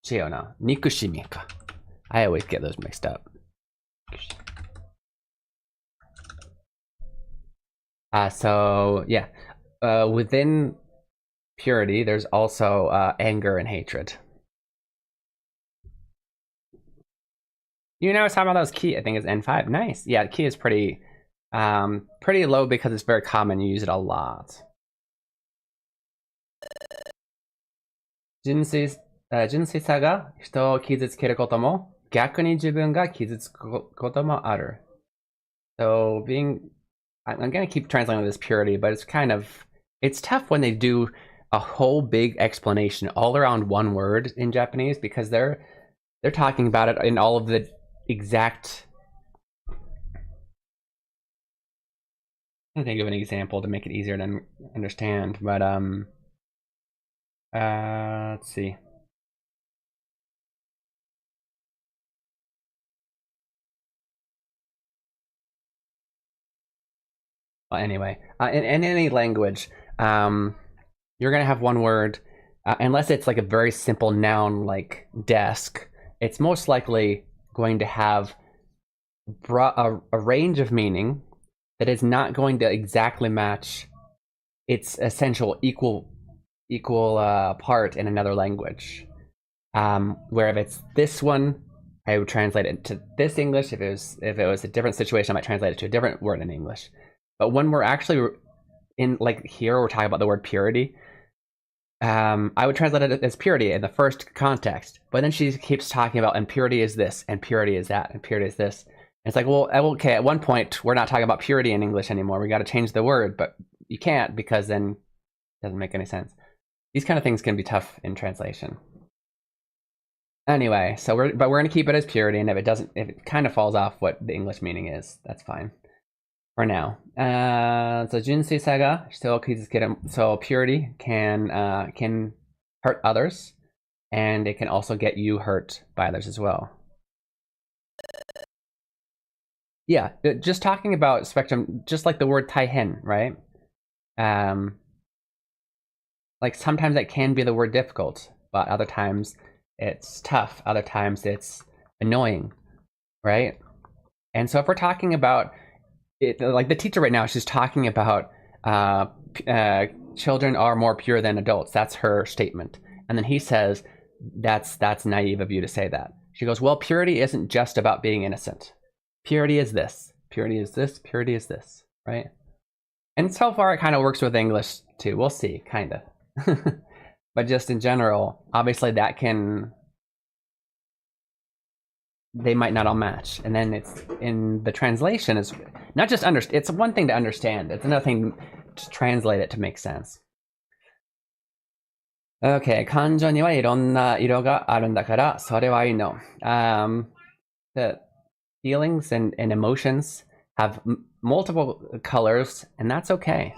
Chiona. Nikushimi ka. I always get those mixed up. So yeah. Within purity, there's also anger and hatred. You know, some of those key, I think, is N5. Nice. Yeah, key is pretty low because it's very common. You use it a lot. 純粋さが人を傷つけることも、逆に自分が傷つくこともある. So I'm gonna keep translating this purity, but it's tough when they do a whole big explanation all around one word in Japanese because they're talking about it in all of the exact. I'm gonna think of an example to make it easier to understand, but let's see. Well, anyway, in any language, you're gonna have one word, unless it's like a very simple noun like desk. It's most likely going to have a range of meaning that is not going to exactly match its essential equal part in another language. Where if it's this one, I would translate it to this English. If it was a different situation, I might translate it to a different word in English. But when we're actually in, like here, we're talking about the word purity. I would translate it as purity in the first context, but then she keeps talking about, and purity is this, and purity is that, and purity is this. And it's like, well, okay, at one point, we're not talking about purity in English anymore. We got to change the word, but you can't because then it doesn't make any sense. These kind of things can be tough in translation. Anyway, we're gonna keep it as purity, and if it kind of falls off what the English meaning is, that's fine for now. So junsui saga, so purity can hurt others, and it can also get you hurt by others as well. Yeah, just talking about spectrum, just like the word taihen, right? Like sometimes it can be the word difficult, but other times it's tough. Other times it's annoying, right? And so if we're talking about it, like the teacher right now, she's talking about children are more pure than adults. That's her statement. And then he says, that's naive of you to say that. She goes, well, purity isn't just about being innocent. Purity is this. Purity is this. Purity is this, right? And so far it kind of works with English too. We'll see, kind of. But just in general, obviously they might not all match. And then it's in the translation, is not just it's one thing to understand, it's another thing to translate it to make sense. Okay, 感情にはいろんな色があるんだから、それはいいの。The feelings and emotions have multiple colors, and that's okay.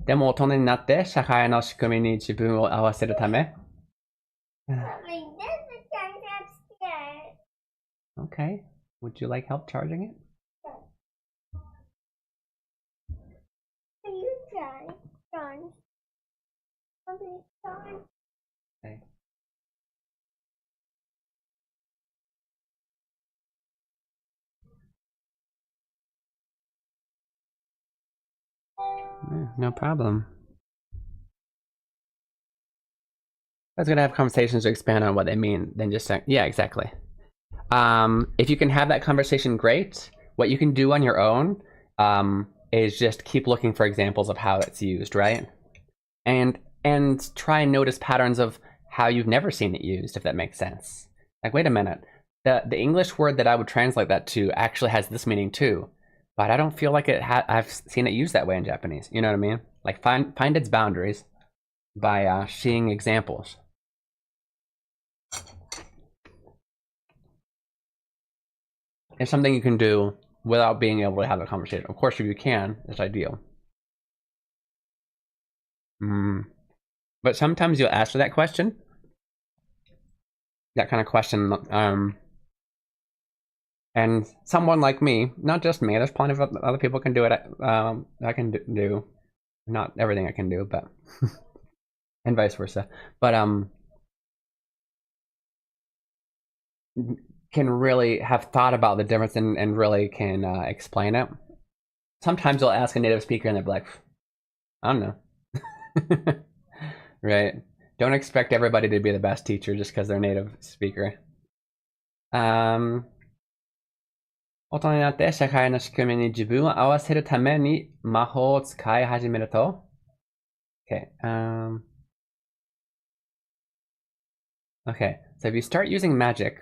でも大人になって社会の仕組みに自分を合わせるため Okay. Would you like help charging it? Okay. No problem. I was gonna have conversations to expand on what they mean, then just saying, yeah, exactly. If you can have that conversation, great. What you can do on your own is just keep looking for examples of how it's used, right? And try and notice patterns of how you've never seen it used, if that makes sense. Like, wait a minute, the English word that I would translate that to actually has this meaning too, but I don't feel like I've seen it used that way in Japanese. You know what I mean? Like, find its boundaries by seeing examples. It's something you can do without being able to have a conversation. Of course, if you can, it's ideal. But sometimes you'll ask that question. That kind of question. And someone like me, not just me, there's plenty of other people can do it. I can do. Not everything I can do, but... and vice versa. But, can really have thought about the difference and really can explain it. Sometimes you'll ask a native speaker and they'll be like, I don't know. Right? Don't expect everybody to be the best teacher just because they're a native speaker. 大人になって社会の仕組みに自分を合わせるために魔法を使い始めると Okay. Okay, so if you start using magic,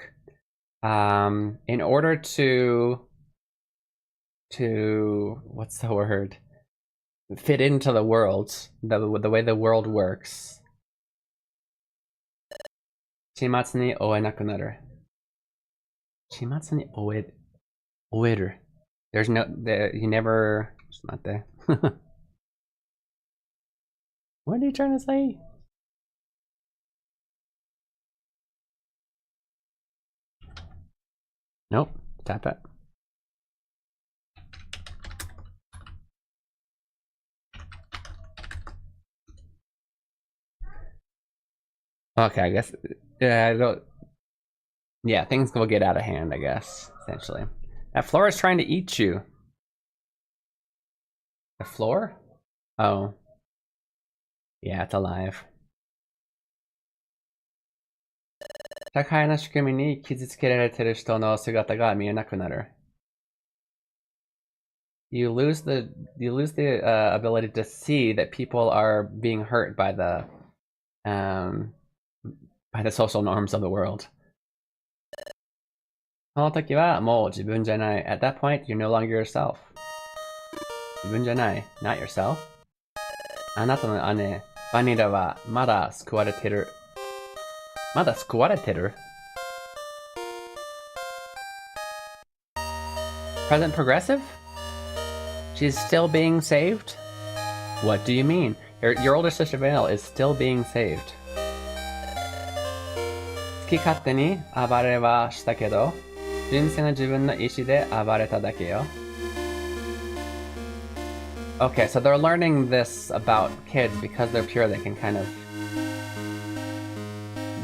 in order to what's the word? Fit into the world, the way the world works. 始末に追えなくなる。始末に追える。There's no, you never, it's not there. What are you trying to say? Nope, tap it. Okay, I guess, yeah, things will get out of hand, I guess, essentially. That floor is trying to eat you. The floor? Oh. Yeah, it's alive. 社会の仕組みに傷つけられている人の姿が見えなくなる。You lose the ability to see that people are being hurt by the social norms of the world. その時はもう自分じゃない。At that point, you're no longer yourself. 自分じゃない。Not yourself. あなたの姉、バニラはまだ救われてる。まだ救われてる Present progressive? She's still being saved? What do you mean? Your older sister Vanille is still being saved. 好き勝手に暴れはしたけど、純粋な自分の意志で暴れただけよ。Okay, so they're learning this about kids because they're pure. They can kind of...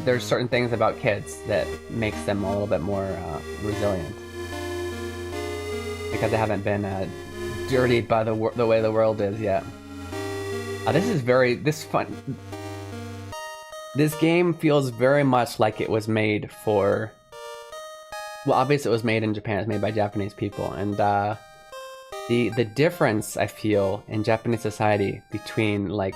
There's certain things about kids that makes them a little bit more resilient. Because they haven't been dirtied by the way the world is yet. This game feels very much like it was made for... Well, obviously it was made in Japan. It's made by Japanese people. And the difference, I feel, in Japanese society between, like,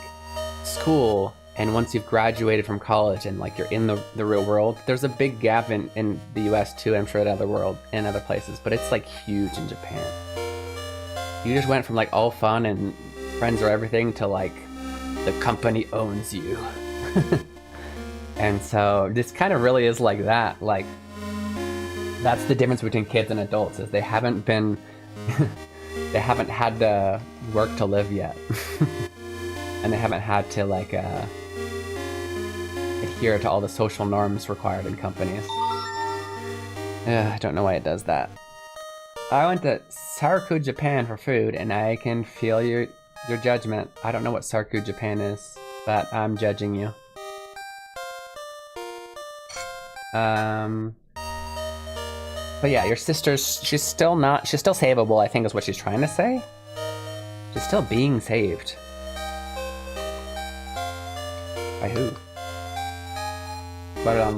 school and once you've graduated from college and, like, you're in the real world, there's a big gap in the US, too, I'm sure in other places. But it's, like, huge in Japan. You just went from, like, all fun and friends are everything to, like, the company owns you. And so this kind of really is like that. Like, that's the difference between kids and adults, is they haven't been they haven't had to work to live yet. And they haven't had to, like, adhere to all the social norms required in companies. I don't know why it does that. I went to Sarku, Japan for food, and I can feel your judgment. I don't know what Sarku, Japan is, but I'm judging you. But yeah, your sister's, she's still savable, I think is what she's trying to say. She's still being saved. By who? But,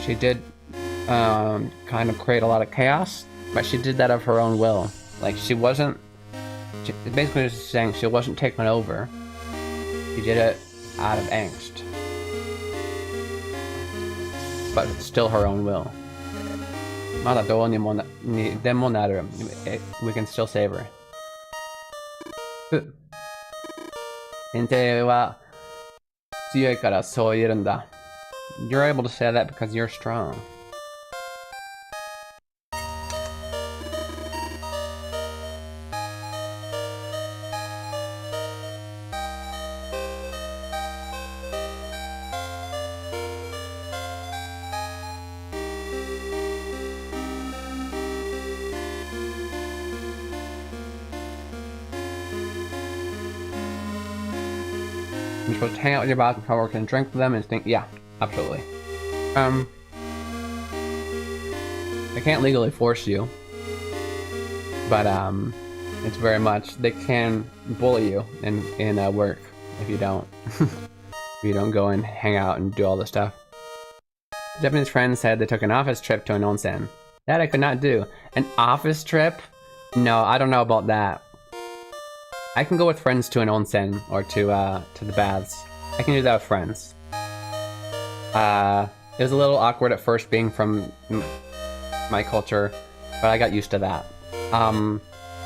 she did, kind of create a lot of chaos, but she did that of her own will. Like, she basically just saying she wasn't taken over. She did it out of angst. But it's still her own will. まだどうにでもなる. We can still save her. 先生は強いからそう言えるんだ. You're able to say that because you're strong. You're supposed to hang out with your boss before work and drink with them and think, yeah, absolutely. I can't legally force you, but it's very much, they can bully you in work if you don't. If you don't go and hang out and do all this stuff. Japanese friend said they took an office trip to an onsen. That I could not do. An office trip? No, I don't know about that. I can go with friends to an onsen or to the baths. I can do that with friends. It was a little awkward at first being from my culture, but I got used to that.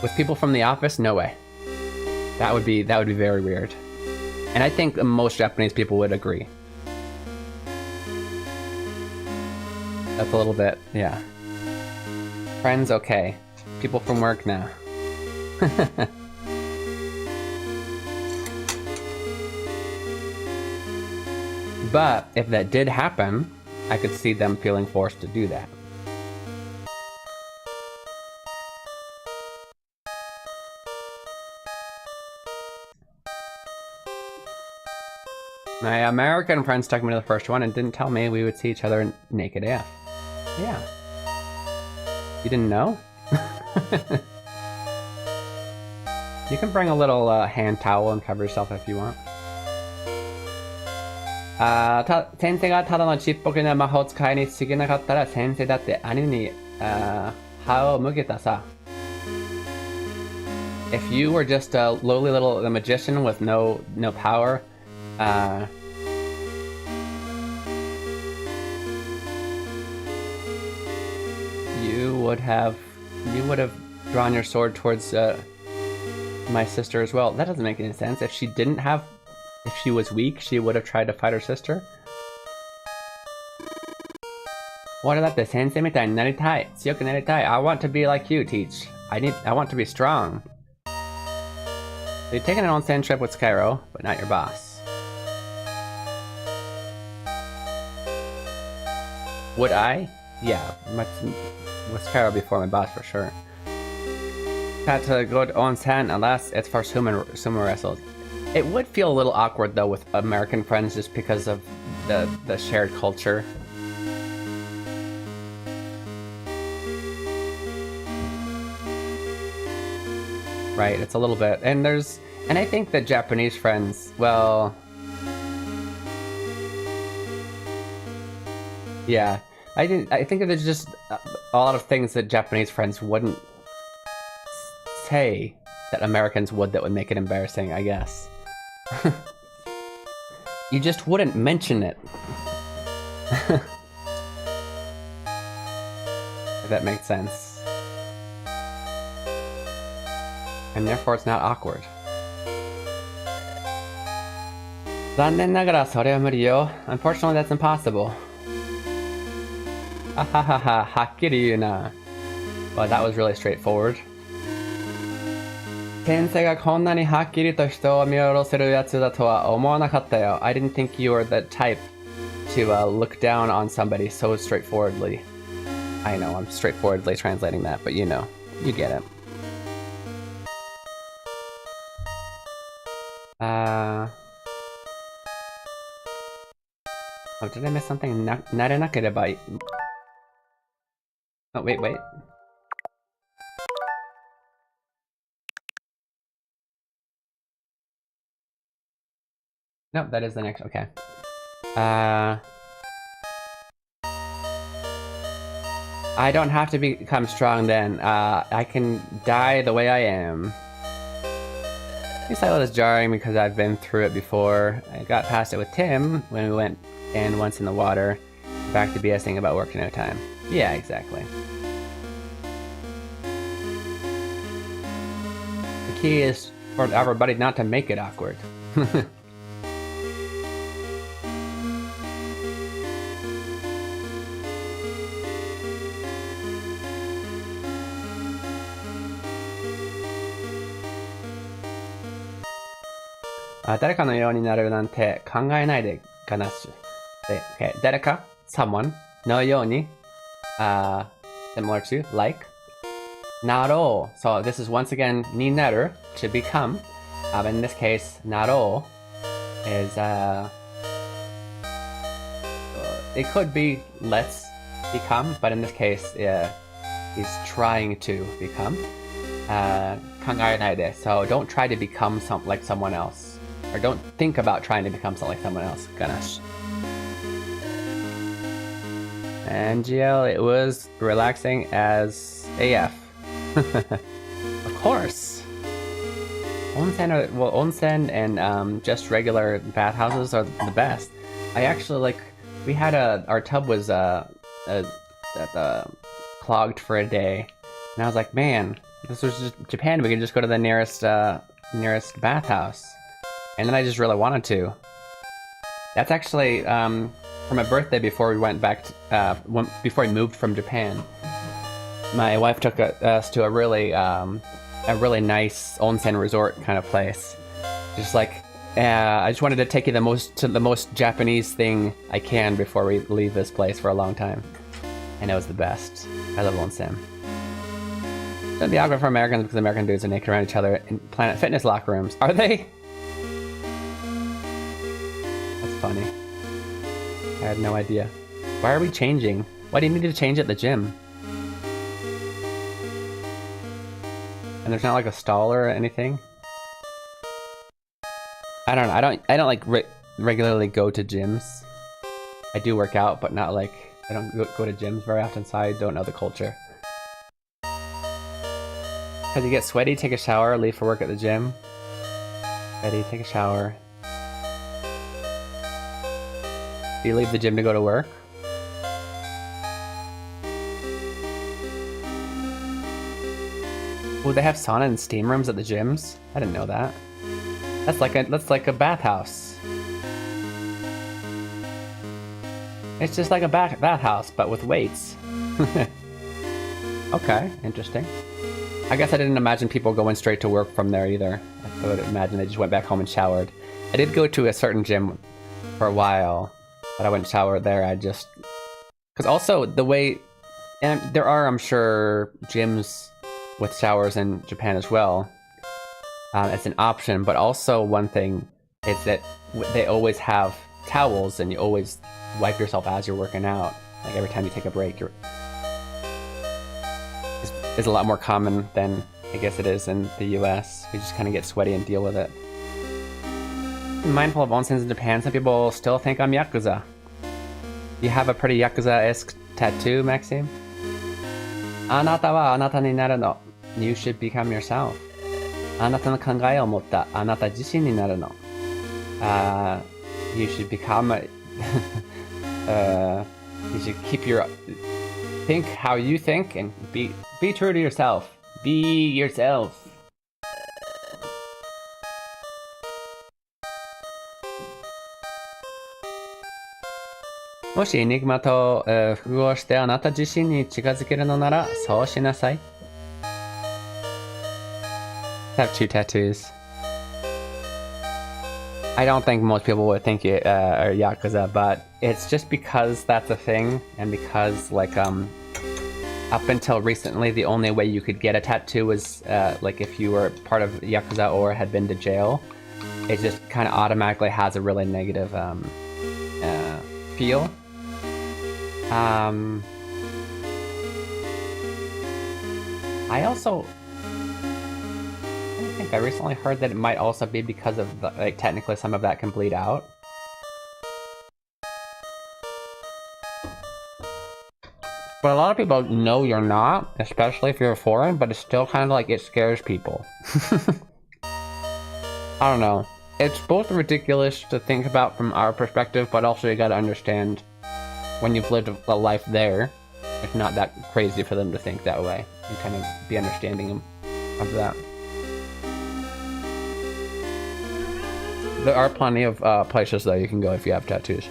With people from the office, no way. That would be very weird. And I think most Japanese people would agree. That's a little bit, yeah. Friends, okay. People from work, now. But if that did happen, I could see them feeling forced to do that. My American friends took me to the first one and didn't tell me we would see each other naked AF. Yeah. You didn't know? You can bring a little hand towel and cover yourself if you want. 先生がただのちっぽけな魔法使いに過ぎなかったら先生だって兄に歯を向けたさ. If you were just a lowly little magician with no power, you would have drawn your sword towards my sister as well. That doesn't make any sense. If she was weak, she would have tried to fight her sister. 俺だって先生みたいになりたい。強くなりたい。I want to be like you, Teach. I want to be strong. So you're taking an onsen trip with Skyro, but not your boss. Would I? Yeah, with Skyro before my boss for sure. Had to go to onsen unless it's for sumo wrestles. It would feel a little awkward though with American friends just because of the shared culture. Right, it's a little bit, and I think that Japanese friends, well, yeah, I think that there's just a lot of things that Japanese friends wouldn't say that Americans would that would make it embarrassing, I guess. You just wouldn't mention it. If that makes sense. And therefore it's not awkward. 残念ながらそれは無理よ. Unfortunately, that's impossible. Ahahaha, hakkiri yuna. Well, that was really straightforward. Tensei ga konna ni hakkiri to hito wo mioroseru yatsu da to wa omowanakatta yo. I didn't think you were the type to look down on somebody so straightforwardly. I know, I'm straightforwardly translating that, but you know, you get it. Oh, did I miss something? Narenakereba. Oh, wait. No, that is the next, okay. I don't have to become strong then. I can die the way I am. This title is jarring because I've been through it before. I got past it with Tim when we went in once in the water. Back to BSing about work in no time. Yeah, exactly. The key is for everybody not to make it awkward. Dareka no you ni naru nante kangae nai de ganashu. Okay, dareka, someone, no you ni, similar to, like, naro. So this is once again ni naru, to become. In this case, naro is, it could be let's become, but in this case, he's trying to become. Kangae nai de. So don't try to become like someone else. Or don't think about trying to become something like someone else. Ganache. And GL, it was relaxing as AF. Of course. Onsen and just regular bathhouses are the best. I actually we had our tub was clogged for a day, and I was like, man, if this was just Japan, we could just go to the nearest bathhouse. And then I just really wanted to. That's actually for my birthday before we went back before we moved from Japan. My wife took us to a really nice onsen resort kind of place. Just I just wanted to take you to the most Japanese thing I can before we leave this place for a long time. And it was the best. I love onsen. Shouldn't be awkward for Americans because American dudes are naked around each other in Planet Fitness locker rooms. Are they? Funny. I had no idea. Why are we changing? Why do you need to change at the gym? And there's not like a stall or anything? I don't know. I don't regularly go to gyms. I do work out, but not I don't go to gyms very often, so I don't know the culture. Cause you get sweaty, take a shower, leave for work at the gym. Sweaty, take a shower. Do you leave the gym to go to work? Oh, they have sauna and steam rooms at the gyms? I didn't know that. That's like a bathhouse. It's just like a bathhouse, but with weights. Okay, interesting. I guess I didn't imagine people going straight to work from there either. I would imagine they just went back home and showered. I did go to a certain gym for a while. But I wouldn't shower there, because also the way, and there are, I'm sure, gyms with showers in Japan as well. It's an option, but also one thing is that they always have towels and you always wipe yourself as you're working out. Like every time you take a break, it's a lot more common than I guess it is in the US. You just kind of get sweaty and deal with it. Mindful of onsens in Japan, some people still think I'm Yakuza. You have a pretty Yakuza-esque tattoo, Maxime? Anata wa anata ni naru no. You should become yourself. Anata no kangae o motta anata jishin ni naru no. You should become you should keep think how you think and be true to yourself. Be yourself. もしエニグマと複合してあなた自身に近づけるのならそうしなさい。I have 2 tattoos. I don't think most people would think it are Yakuza, but it's just because that's a thing, and because like up until recently the only way you could get a tattoo was like if you were part of Yakuza or had been to jail. It just kind of automatically has a really negative feel. I recently heard that it might also be because of like technically some of that can bleed out. But a lot of people know you're not, especially if you're foreign, but it's still kind of like it scares people. I don't know. It's both ridiculous to think about from our perspective, but also you gotta understand when you've lived a life there, it's not that crazy for them to think that way and kind of be understanding of that. There are plenty of places though you can go if you have tattoos.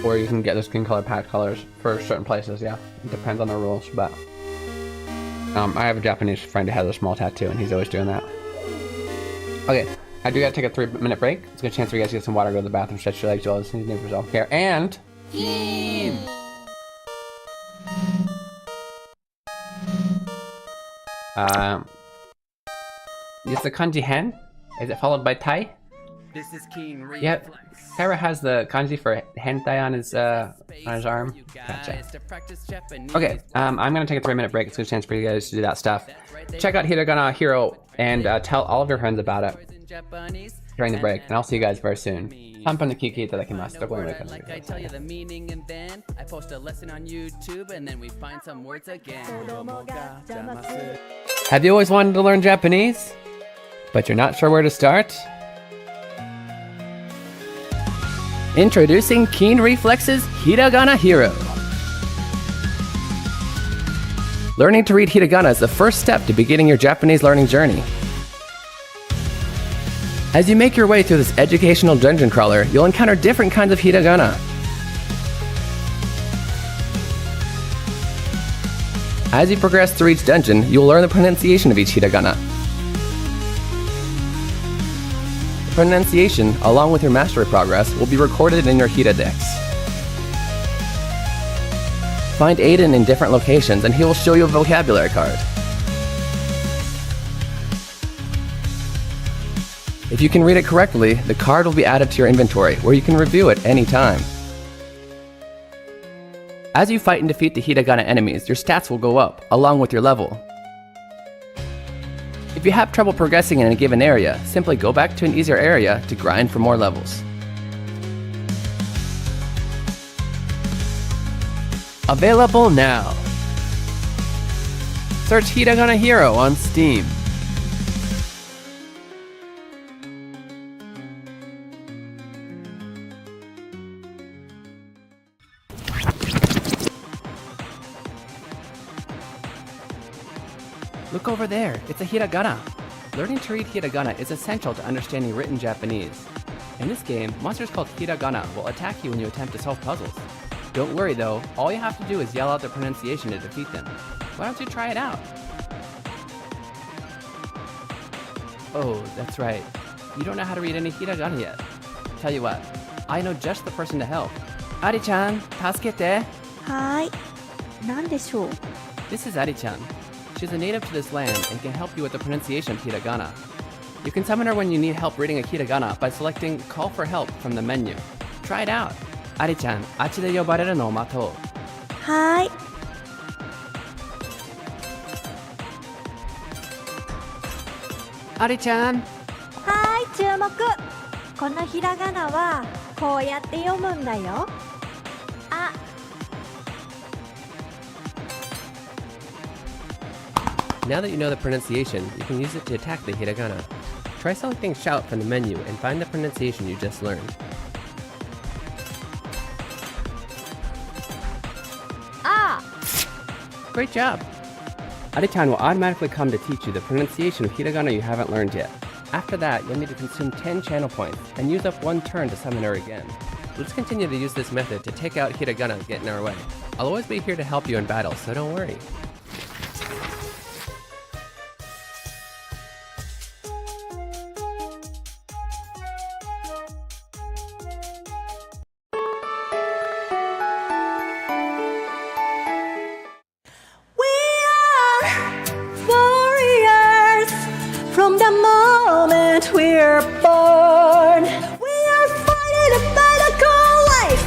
Or you can get the skin color patch colors for certain places, yeah. It depends on the rules, but I have a Japanese friend who has a small tattoo and he's always doing that. Okay, I do gotta take a 3-minute break. It's a good chance for you guys to get some water, go to the bathroom, stretch your legs, do all these things for self-care, and Keen! It's the kanji hen? Is it followed by tai? This is Keen Reflex. Yep. Kyra has the kanji for hentai on his arm. Gotcha. Okay, I'm gonna take a 3-minute break. It's a good chance for you guys to do that stuff. Check out Hiragana Hero and tell all of your friends about it during the break, and I'll see you guys very soon. Like I tell you the meaning, and then I post a lesson on YouTube, and then we find some words again. Have you always wanted to learn Japanese, but you're not sure where to start? Introducing Keen Reflex's Hiragana Hero. Learning to read hiragana is the first step to beginning your Japanese learning journey. As you make your way through this educational dungeon crawler, you'll encounter different kinds of hiragana. As you progress through each dungeon, you will learn the pronunciation of each hiragana. The pronunciation, along with your mastery progress, will be recorded in your Hiradex. Find Aiden in different locations and he will show you a vocabulary card. If you can read it correctly, the card will be added to your inventory, where you can review it anytime. As you fight and defeat the hiragana enemies, your stats will go up, along with your level. If you have trouble progressing in a given area, simply go back to an easier area to grind for more levels. Available now. Search Hiragana Hero on Steam. Look over there, it's a hiragana. Learning to read hiragana is essential to understanding written Japanese. In this game, monsters called hiragana will attack you when you attempt to solve puzzles. Don't worry though, all you have to do is yell out the pronunciation to defeat them. Why don't you try it out? Oh, that's right. You don't know how to read any hiragana yet. Tell you what, I know just the person to help. Ari-chan, tasukete. はーい。なんでしょう。 This is Ari-chan. She's a native to this land and can help you with the pronunciation of hiragana. You can summon her when you need help reading a hiragana by selecting Call for Help from the menu. Try it out. Ari-chan, あっちで呼ばれるのを待とう。はーい。Ari-chan! はーい、注目。このひらがなはこうやって読むんだよ。あ、 Now that you know the pronunciation, you can use it to attack the hiragana. Try selecting Shout from the menu and find the pronunciation you just learned. Ah! Great job! Ari-chan will automatically come to teach you the pronunciation of hiragana you haven't learned yet. After that, you'll need to consume 10 channel points and use up 1 turn to summon her again. Let's continue to use this method to take out hiragana that get in our way. I'll always be here to help you in battle, so don't worry. Warriors from the moment we're born. We are fighting a battle called life.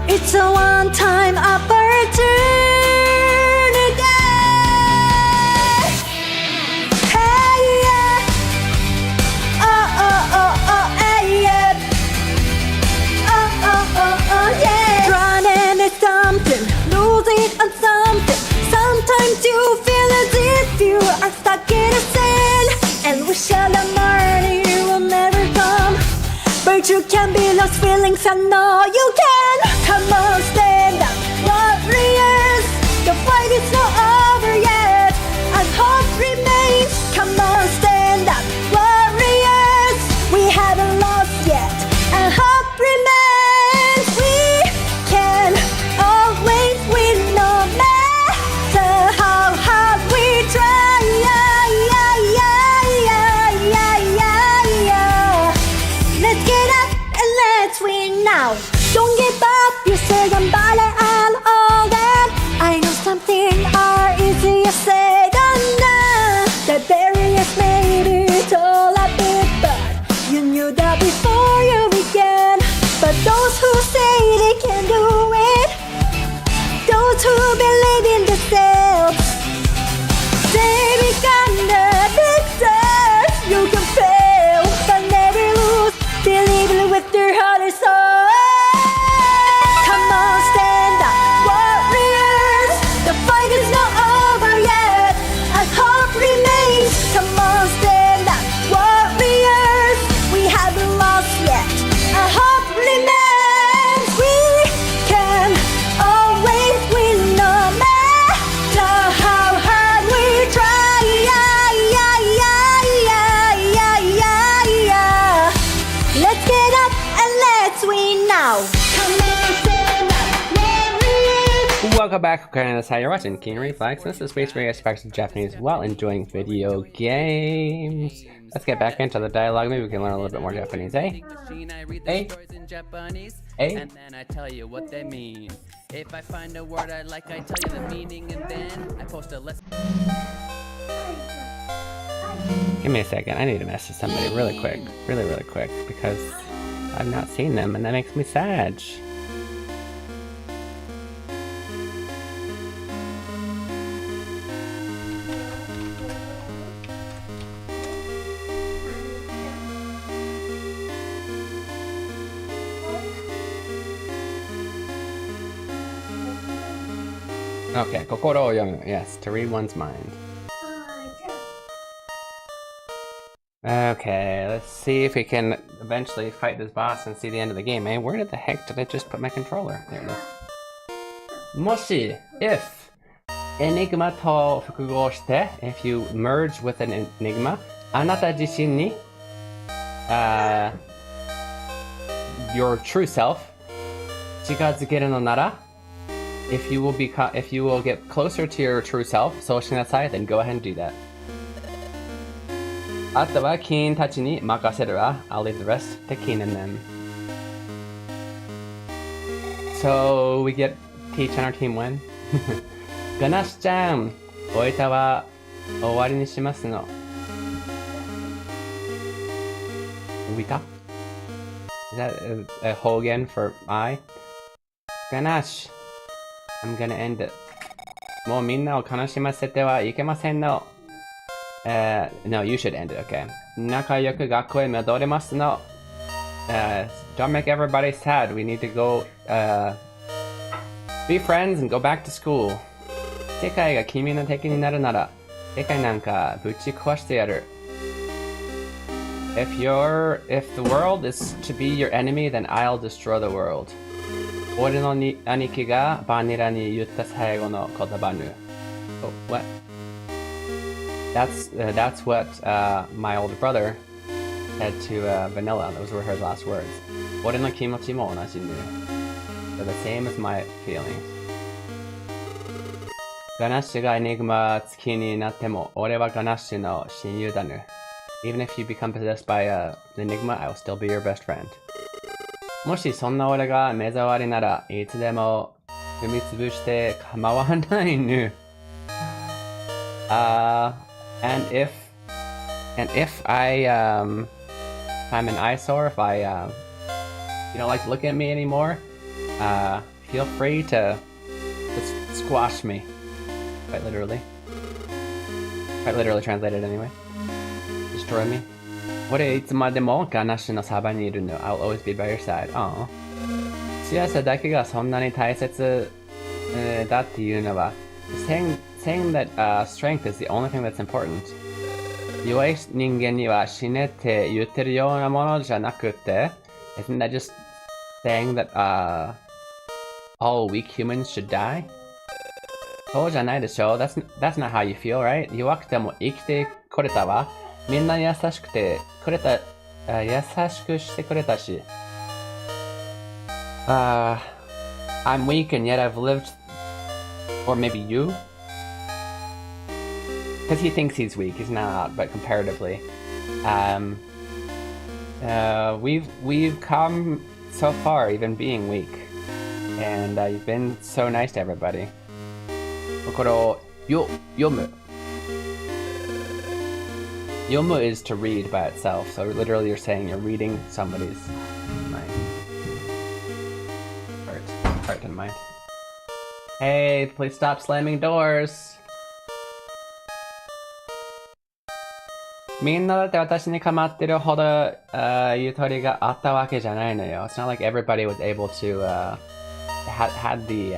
It's a one-time opportunity. Hey yeah. Oh oh oh oh hey yeah. Oh oh oh oh yeah. Running is something, losing on something. Sometimes you feel as if you are stuck in a sin and wish all the morning will never come. But you can be lost feelings, I know you can. Come on, stand up, warriors. The fight is not over yet, and hope remains. Come on, stand up, warriors. We haven't lost yet, and hope remains. We can always win no matter how hard we try. Let's get up and let's win now. Don't give up, you say ganbare and all that. I know something are easier said than done. The barriers may be tall a bit, but you knew that before you began. But those who say they can do it, those who believe in themselves, they become the victors. You can fail, but never lose. Believe it with your heart and soul. Come on, stand up, warriors. The fight is not over yet, and hope remains. Come on, stand up, warriors. We haven't lost yet, and hope remains. We can always win no matter how hard we try. Let's get up and let's win now. Come on, stand up, warriors. Welcome back, Ukraine. That's how you're watching Keen Reflex. This is a space where you guys practice Japanese while enjoying video games. Let's get back into the dialogue. Maybe we can learn a little bit more Japanese, eh? Hey. In Japanese, and then I tell you what they mean. If I find a word I like, I tell you the meaning, and then I post a lesson. Give me a second. I need to message somebody really quick. Really quick. Because I've not seen them and that makes me sad. Okay, kokoro o yomu. Yes, to read one's mind. Okay, let's see if we can eventually fight this boss and see the end of the game, eh? Where the heck did I just put my controller? There it is. Moshi, if enigma to fukugo shite, if you merge with an enigma, anata jishin ni, your true self, chikazukeru no nara, if you will get closer to your true self, so shinasai, then go ahead and do that. Ato wa Keen tachi ni makaseru wa. I'll leave the rest to Keen and them. So we get Teach on our team win. Ganashi-chan, oita wa owari ni shimasu no. Uita? Is that a Hogan for I? Ganache, I'm gonna end it. Mou minna o kanashimasete wa ikemasen no. No, you should end it, okay. Nakayoku gakkou e modoremasu no. Don't make everybody sad. We need to go, be friends and go back to school. Sekai ga kimi no teki ni naru nara, sekai nanka buchi kuwashite yaru. If the world is to be your enemy, then I'll destroy the world. Ore no aniki ga vanilla ni yutta saigo no kotaba nu. Oh, what? That's what my older brother said to Vanilla. Those were her last words. 俺の気持ちも同じね。They're the same as my feelings. ガナッシュがエニグマ好きになっても、俺はガナッシュの親友だね。Even if you become possessed by an enigma, I will still be your best friend. もしそんな俺が目障りならいつでも踏みつぶして構わないね。And if I'm an eyesore, if you don't like to look at me anymore, feel free to just squash me. Quite literally translated anyway. Destroy me. 俺いつまでもガナッシュのそばにいるの。I'll always be by your side. Aww. 強さだけがそんなに大切だっていうのは saying that strength is the only thing that's important. 弱い人間には死ねって言ってるようなものじゃなくて Isn't that just saying that all weak humans should die? そうじゃないでしょ That's not how you feel, right? 弱くても生きてこれたわ。みんな優しくしてくれたし。I'm weak and yet I've lived, or maybe you? Because he thinks he's weak, he's not, but comparatively. We've come so far, even being weak. And you've been so nice to everybody. これを読む Yomu is to read by itself, so literally you're saying you're reading somebody's mind. Heart and mind. Hey, please stop slamming doors! みんなだって私に構ってるほどゆとりがあったわけじゃないのよ. It's not like everybody was able to had the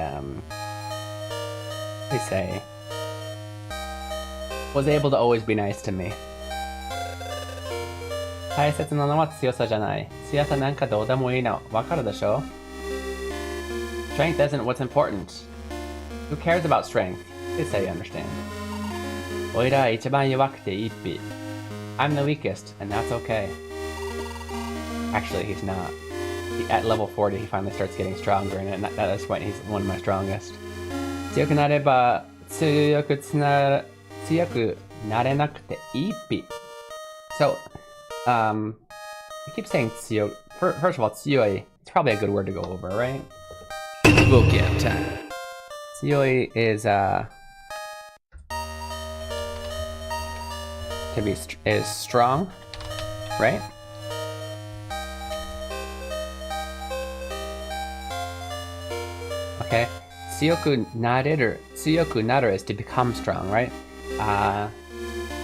they say was able to always be nice to me. 大切なのは強さじゃない。強さなんかどうでもいいの。わかるでしょ? Strength isn't what's important. Who cares about strength? They say you understand. おいら一番弱くていいっぴ。I'm the weakest, and that's okay. Actually, he's not. At level 40, he finally starts getting stronger, and at this point, he's one of my strongest. 強くなれば強くなれなくていいっぴ。So, I keep saying 強. First of all, 強い. It's probably a good word to go over, right? Vocab time. 強い is is strong, right? Okay. 強くなる is to become strong, right?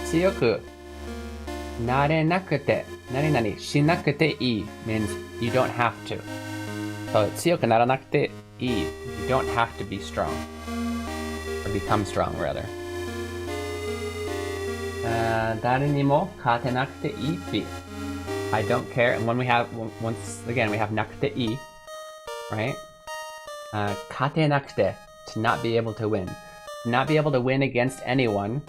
強くなれなくて何々しなくていい means you don't have to. So 強くならなくていい you don't have to be strong. Or become strong, rather. 誰にも勝てなくていいっぴ I don't care. And when we have, once again, we have なくていい right? 勝てなくて to not be able to win. Not be able to win against anyone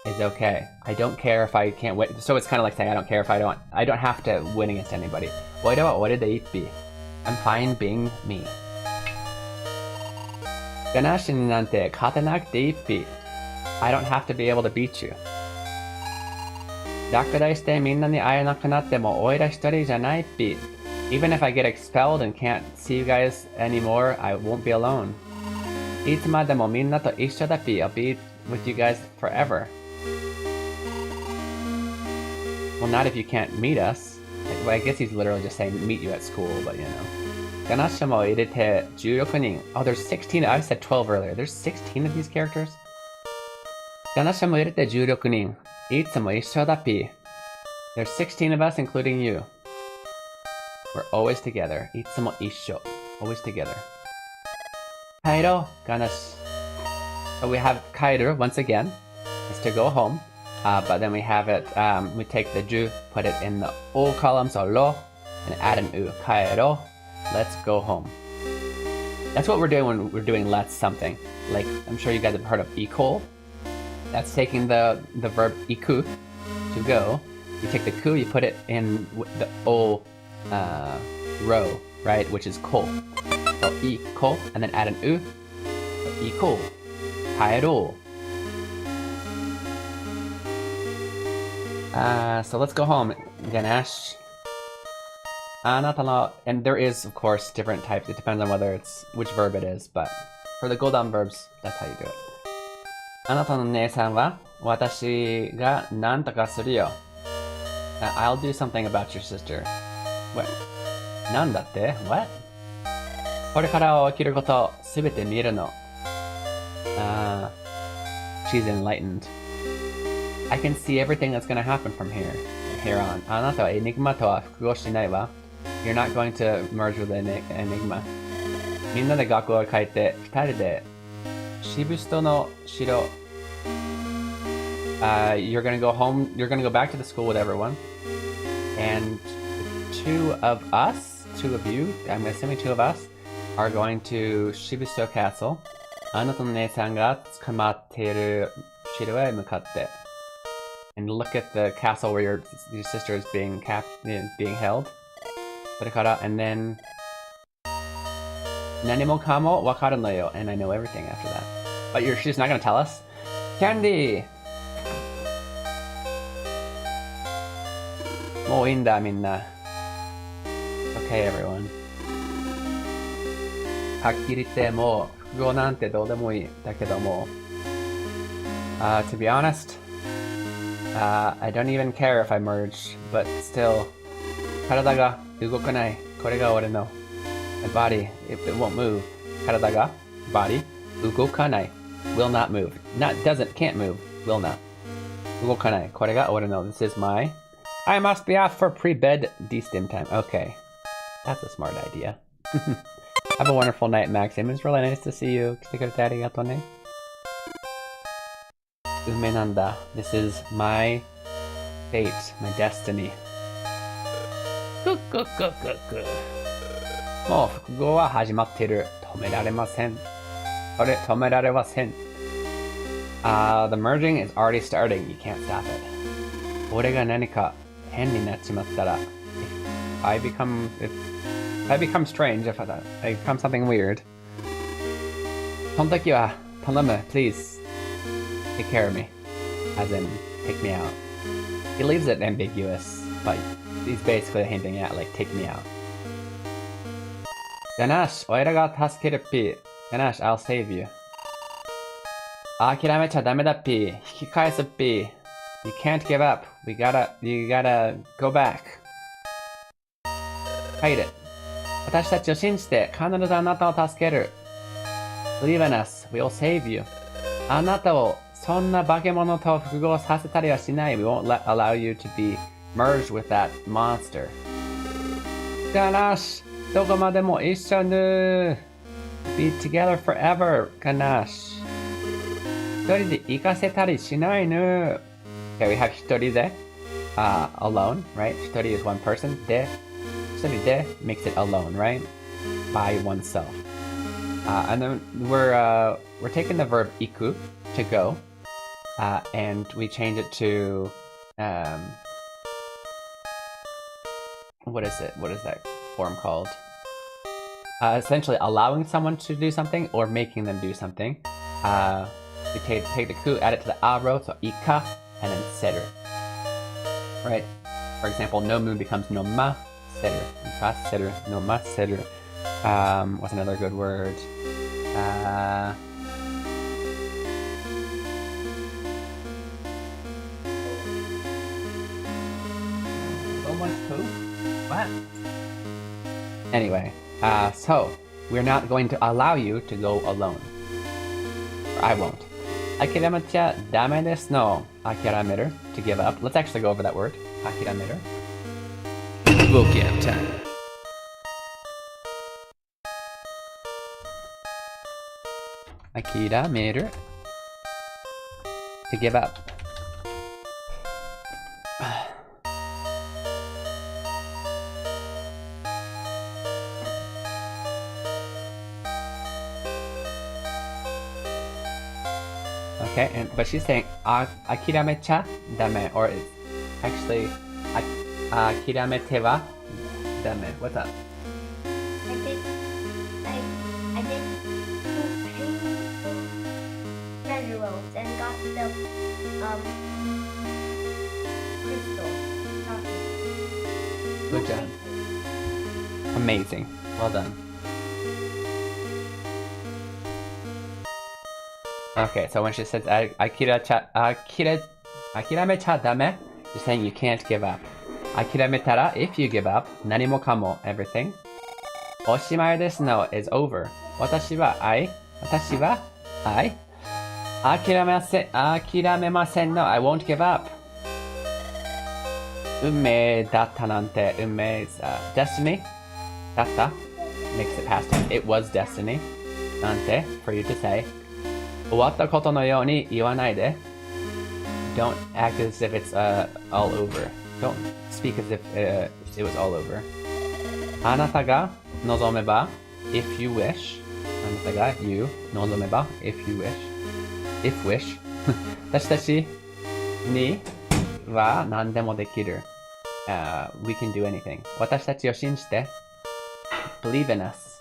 is okay. I don't care if I can't win. So it's kind of like saying I don't care if I don't have to win against anybody. 俺は俺でいいっぴ I'm fine being me. ガナッシュになんて勝てなくていいっぴI don't have to be able to beat you. 落第してみんなに会えなくなってもおいら一人じゃないっぴ Even if I get expelled and can't see you guys anymore, I won't be alone. いつまでもみんなと一緒だっぴ I'll be with you guys forever. Well, not if you can't meet us. Well, I guess he's literally just saying meet you at school, but you know. ガナッシュも入れて16人 Oh, there's 16. I said 12 earlier. There's 16 of these characters? ガナッシュも入れて16人いつも一緒だっぴ There's 16 of us, including you. We're always together. いつも一緒 Always together. 帰ろう、ガナッシュ So we have 帰る once again. Is to go home. But then we have it, we take the ju, put it in the o column, so ro, and add an u. 帰ろう Let's go home. That's what we're doing when we're doing let's something. Like, I'm sure you guys have heard of equal. That's taking the verb iku, to go, You take the ku, you put it in the o row, right? Which is ko. So I ko, and then add an u. So, I ko. Kaeru. So let's go home, Ganesh. And there is, of course, different types. It depends on which verb it is, but for the golden verbs, that's how you do it. あなたの姉さんは私が何とかするよ。I'll do something about your sister. What? なんだって What? これから起きることすべて見るの。She's enlightened. I can see everything that's going to happen from here on. あなたはエニグマとは複合しないわ。You're not going to merge with Enigma. みんなで学校へ帰って二人で渋人の城 you're gonna go home, you're gonna go back to the school with everyone. And two of you, I'm assuming two of us, are going to Shibusto Castle. あなたの姉さんが捕まっている城へ向かって。And look at the castle where your sister is being held. それから、and then 何もかもわかるのよ. And I know everything after that. But she's not gonna tell us? Candy! もういいんだみんな. Okay, everyone. はっきり言ってもう複合なんてどうでもいい。だけども、to be honest, I don't even care if I merge, but still, 体が動かない。これが俺の my body, it won't move. 体が body 動かない will not move. Can't move, will not. 動かない。これが俺の this is my I must be off for pre-bed destim time. Okay. That's a smart idea. Have a wonderful night, Maxim. It's really nice to see you. 来てくれてありがとうね。運命なんだ。This is my fate, my destiny. もう複合は始まっている。止められません。あれ、止められません。The merging is already starting. You can't stop it. 俺が何か変になっちまったら、if I become strange, if I become something weird, その時は頼む、please take care of me, as in take me out. He leaves it ambiguous, but he's basically hinting at like take me out. Ganesh, おいらが助けるピー。Ganesh, I'll save you. 諦めちゃダメだピー。引き返すピー。You can't give up. You gotta go back. Fight it. 私たちを信じて必ずあなたを助ける。Believe in us. We'll save you. あなたをそんな化け物と複合させたりはしない。We won't allow you to be merged with that monster. Ganesh, どこまでも一緒に。Be together forever, Ganesh. 一人で行かせたりしないの。Okay, we have 一人で alone, right? 一人 is one person. で一人で makes it alone, right? By oneself. And then we're taking the verb iku to go, and we change it to what is it? What is that form called? Essentially allowing someone to do something or making them do something. We take the ku, add it to the a row, so ika, and then seru. Right? For example, no moon becomes no ma seru. Ika seru, no ma seru. What's another good word? So much poo? What? Anyway, so we're not going to allow you to go alone. Or I won't. 諦めちゃダメですの。諦める to give up. Let's actually go over that word. 諦める Book BGM time. 諦める to give up. Okay, but she's saying 諦めちゃダメ, or it's actually Akiramete wa dame. What's up? I did 2 treasure rolls and got the crystal. Good job. Amazing. Well done. Okay, so when she says akiramecha dame, she's saying you can't give up. Akirametara, if you give up, nanimo kamo, everything. Oshimae desu no is over. Watashi wa I. Watashi wa I. Akiramemasen no, I won't give up. Unmei datta nante. Unmei is destiny. Datta makes it past tense. It was destiny. Nante, for you to say. Owatta koto no you ni iwanai de. Don't act as if it's all over. Don't speak as if it was all over. Anata ga nozomeba, if you wish. Anata ga, you. Nozomeba, if you wish. If wish. Tachi ni wa nandemo dekiru. We can do anything. Watashi tachi o shinjite. Believe in us.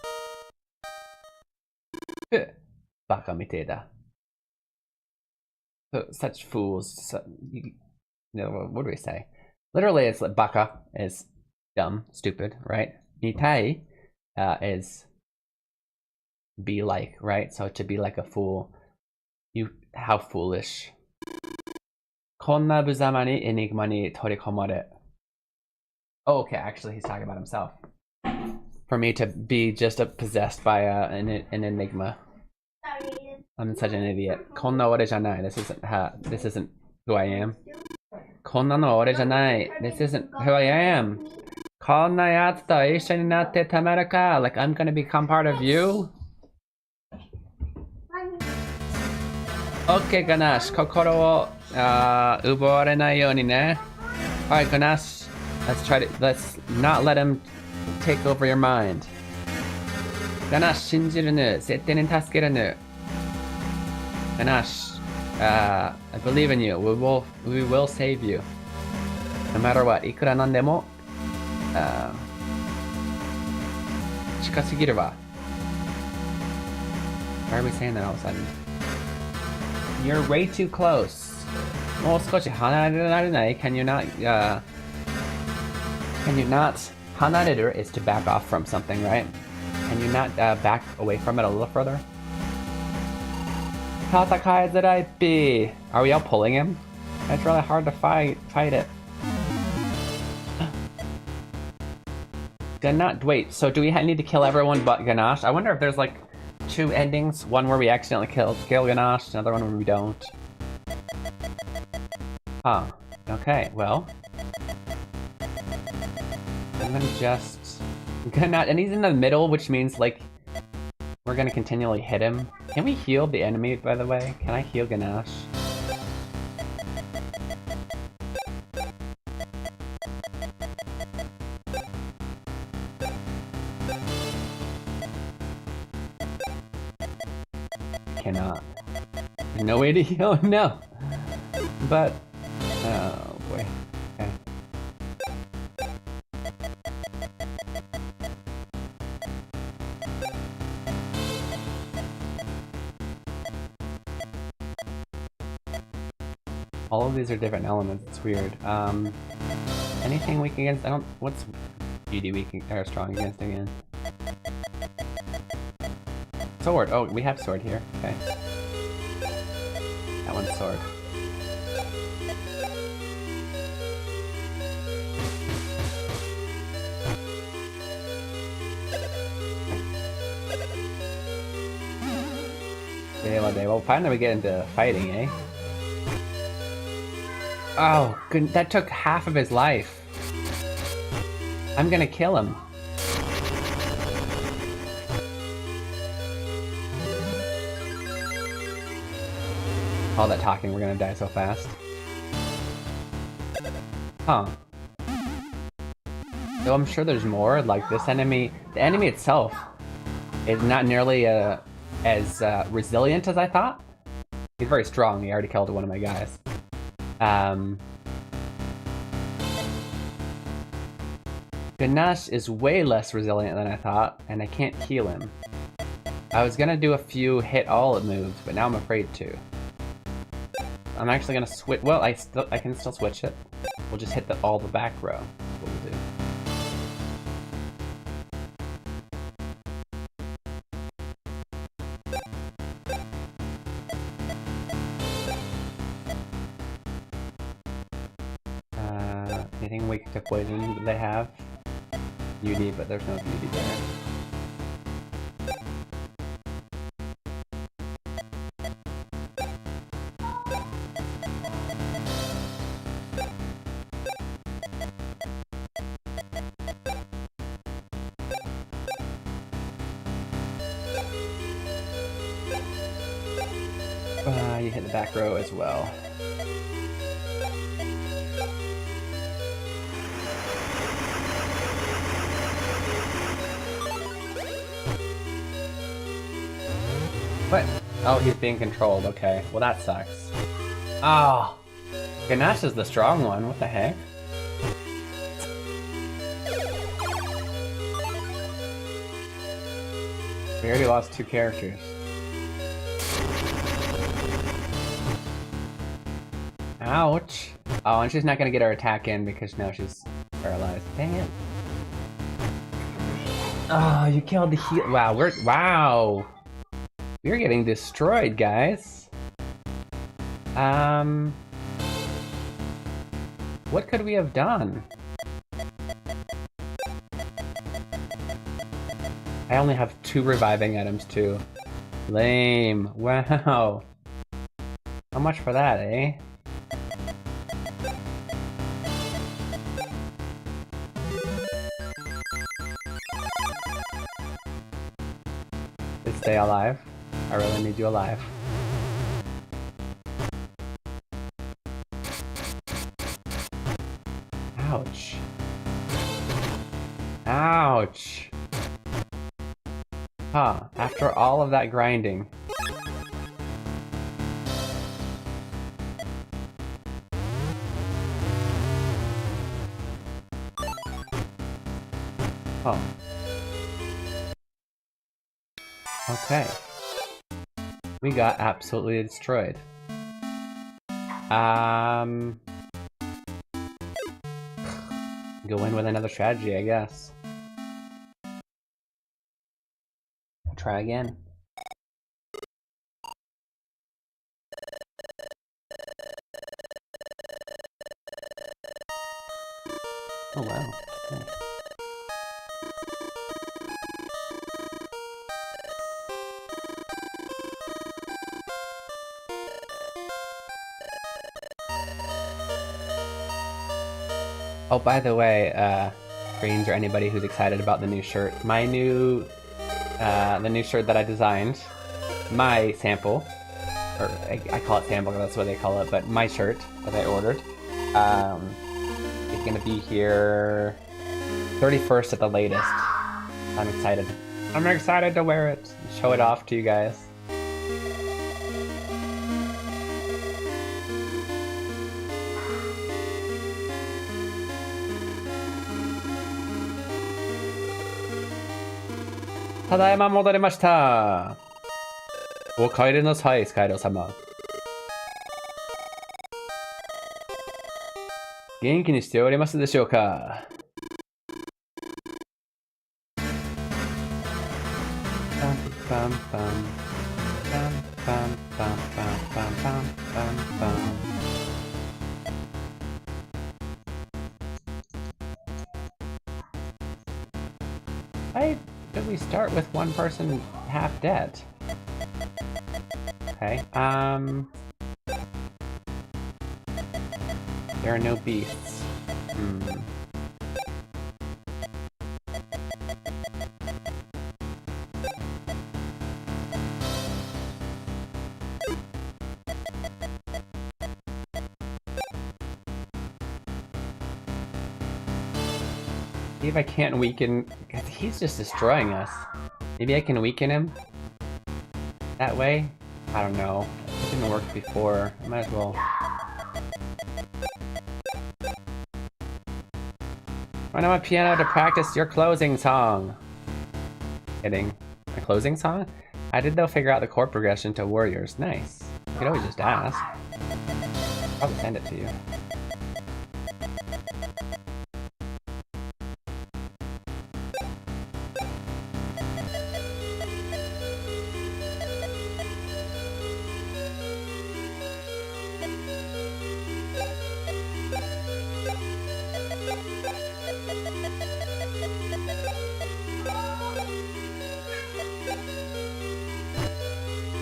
Baka mitei da. So, such fools. What do we say? Literally, it's like baka is dumb, stupid, right? Mitai is be like, right? So to be like a fool, how foolish. Konna buzama ni enigma ni torikomare. Oh, okay, actually, he's talking about himself. For me to be just possessed by an enigma. I'm such an idiot. Konna ore janai. This isn't who I am. Konna no ore janai. This isn't who I am. Konna yatsu to issho ni natte tamaru ka? Like I'm gonna become part of you? Okay, Ganache. Kokoro wo uborenai you ni ne. Alright, Ganache. Let's not let him take over your mind. Ganache, shinjiru nu. Zettei ni tasukeru nu. Ganache, I believe in you. We will save you. No matter what. Ikura nandemo. Chikasugiru wa. Why are we saying that all of a sudden? You're way too close. Mou skoshi hanareranai. Can you not, hanareru is to back off from something, right? Can you not back away from it a little further? Tatakai zuraipi. Are we all pulling him? It's really hard to fight it. Wait, so do we need to kill everyone but Ganache? I wonder if there's like 2 endings. One where we accidentally kill Ganache, another one where we don't. Huh. Okay, well. I'm gonna just... Ganache, and he's in the middle, which means like we're gonna continually hit him. Can we heal the enemy, by the way? Can I heal Ganache? Cannot. There's no way to heal him? No! But... oh boy. Okay. All of these are different elements, it's weird. Anything weak against? What's beauty weak or strong against again? Sword! Oh, we have sword here. Okay. That one's sword. Well, finally we get into fighting, eh? Oh, good. That took half of his life. I'm gonna kill him. All that talking, we're gonna die so fast. Huh. So I'm sure there's more, like this enemy... The enemy itself is not nearly as resilient as I thought. He's very strong, he already killed one of my guys. Ganesh is way less resilient than I thought, and I can't heal him. I was gonna do a few hit all moves, but now I'm afraid to. I'm actually gonna switch. Well, I can still switch it. We'll just hit all the back row. That's what we'll do. Anything weak to poison that they have? Beauty, but there's no beauty there. You hit the back row as well. What? Oh, he's being controlled. Okay. Well, that sucks. Oh. Ganesh is the strong one. What the heck? We already lost 2 characters. Ouch. Oh, and she's not gonna get her attack in because now she's paralyzed. Dang it. Oh, you killed the heal. Wow, wow. We're getting destroyed, guys. What could we have done? I only have 2 reviving items too. Lame. Wow. How much for that, eh? Please stay alive. I really need you alive. Ouch. Ouch. Huh, after all of that grinding. Oh. Okay. We got absolutely destroyed. Go in with another strategy, I guess. Try again. Oh wow. Okay. Oh, by the way, Greens or anybody who's excited about the new shirt, my new, the new shirt that I designed, my sample, or I call it sample, that's what they call it, but my shirt that I ordered, is gonna be here 31st at the latest. I'm excited. I'm excited to wear it, show it off to you guys. Tadaima modorimashita! O kaeri nasai, Skyro-sama. Genki ni shite orimasu deshou ka? Bum bum bum. Bum bum bum bum bum bum bum bum. Why did we start with one person half dead? Okay, there are no beasts. See if I can't weaken. He's just destroying us. Maybe I can weaken him that way? I don't know. It didn't work before. I might as well. Find out a piano to practice your closing song. Kidding. A closing song? I did though figure out the chord progression to Warriors. Nice. You could always just ask. I'll probably send it to you.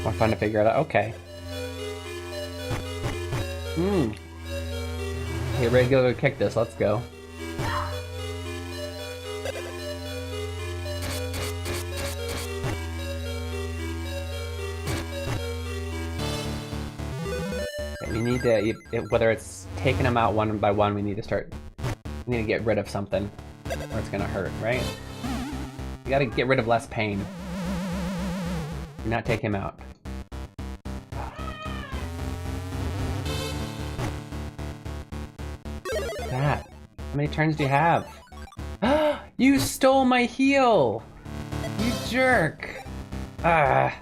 More fun to figure it out. Okay. Hey, ready to go kick this. Let's go. We need to, whether it's taking them out one by one, we need to get rid of something, or it's gonna hurt, right? You gotta get rid of less pain. Do not take him out. That. How many turns do you have? You stole my heel! You jerk! Ah.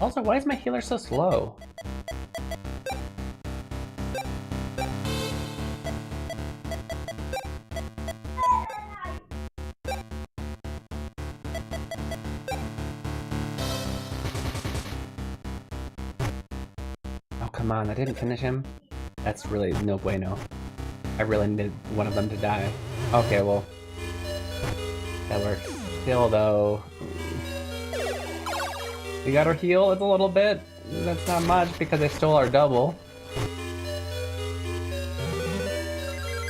Also, why is my healer so slow? Oh, come on, I didn't finish him? That's really no bueno. I really needed one of them to die. Okay, well, that works. Still, though... We got our heal, it's a little bit. That's not much because they stole our double.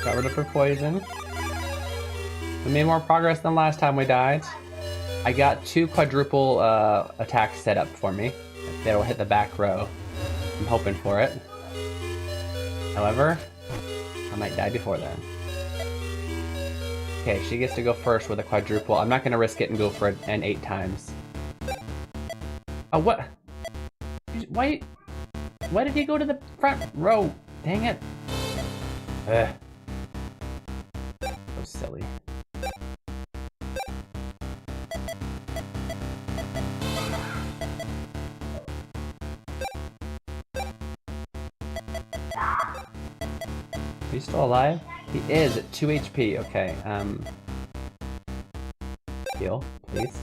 Got rid of her poison. We made more progress than last time we died. I got 2 quadruple attacks set up for me. That'll hit the back row. I'm hoping for it. However, I might die before then. Okay, she gets to go first with a quadruple. I'm not gonna risk it and go for an 8 times. Oh, what? Why did he go to the front row? Dang it. Ugh. So silly. Are you still alive? He is at 2 HP. Okay, heal, please.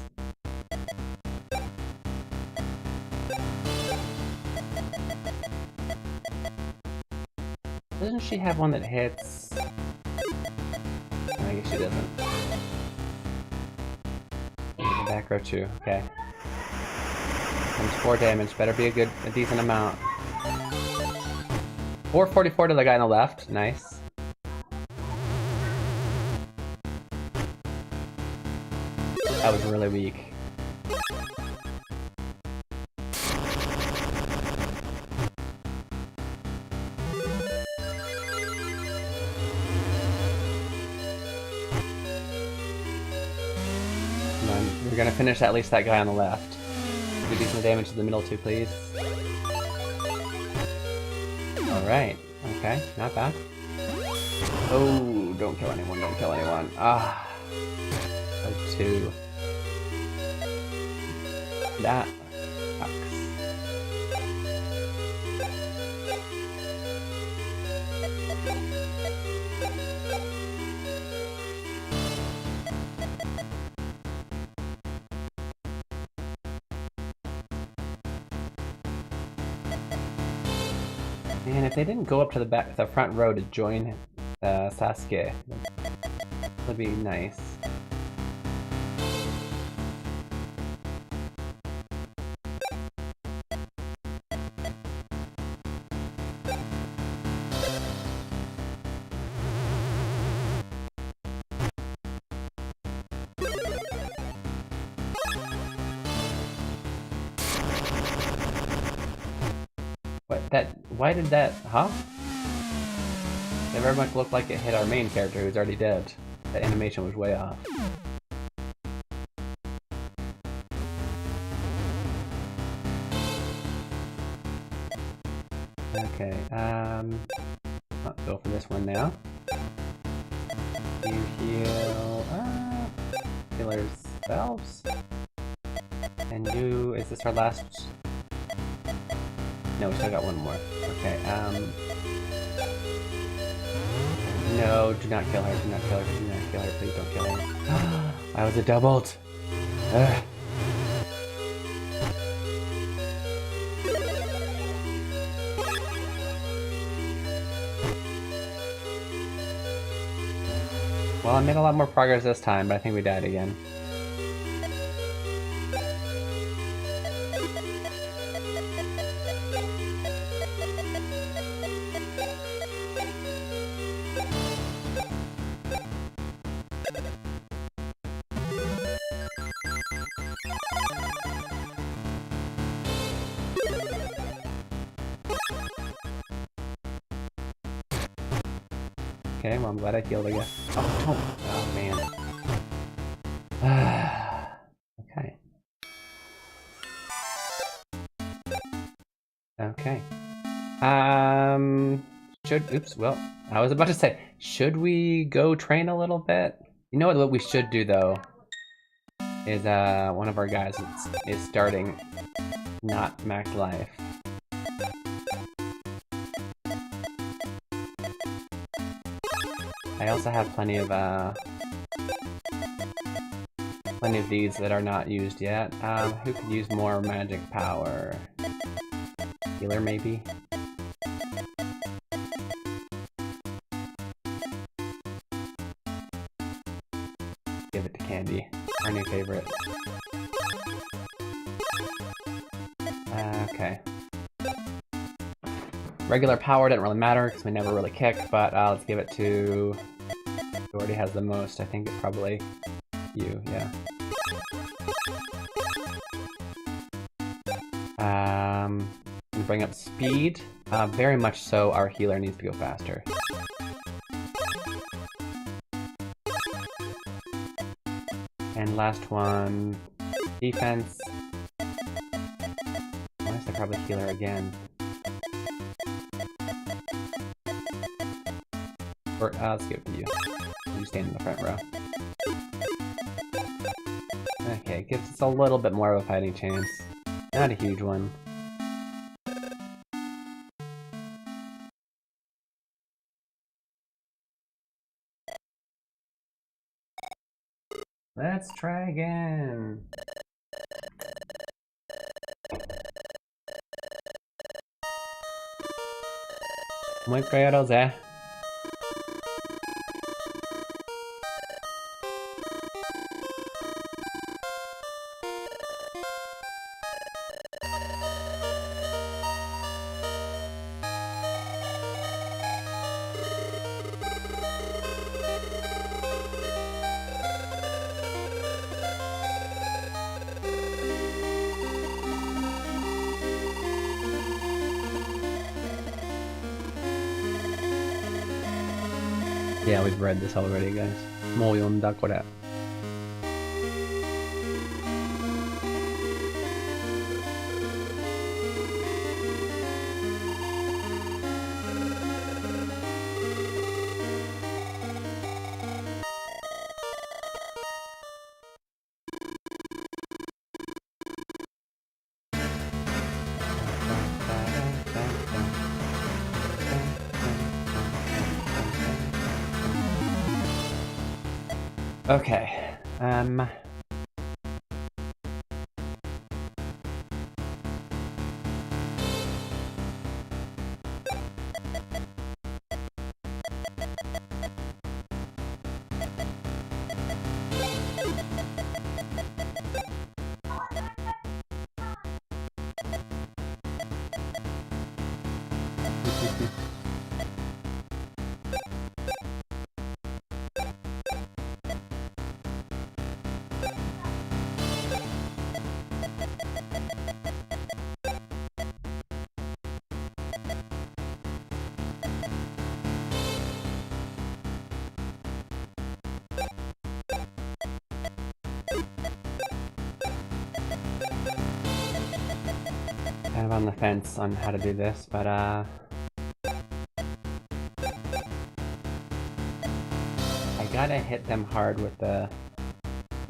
Doesn't she have one that hits? I guess she doesn't. Back row 2, okay. Comes 4 damage, better be a decent amount. 444 to the guy on the left, nice. That was really weak. We're gonna finish at least that guy on the left. Do decent damage to the middle too, please. Alright, okay, not bad. Oh, don't kill anyone, don't kill anyone. Ah. So 2. That sucks. Man, if they didn't go up to the front row to join Sasuke, that would be nice. Why did that, huh? Did I very much looked like it hit our main character who's already dead. The animation was way off. Okay, let's go for this one now. You heal, healer's spells. And you, is this our last? No, we still got one more. Okay, no, do not kill her, do not kill her, do not kill her, please don't kill her. I was a doubled! Ugh. Well, I made a lot more progress this time, but I think we died again. Okay, well I'm glad I healed again. Oh, don't! Oh man. Okay. Okay. Oops, well, I was about to say, should we go train a little bit? You know what we should do though? Is, one of our guys is starting not max life. I also have plenty of these that are not used yet. Who could use more magic power? Healer, maybe? Give it to Candy, our new favorite. Okay. Regular power didn't really matter because we never really kick, but let's give it to who already has the most. I think it's probably you, yeah. Bring up speed. Very much so, our healer needs to go faster. And last one, defense. I guess I probably healer again. Or, let's give it to you. You stand in the front row. Okay, gives us a little bit more of a fighting chance. Not a huge one. Let's try again. Muy creados, eh? Yeah, we've read this already, guys. もう読んだこれ。Okay, kind of on the fence on how to do this, but I gotta hit them hard with the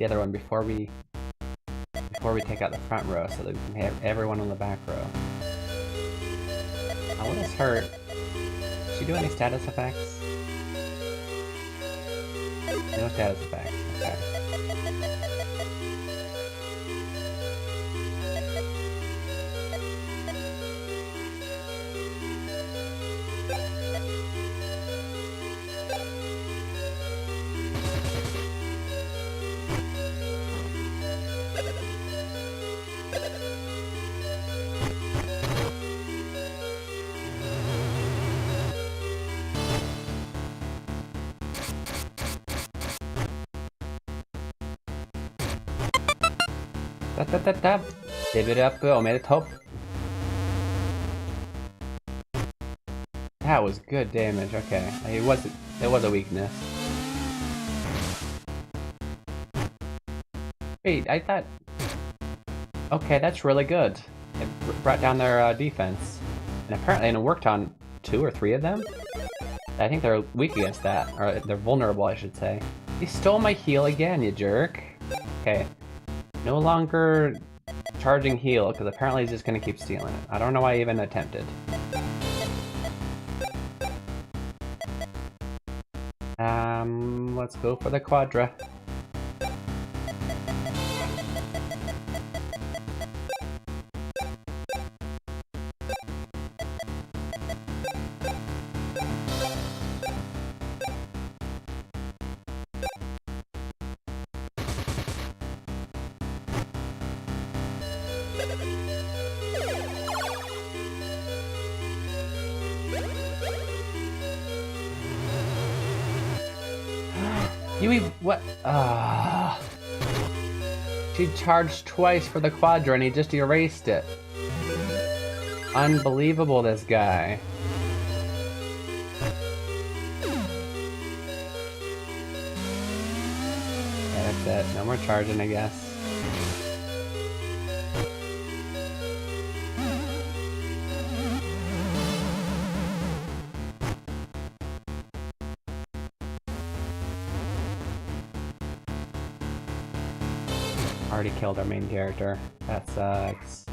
other one before we take out the front row, so that we can hit everyone on the back row. Now, will this hurt? Does she do any status effects? No status effects. Okay. Give it up, omedetou. That was good damage. Okay, it was a weakness. Wait, I thought. Okay, that's really good. It brought down their defense, and apparently it worked on 2 or 3 of them. I think they're weak against that, or they're vulnerable, I should say. You stole my heal again, you jerk. Okay. No longer charging heal, because apparently he's just going to keep stealing it. I don't know why I even attempted. Let's go for the quadra. What? She charged twice for the quadra and he just erased it. Unbelievable, this guy. Yeah, that's it. No more charging, I guess. Already killed our main character. That sucks.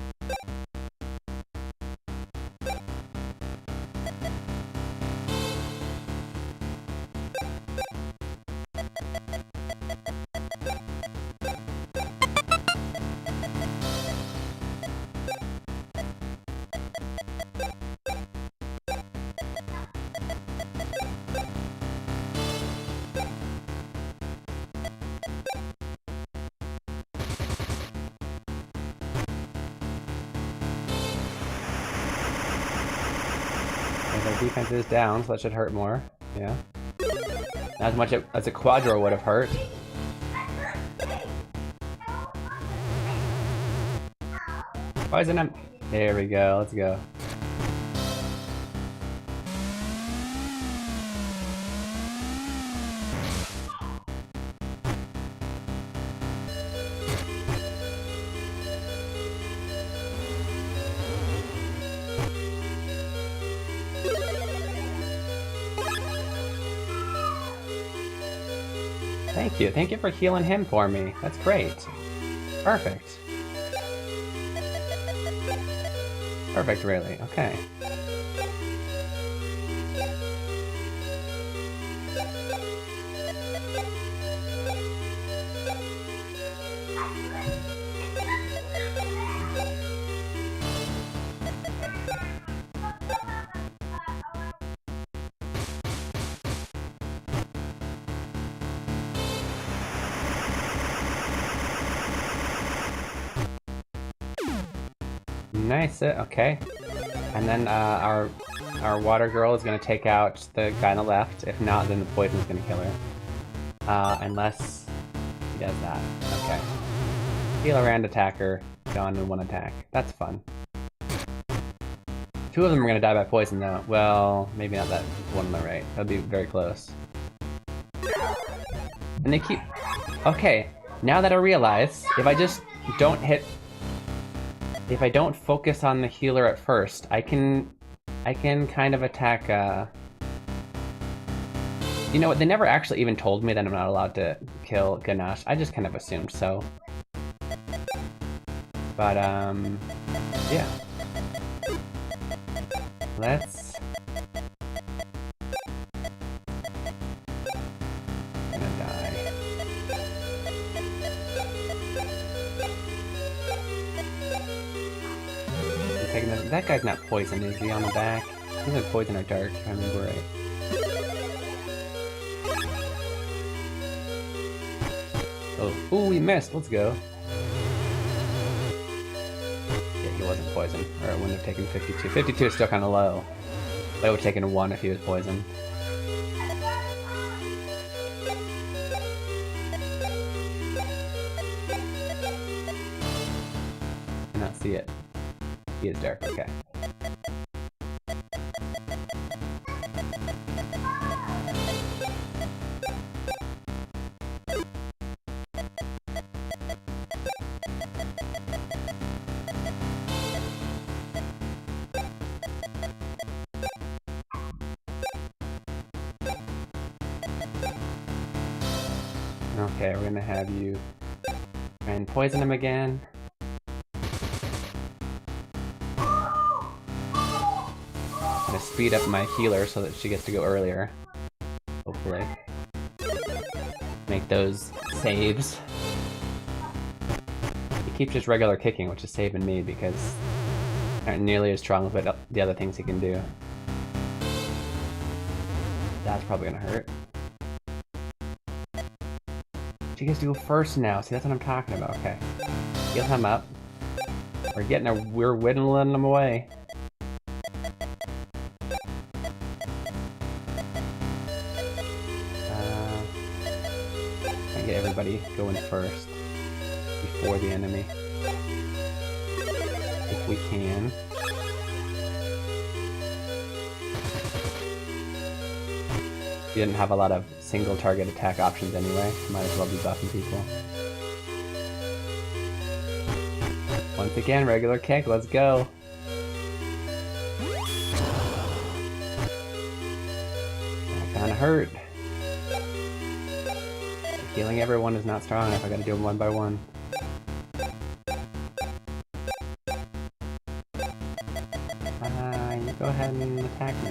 Their defense is down, so that should hurt more. Yeah. Not as much as a quadra would have hurt. Poison him! There we go, let's go. Thank you. Thank you for healing him for me. That's great. Perfect. Perfect, really. Okay. Nice, okay. And then our water girl is gonna take out the guy on the left. If not, then the poison's gonna kill her. Unless he does that. Okay. Healer and attacker gone in one attack. That's fun. 2 of them are gonna die by poison though. Well, maybe not that one on the right. That'd be very close. And they keep... Okay, now that I realize, if I just don't hit... if I don't focus on the healer at first, I can kind of attack, You know what, they never actually even told me that I'm not allowed to kill Ganache. I just kind of assumed so. But, yeah. Let's... I'm gonna die. I'm taking that guy's not poison, is he, on the back? He's like poison or dark, if I remember right. Oh, ooh, we missed. Let's go. Yeah, he wasn't poisoned, or it wouldn't have taken 52. 52 is still kind of low, but it would have taken 1 if he was poisoned. Cannot see it. He is dark. Okay. Okay, we're gonna have you try and poison him again. I'm gonna speed up my healer so that she gets to go earlier. Hopefully. Make those saves. He keeps just regular kicking, which is saving me because aren't nearly as strong as what the other things he can do. That's probably gonna hurt. She gets to go first now. See, that's what I'm talking about. Okay. Heal him up. We're whittling him away. Try and get everybody going first before the enemy. If we can. You didn't have a lot of single target attack options anyway. Might as well be buffing people. Once again, regular kick, let's go. That kinda hurt. Healing everyone is not strong enough, I gotta do them one by one. You go ahead and attack me.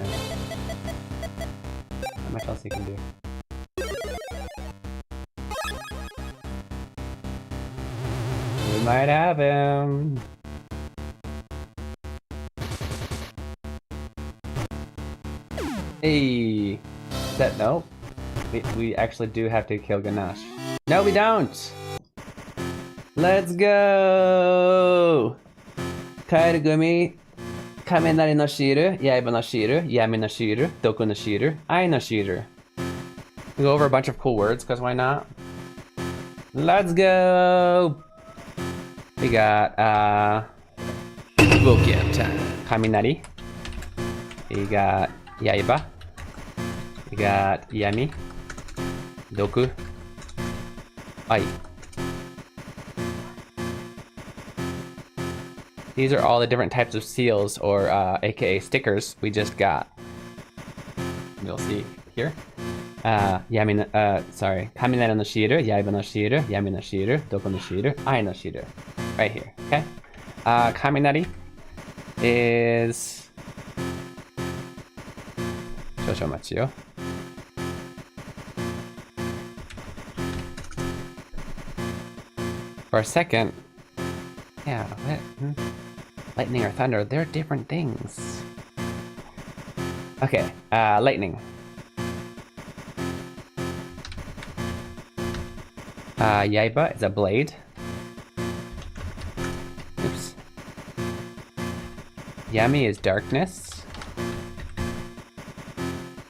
Not much else you can do. We might have him. Hey, that no? We actually do have to kill Ganache. No, we don't. Let's go. Kairugumi, Kamenari no shiru, Yaiba no shiru, Yami no shiru, Doku no shiru, Ai no shiru. We go over a bunch of cool words, because why not? Let's go! We got, Book BGM, Kaminari. We got Yaiba. We got Yami. Doku. Ai. These are all the different types of seals, or aka stickers, we just got. You'll see here. Kaminari no shiru, Yaiba no shiru, Yami no shiru, Doku no shiru, Ai no shiru. Right here, okay? Kaminari is... Shoshomachi. For a second... Yeah, what? Lightning or thunder, they're different things. Okay, lightning. Yaiba is a blade. Oops. Yami is darkness.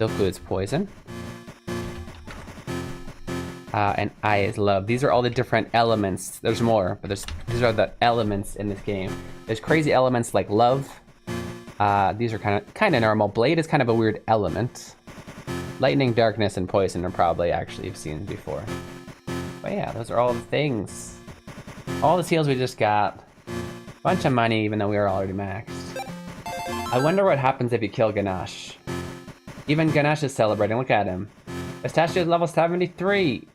Doku is poison. And Ai is love. These are all the different elements. There's more, but these are the elements in this game. There's crazy elements like love. These are kind of normal. Blade is kind of a weird element. Lightning, darkness, and poison are probably actually you've seen before. But yeah, those are all the things. All the seals we just got. Bunch of money even though we were already maxed. I wonder what happens if you kill Ganesh. Even Ganesh is celebrating, look at him. Pistachio's level 73!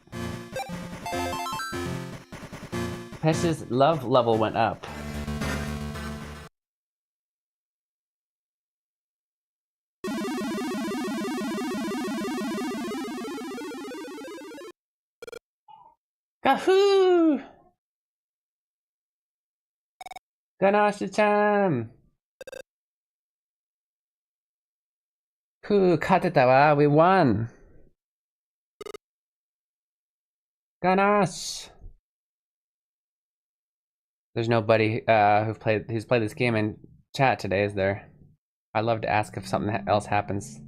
Pesh's love level went up. Gahoo! Ganesh-chan! Kateta wa, we won! Ganesh! There's nobody who's played this game in chat today, is there? I'd love to ask if something else happens.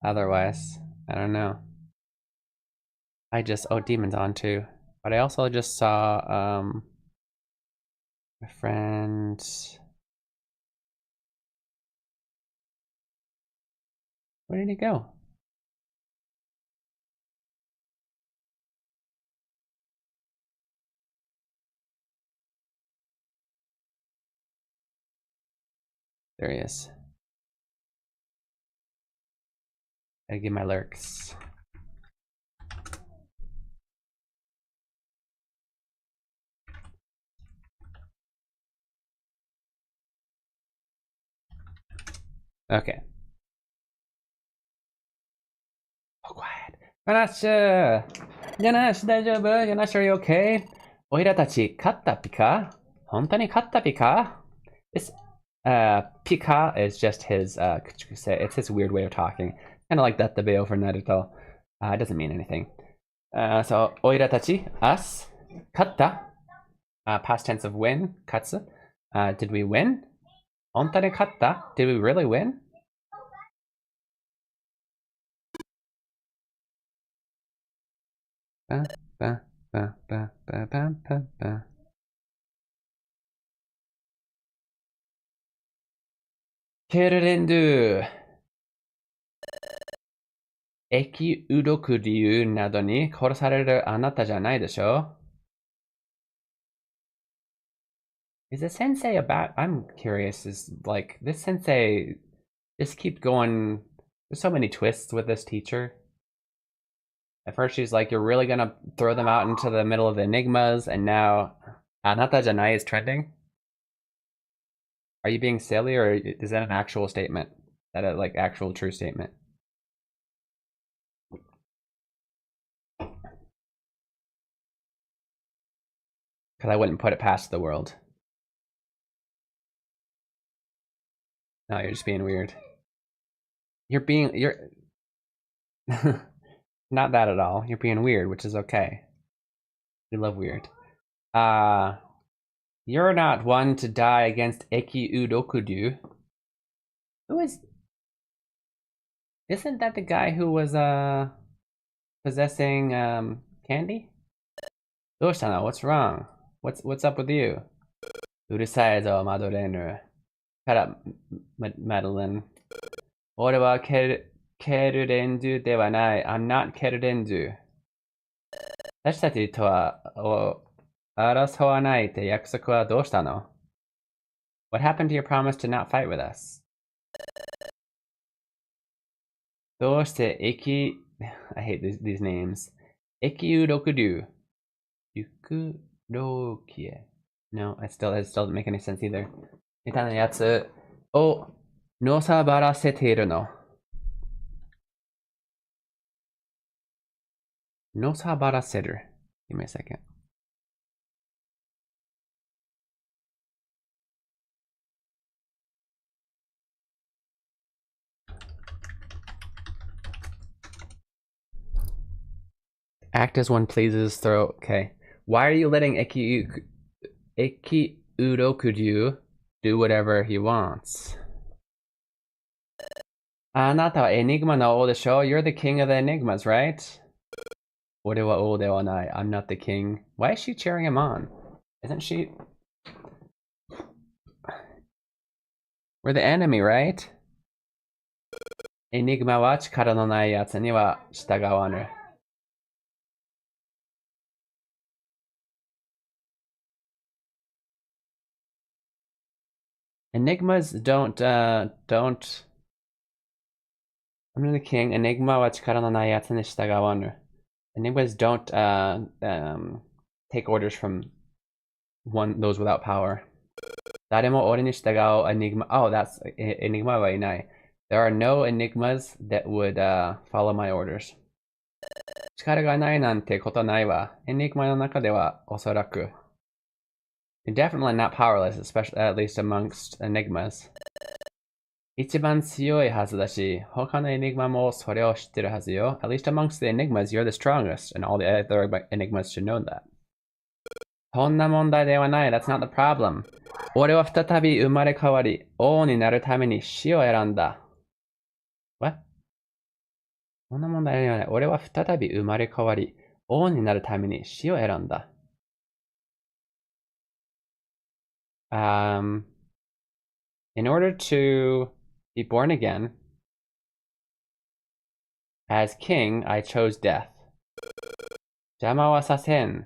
Otherwise, I don't know. Oh, Demon's on too. But I also just saw my friend. Where did he go? There he is. Gotta get my lurks. Okay. Oh, quiet. Ganesh! Ganesh, 大丈夫? Ganesh, are you okay? おいらたち、勝ったピカ? 本当に勝ったピカ? This, Pika is just his, it's his weird way of talking. Kind of like that Tabeo for Naruto. It doesn't mean anything. So, おいらたち, us, 勝った? Past tense of win, katsu. Did we win? 本当に勝った? Did we really win? Kerendu. Eki udoku ryu nado ni korasareru anata janai desho? Is the sensei about? I'm curious. Is like this sensei just keep going? There's so many twists with this teacher. At first she's like, you're really gonna throw them out into the middle of the enigmas, and now anata janai is trending. Are you being silly, or is that an actual statement? Is that a like actual true statement? Because I wouldn't put it past the world. No, you're just being weird. You're not that at all. You're being weird, which is okay. We love weird. You're not one to die against Eki Udokudu. Who is? Isn't that the guy who was possessing candy? Doshana, what's wrong? What's up with you? Urusai zo Madorenu. Shut up, Madeline. Ore wa kerurenju de wa nai. I'm not kerurenju. Tachi to wa arasou wa nai te yakusoku wa dou shita no? What happened to your promise to not fight with us? Doushite Eki... I hate these names. Eki Udokudu. Yukurokie. No, it still doesn't make any sense either. Mita no yatsu o nosabaraseteiru no. Nosabaraseru. Give me a second. Act as one pleases, throw. Okay. Why are you letting Eki Udokudu do whatever he wants? Anata wa enigma no o desho? You're the king of the enigmas, right? Ore wa o de wa nai. I'm not the king. Why is she cheering him on? Isn't she? We're the enemy, right? Enigma wa chikara no nai yatsu ni wa shitagawanu. Enigmas don't. I'm the king. Enigma wa chikara no nai yatsu ni shitagawanu. Enigmas don't take orders from those without power. Daremo ori ni shitagau enigma. Oh, that's enigma wa inai. There are no enigmas that would follow my orders. Chikara ga nai nante koto nai wa. Enigma no naka de wa osoraku. You're definitely not powerless, especially at least amongst enigmas. Ichiban tsuyoi hazu da shi, hoka no enigma mo sore o shitteru hazu yo. At least amongst the enigmas, you're the strongest, and all the other enigmas should know that. Sonna mondai de wa nai, that's not the problem. Ore wa futatabi umare kawari, o ni naru tame ni shi o eranda. What? Sonna mondai de wa nai, ore wa futatabi umare kawari, o ni naru tame ni shi o eranda. In order to be born again, as king, I chose death. Jama wa sasen.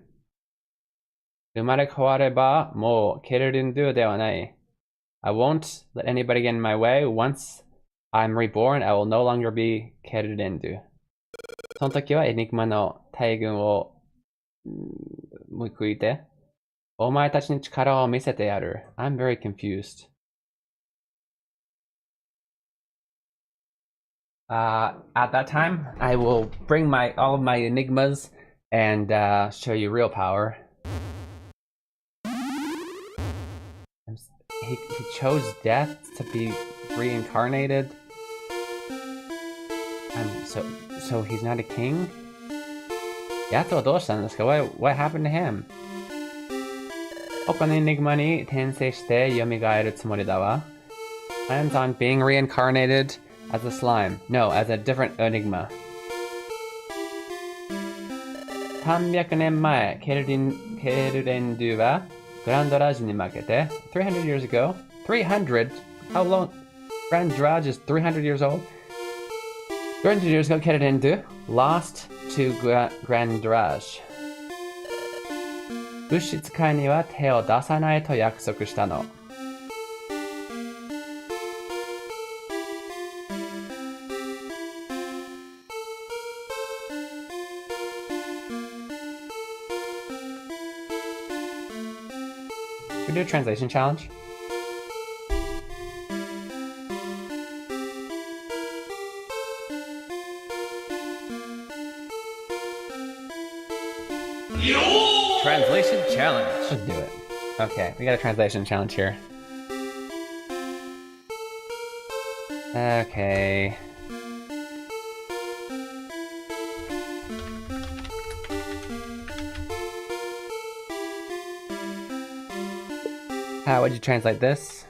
Umare kawareba mo kerurindu de wa nai. I won't let anybody get in my way. Once I'm reborn, I will no longer be kerurindu. Sono toki wa enigma no taigun wo mukuite. Omae tachi ni chikara o misete yaru. I'm very confused. At that time, I will bring all of my enigmas and show you real power. He chose death to be reincarnated. So he's not a king? Yato doshitan desu ka? What happened to him? Hoka no enigma ni tensei shite yomigaeru tsumori da wa. Plans on being reincarnated as a slime. No, as a different enigma. 300年前、ケルレンドゥはグランドラージに負けて、300 years ago? 300? How long? Grand Raj is 300 years old? 300 years ago, ケルレンドゥ lost to Grand Raj. 物質界には手を出さないと約束したの。Should we do a translation challenge? Translation challenge. Let's do it. Okay, we got a translation challenge here. Okay. How would you translate this?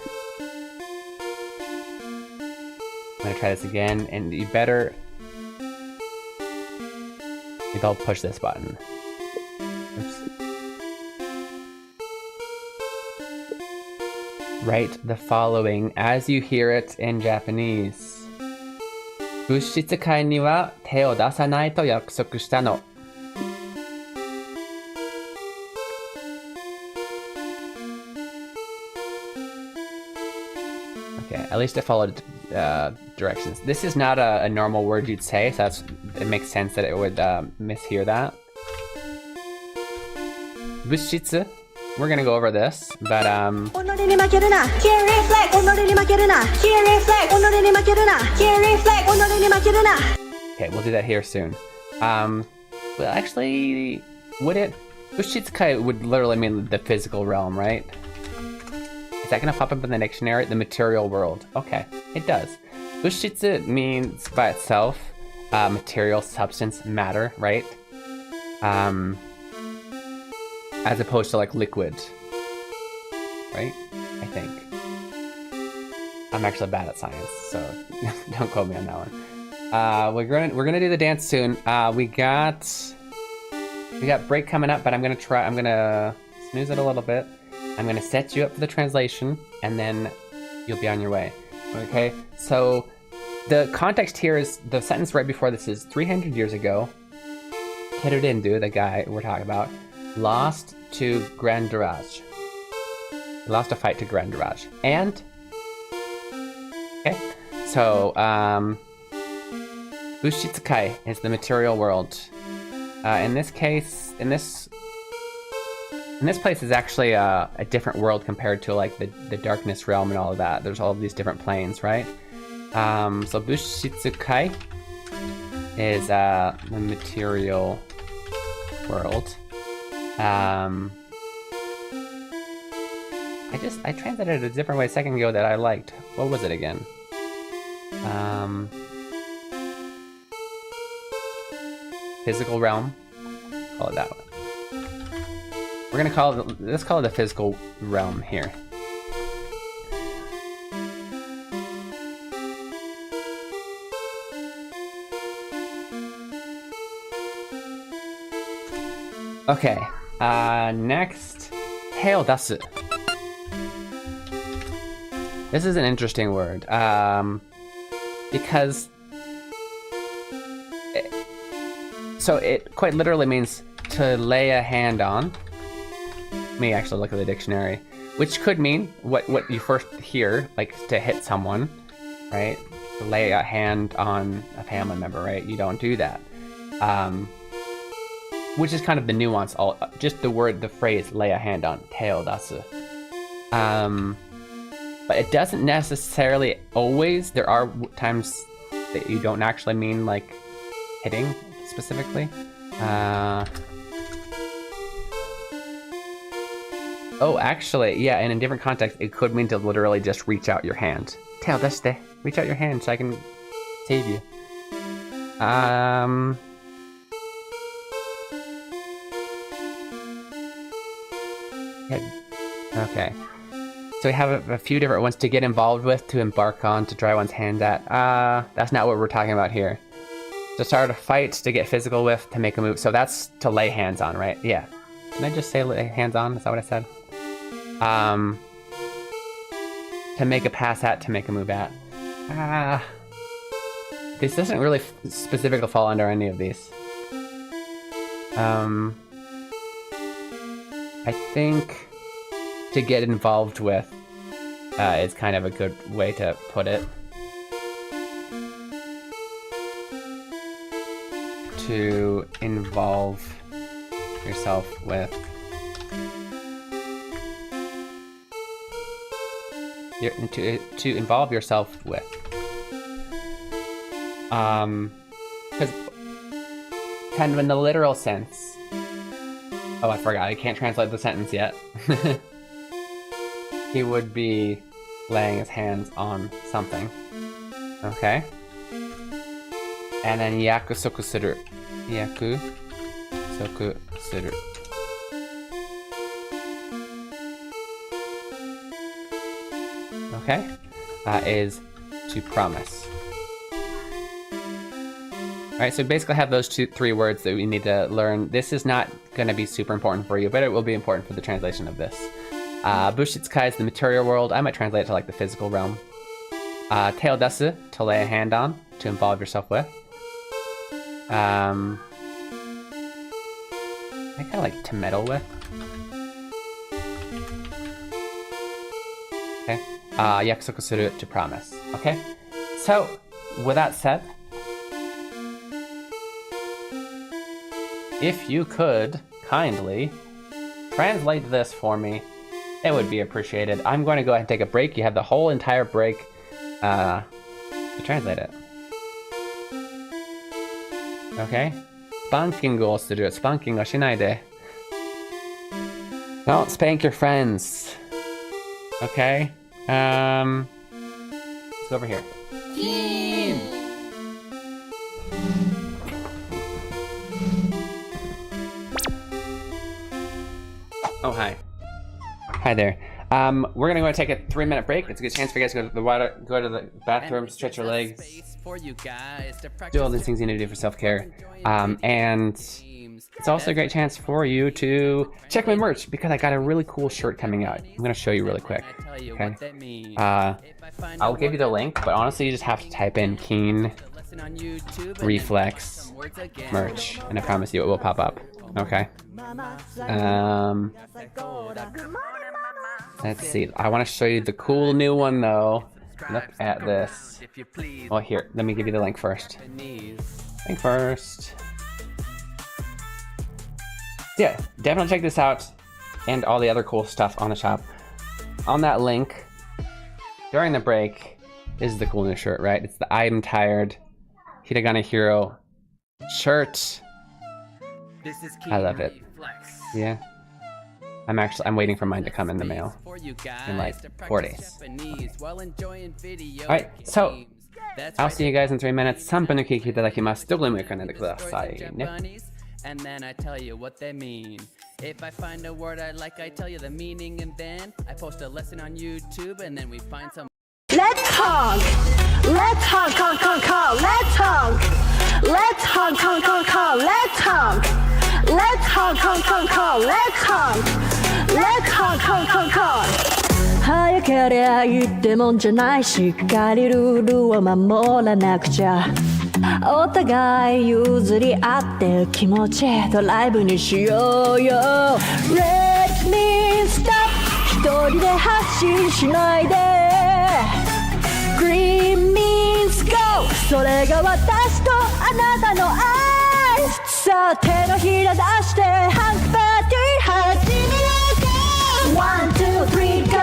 I'm gonna try this again, and you better... Maybe I'll push this button. Oops. Write the following as you hear it in Japanese. 物質界には手を出さないと約束したの。Okay, at least it followed directions. This is not a normal word you'd say, so it makes sense that it would mishear that. 物質 We're gonna go over this, but Keen Reflex. Keen Reflex. Okay, we'll do that here soon. Well, actually, would it? Bushitsukai would literally mean the physical realm, right? Is that gonna pop up in the dictionary? The material world. Okay, it does. Bushitsu means by itself, material, substance, matter, right? As opposed to like liquid, right? I think. I'm actually bad at science, so don't quote me on that one. We're gonna do the dance soon. We got break coming up, but I'm gonna snooze it a little bit. I'm gonna set you up for the translation, and then you'll be on your way. Okay, so the context here is the sentence right before this is 300 years ago. Kerurendu, the guy we're talking about, lost to Grand Raj. He lost a fight to Grand Raj. And So, Bushitsukai is the material world. In this case, in this place is actually a different world compared to like the darkness realm and all of that. There's all of these different planes, right? So Bushitsukai is the material world. I translated it a different way a second ago that I liked. What was it again? Physical realm. Call it that one. We're gonna call it. Let's call it the physical realm here. Okay. Next, tail dasu. This is an interesting word, because it quite literally means to lay a hand on. Let me actually look at the dictionary, which could mean what you first hear, like to hit someone, right? To lay a hand on a family member, right? You don't do that. Which is kind of the nuance. Just the phrase "lay a hand on," tail dasu. But it doesn't necessarily always. There are times that you don't actually mean like hitting specifically. Oh, actually, yeah, in a different context, it could mean to literally just reach out your hand. Tail dashite. Reach out your hand so I can save you. Yeah. Okay. So we have a few different ones: to get involved with, to embark on, to try one's hand at. That's not what we're talking about here. To start a fight, to get physical with, to make a move. So that's to lay hands on, right? Yeah. Did I just say lay hands on? Is that what I said? To make a pass at, to make a move at. This doesn't really specifically fall under any of these. I think to get involved with is kind of a good way to put it. To involve yourself with. To involve yourself with. Because kind of in the literal sense. Oh, I forgot. I can't translate the sentence yet. He would be laying his hands on something. Okay. And then yakusoku suru. Yakusoku suru. Okay. Is to promise. Alright, so basically have those three words that we need to learn. This is not going to be super important for you, but it will be important for the translation of this. Bushitsukai is the material world. I might translate it to like the physical realm. Tail dasu, to lay a hand on, to involve yourself with. I kind of like to meddle with. Okay. Yakusoku suru, to promise. Okay. So, with that said, if you could kindly translate this for me, it would be appreciated. I'm going to go ahead and take a break. You have the whole entire break to translate it. Okay? Spanking wo suru. Spanking wa shinai de. Don't spank your friends. Okay? Let's go over here. Keen! Oh, hi. Hi there. We're gonna go take a 3-minute break. It's a good chance for you guys to go to the water, go to the bathroom, stretch your legs, do all these things you need to do for self-care. And it's also a great chance for you to check my merch because I got a really cool shirt coming out. I'm gonna show you really quick. Okay. I'll give you the link, but honestly, you just have to type in Keen Reflex merch, and I promise you it will pop up. Okay. Let's see. I want to show you the cool new one though. look at this. Well, here, let me give you the link first. Link first. Yeah, definitely check this out and all the other cool stuff on the shop. On that link, during the break, is the cool new shirt, right? It's the I'm Tired Hiragana Hero shirt. I love it. Yeah. I'm waiting for mine to come in the mail in like 4 days. Alright, so I'll see you guys in 3 minutes. 3分の聞いていただきます。どこでもいいから寝てくださいね。And then I tell you what they mean. If I find a word I like, I tell you the meaning, and then I post a lesson on YouTube, and then we find some. Let's honk! Let's honk, honk, honk, honk! Let's honk! Let's honk, honk, honk, honk! Let's honk! Let's honk, honk, honk, honk! Let's honk! Let's honk, honk, honk, honk! 早けりゃいいってもんじゃないしっかりルールを守らなくちゃお互い譲り合って気持ちドライブにしようよ Let me stop 一人で発信しないで Green means go それが私とあなたの愛さあ手のひら出してハンクパーティー始めようか One, two, three, go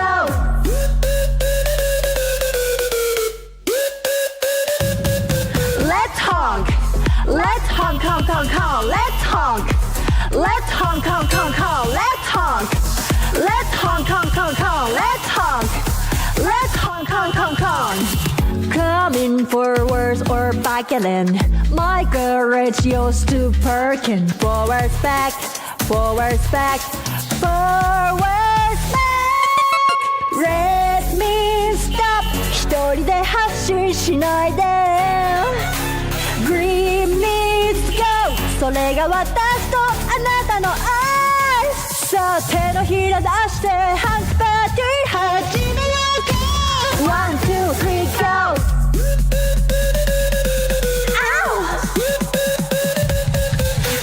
Let's honk Let's honk, honk, honk, honk Let's honk Let's honk, honk, honk, honk Let's honk Let's honk, honk, honk, honk Let's honk Let's honk, honk, honk, honk Coming forwards or back again My courage used to perkin Forwards back, forwards back, forwards back Let me stop 一人で発信しないで Green means go それが私とあなたの愛さあ手のひら出してハンクパーティー始めようか One, two, three, go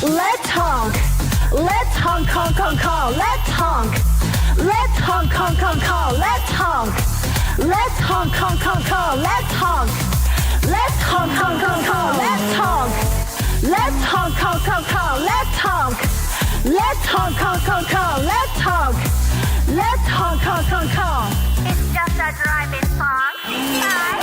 Let's honk Let's honk, honk, honk, honk Let's honk Let's honk, honk, honk, honk Let's honk Let's honk, honk, honk, honk Let's honk Let's honk, honk, honk, honk Let's honk Let's honk, honk, honk, honk Let's honk Let's honk, honk, honk, honk Let's honk Let's honk, honk, honk, honk It's just a driving song Bye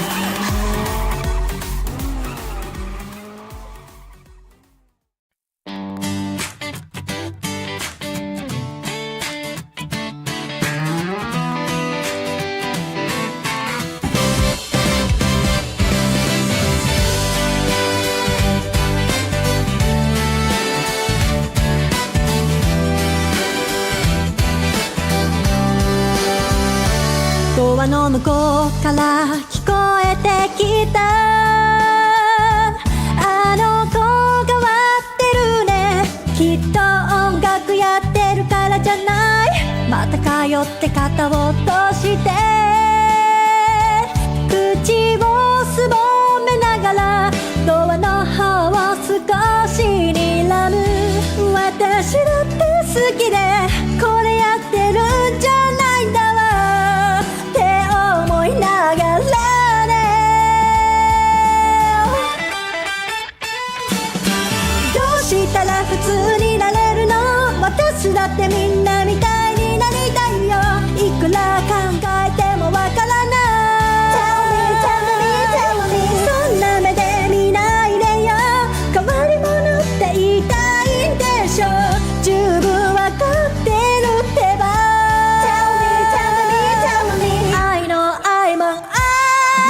ドアの向こうから聞こえてきたあの子が割ってるねきっと音楽やってるからじゃないまた通って肩を落として口をすぼめながらドアの方を少し睨む私だって好きでこれやってるんじゃないんだわ思いながらねどうしたら普通になれるの私だってみんなみたいになりたいよいくら考えてもわからない Tell me, tell me, tell me そんな目で見ないでよ変わり者って言いたいんでしょ十分わかってるってば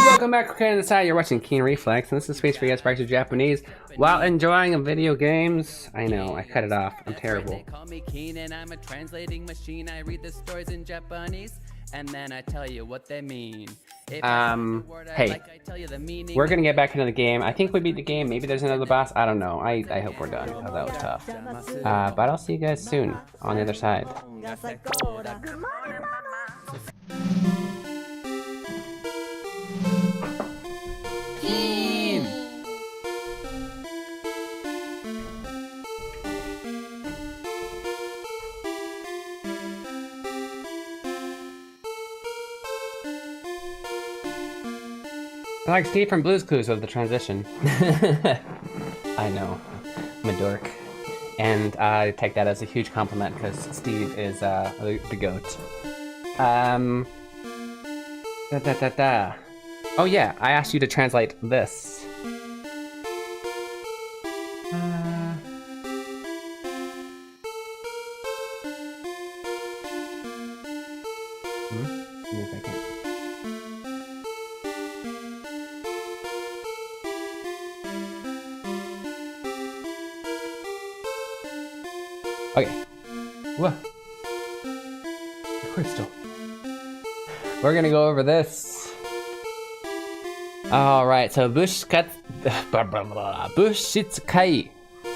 Welcome back, Keen Inside. You're watching Keen Reflex, and this is space for you guys practice Japanese while enjoying video games. I know, I cut it off. I'm terrible. They call me Keen and I'm a translating machine. I read the stories in Japanese and then I tell you what they mean. Hey, we're gonna get back into the game. I think we beat the game. Maybe there's another boss. I don't know. I hope we're done because that was tough. But I'll see you guys soon on the other side. like Steve from Blue's Clues with the transition. I know. I'm a dork. And I take that as a huge compliment because Steve is the goat. Oh yeah, I asked you to translate this. Give me a second. Okay. Whoa. Crystal. We're gonna go over this. Alright, so Bushitsukai.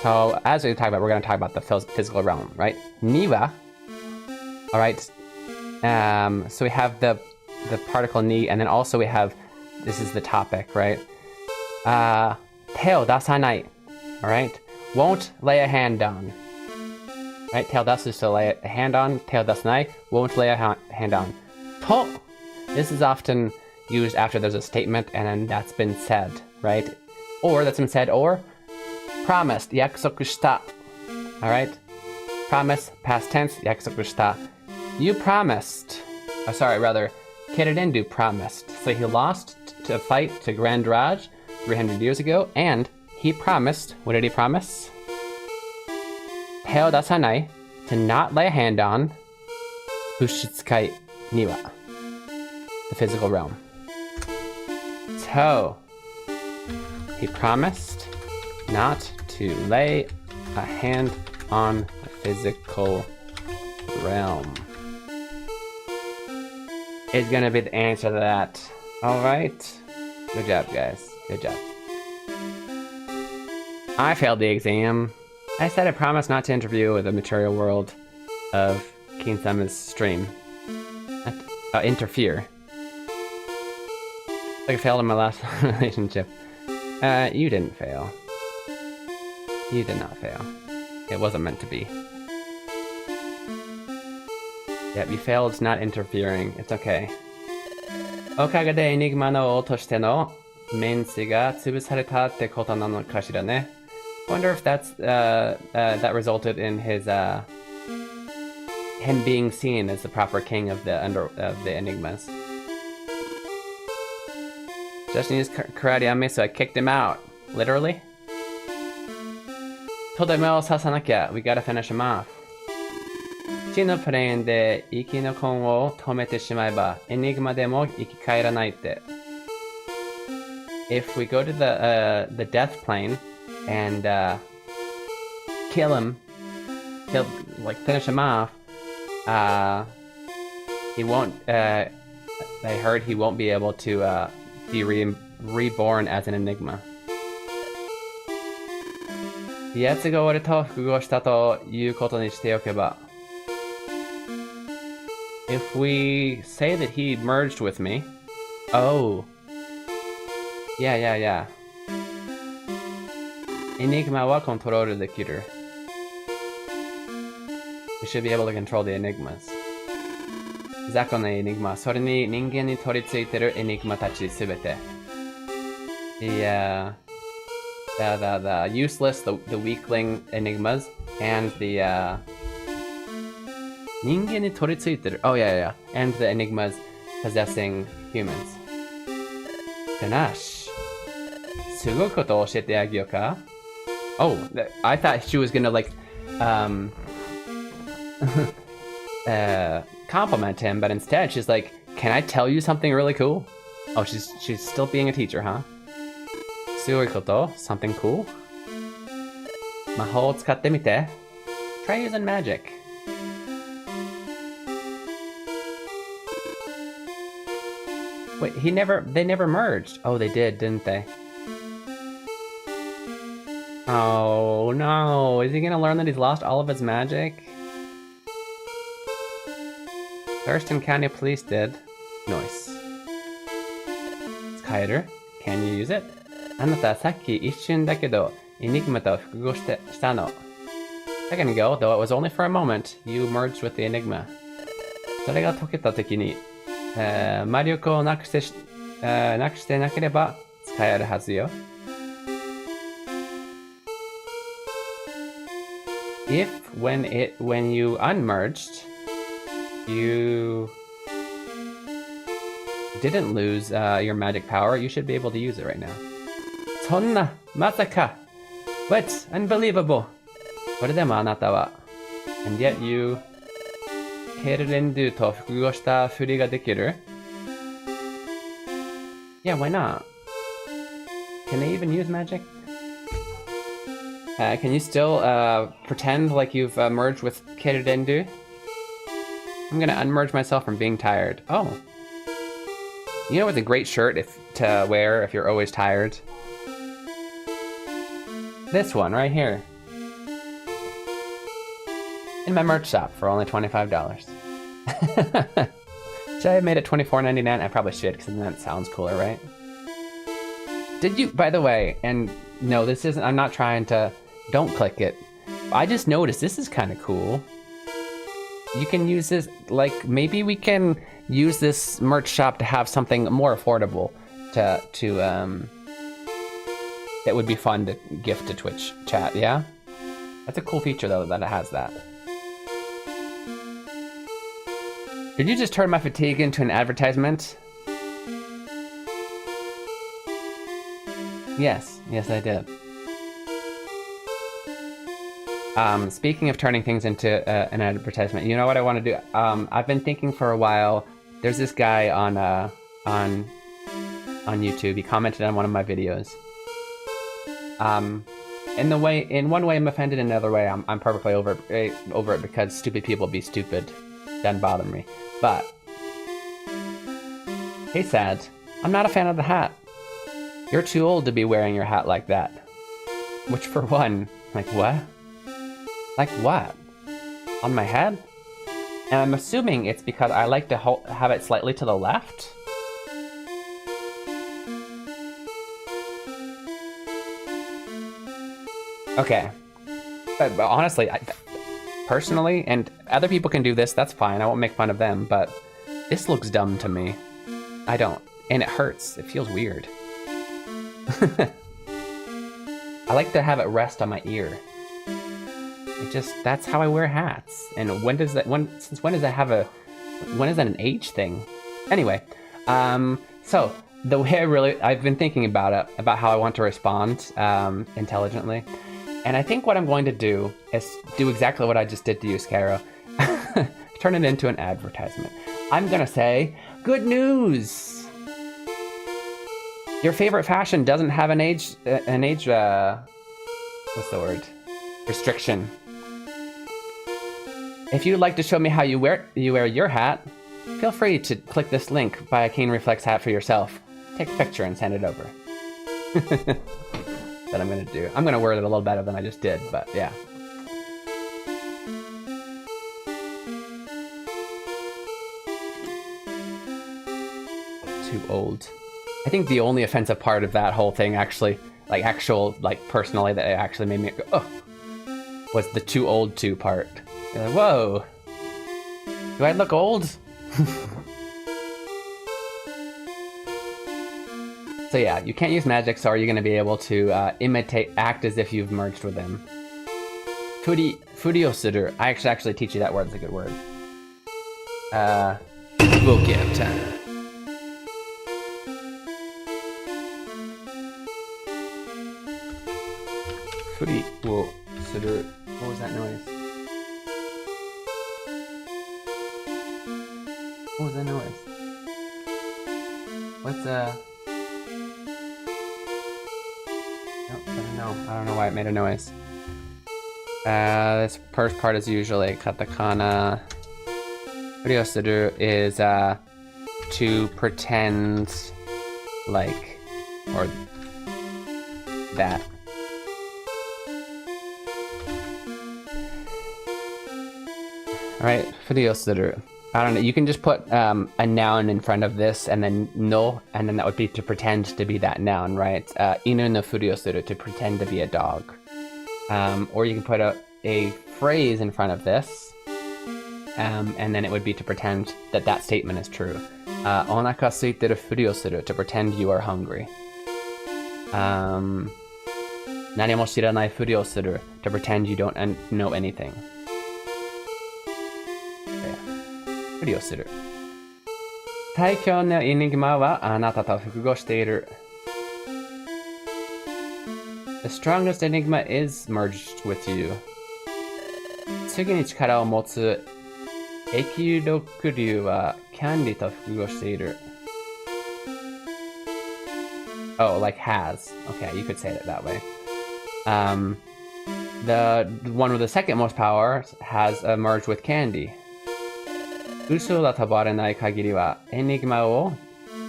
So, as we talk about, we're gonna talk about the physical realm, right? Niwa. Alright. So we have the particle ni, and then also we have, this is the topic, right? Teo dasanai. Alright? Won't lay a hand on. Right? Teo dasu is to lay a hand on. Teo dasanai, won't lay a hand on. To. This is often used after there's a statement and then that's been said, right? Or that's been said, or promised, yakusoku shita. Alright? Promise, past tense, yakusoku shita. You promised. Oh, sorry, rather, Kiridendu promised. So he lost to fight to Grand Raj 300 years ago, and he promised, what did he promise? Teo dasanai, to not lay a hand on Bushitsukai niwa, the physical realm. So, he promised not to lay a hand on the physical realm. Is gonna be the answer to that. Alright. Good job, guys. Good job. I failed the exam. I said I promised not to interview with the material world of Keen-sama's stream. Interfere. Like I failed in my last relationship. You didn't fail. You did not fail. It wasn't meant to be. Yep, you failed not interfering. It's okay. Okage de enigma no toshite no menshi ga tsubusareta tte koto nano kashira ne. Wonder if that's that resulted in his him being seen as the proper king of the enigmas. Just used karate on me, so I kicked him out. Literally. Todemo sasanakia. We gotta finish him off. 1のプレーンで息の根を止めてしまえばエニグマでも生き返らないって。If we go to the death plane and kill him, like finish him off, he won't. I heard he won't be able to be reborn as an enigma. やつが俺と複合したということにしておけば。If we say that he merged with me... Oh. Yeah. Enigma wa control dekiru. We should be able to control the enigmas. Zako no enigma. それに人間に取り付いてるエニグマたちすべて。The useless, the weakling enigmas, and the Oh yeah. And the enigmas possessing humans. Ganache. Sugo koto oshite ageo ka? Oh, I thought she was gonna like compliment him, but instead she's like, "Can I tell you something really cool?" Oh, she's still being a teacher, huh? Sugoi koto, something cool. Mahou o tsukatte mite. Try using magic. Wait, they never merged. Oh, they did, didn't they? Oh no, is he gonna learn that he's lost all of his magic? Thurston County Police did. Nice. Skyder, can you use it? あなたさっき一瞬だけど、エニグマと複合したの。Second ago, though it was only for a moment, you merged with the enigma. それが解けた時に、魔力をなくしてなくしてなければ使えるはずよ。If when you unmerged, you didn't lose your magic power, you should be able to use it right now. そんな、まさか What? Unbelievable! それでもあなたは And yet you ケルレンドゥと複合した振りができる Yeah, why not? Can they even use magic? Can you still pretend like you've merged with Kerudendu? I'm gonna unmerge myself from being tired. Oh. You know what's a great shirt to wear if you're always tired? This one right here. In my merch shop for only $25. Should I have made it $24.99? I probably should, because then that sounds cooler, right? Did you, by the way, and no, this isn't, I'm not trying to, don't click it. I just noticed this is kind of cool. You can use this, like, maybe we can use this merch shop to have something more affordable that would be fun to gift to Twitch chat, yeah? That's a cool feature, though, that it has that. Did you just turn my fatigue into an advertisement? Yes, I did. Speaking of turning things into an advertisement, you know what I want to do? I've been thinking for a while. There's this guy on YouTube. He commented on one of my videos. In one way I'm offended, in another way I'm perfectly over it because stupid people be stupid. Doesn't bother me. But hey, Sad, I'm not a fan of the hat. You're too old to be wearing your hat like that. Which, for one, like what? Like what? On my head? And I'm assuming it's because I like to have it slightly to the left. Okay. But honestly, personally, and other people can do this, that's fine, I won't make fun of them, but this looks dumb to me. I don't. And it hurts. It feels weird. I like to have it rest on my ear. That's how I wear hats. And since when does that an age thing? Anyway, so the way I've been thinking about it, about how I want to respond intelligently. And I think what I'm going to do is do exactly what I just did to you, Scarrow. Turn it into an advertisement. I'm gonna say, good news! Your favorite fashion doesn't have an age, what's the word? Restriction. If you'd like to show me how you wear your hat, feel free to click this link, buy a Keen Reflex hat for yourself. Take a picture and send it over. That I'm gonna do. I'm gonna word it a little better than I just did, but yeah. Too old. I think the only offensive part of that whole thing actually, personally, that it actually made me go, oh, was the too old to part. You're like, whoa. Do I look old? So yeah, you can't use magic, so are you going to be able to act as if you've merged with them? Furiosuru. I actually teach you that word, it's a good word. Vocab time. Furiosuru. What was that noise? What was that noise? What's I don't know why it made a noise. This first part is usually katakana. Furiosuru is to pretend like, or that. Alright, furiosuru. I don't know, you can just put a noun in front of this and then no, and then that would be to pretend to be that noun, right? Inu no furiosuru, to pretend to be a dog. Or you can put a phrase in front of this, and then it would be to pretend that that statement is true. Onaka suiteru furi o suru, to pretend you are hungry. Nani mo shiranai furi o suru, to pretend you don't know anything. Furi o suru. Taikyou no enigma wa anata to fukugo shiteiru. The strongest enigma is merged with you. Tsugi ni chikara o motsu Eikiroku ryu wa candy to fukugo shiteiru. Oh, like has. Okay, you could say it that way. The one with the second most power has merged with candy. Uso da tabarenai kagiri wa enigma o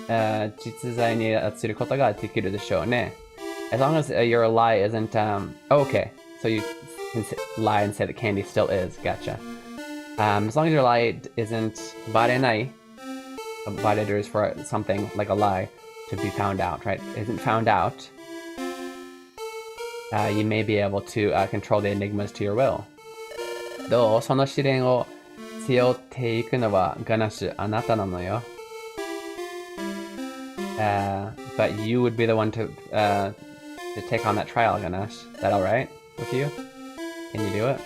jitsuzai ni atsuru koto ga dekiru deshou ne. As long as your lie isn't oh, okay, so you can lie and say that candy still is. Gotcha. As long as your lie isn't barenai, bareru is for something like a lie to be found out, right? Isn't found out. You may be able to control the enigmas to your will. Though, その試練を背負っていくのはガナッシュあなたなのよ。But you would be the one to take on that trial, Ganesh. Is that alright with you? Can you do it?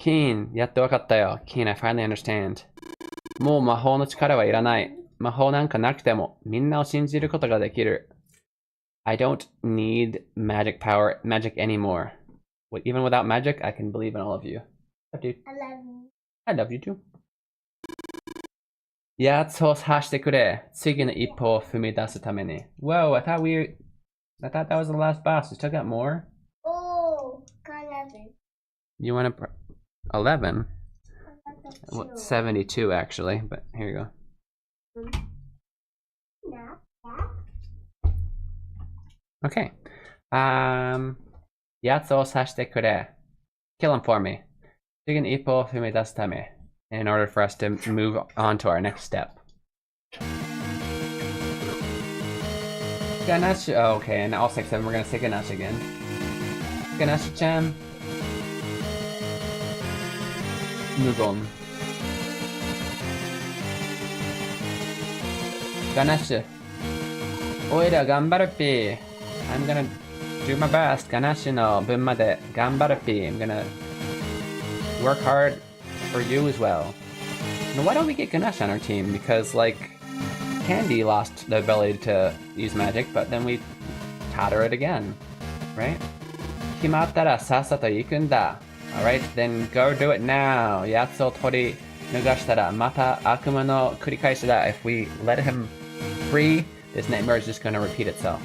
Keen, やっとわかったよ。Keen, I finally understand. もう魔法の力はいらない。魔法なんかなくてもみんなを信じることができる。I don't need magic anymore. Even without magic, I can believe in all of you. Dude. I love you. I love you too. やつをさしてくれ。次の一歩を踏み出すために。Whoa, I thought that was the last boss. We still got more? Oh, got 11. You want to... 11? Well, 72 actually, but here you go. Okay. やつをさしてくれ. Kill him for me. 次の一歩を踏み出すため. In order for us to move on to our next step. Ganesh, oh, okay, and all 6 of them, we're gonna say Ganesh again. Ganesh-chan. Mugon. Ganesh. Oira, gambaru pi. I'm gonna do my best. Ganesh no bun made gambaru pi. I'm gonna work hard for you as well. Now, why don't we get Ganesh on our team? Because, like, Candy lost the ability to use magic, but then we taught her it again, right? Kimattara sasato ikunda. Alright, then go do it now. Yatsu o tori nugashitara mata akuma no kurikaeshi da. If we let him free, this nightmare is just gonna repeat itself.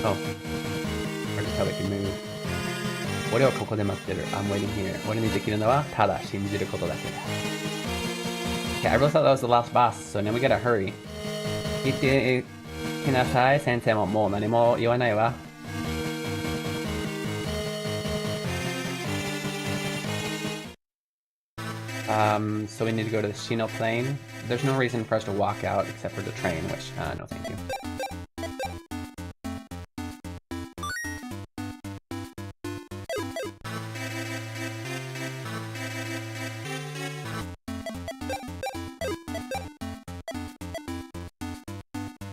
Oh. Or just how we can move. 俺はここで待ってる。I'm waiting here. 俺にできるのはただ信じることだけだ。Okay, I really thought that was the last boss, so now we gotta hurry. 言ってきなさい、先生ももう何も言わないわ。So we need to go to the Shino Plain. There's no reason for us to walk out except for the train, which, no thank you.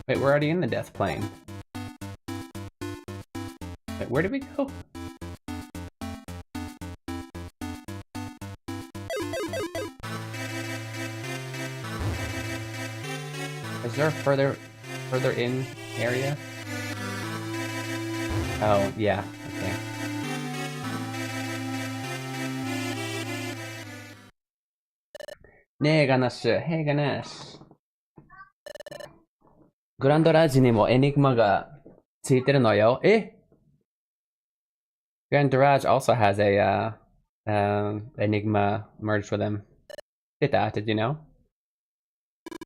Wait, we're already in the Death Plane. Wait, where did we go? Is there a further in area? Oh, yeah, okay. Ne Ganesh, hey Ganesh. グランドラジにもエニグマがついてるのよ。え Grand Garage also has a Enigma merged with him. Did you know?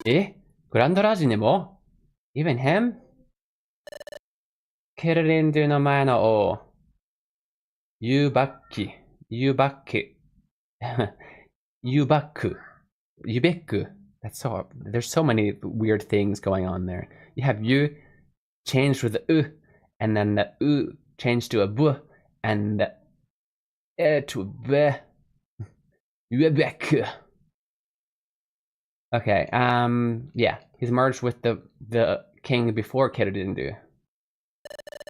え Grand Garageにも Even him? ケルリンドゥの前の王。ユーバッキ。ユーバッキ。ユーバック。ユベック。That's so, there's so many weird things going on there. You have you changed with the and then the changed to a b, and the to a b. Yubek. Okay, yeah, he's merged with the king before Kerurindu.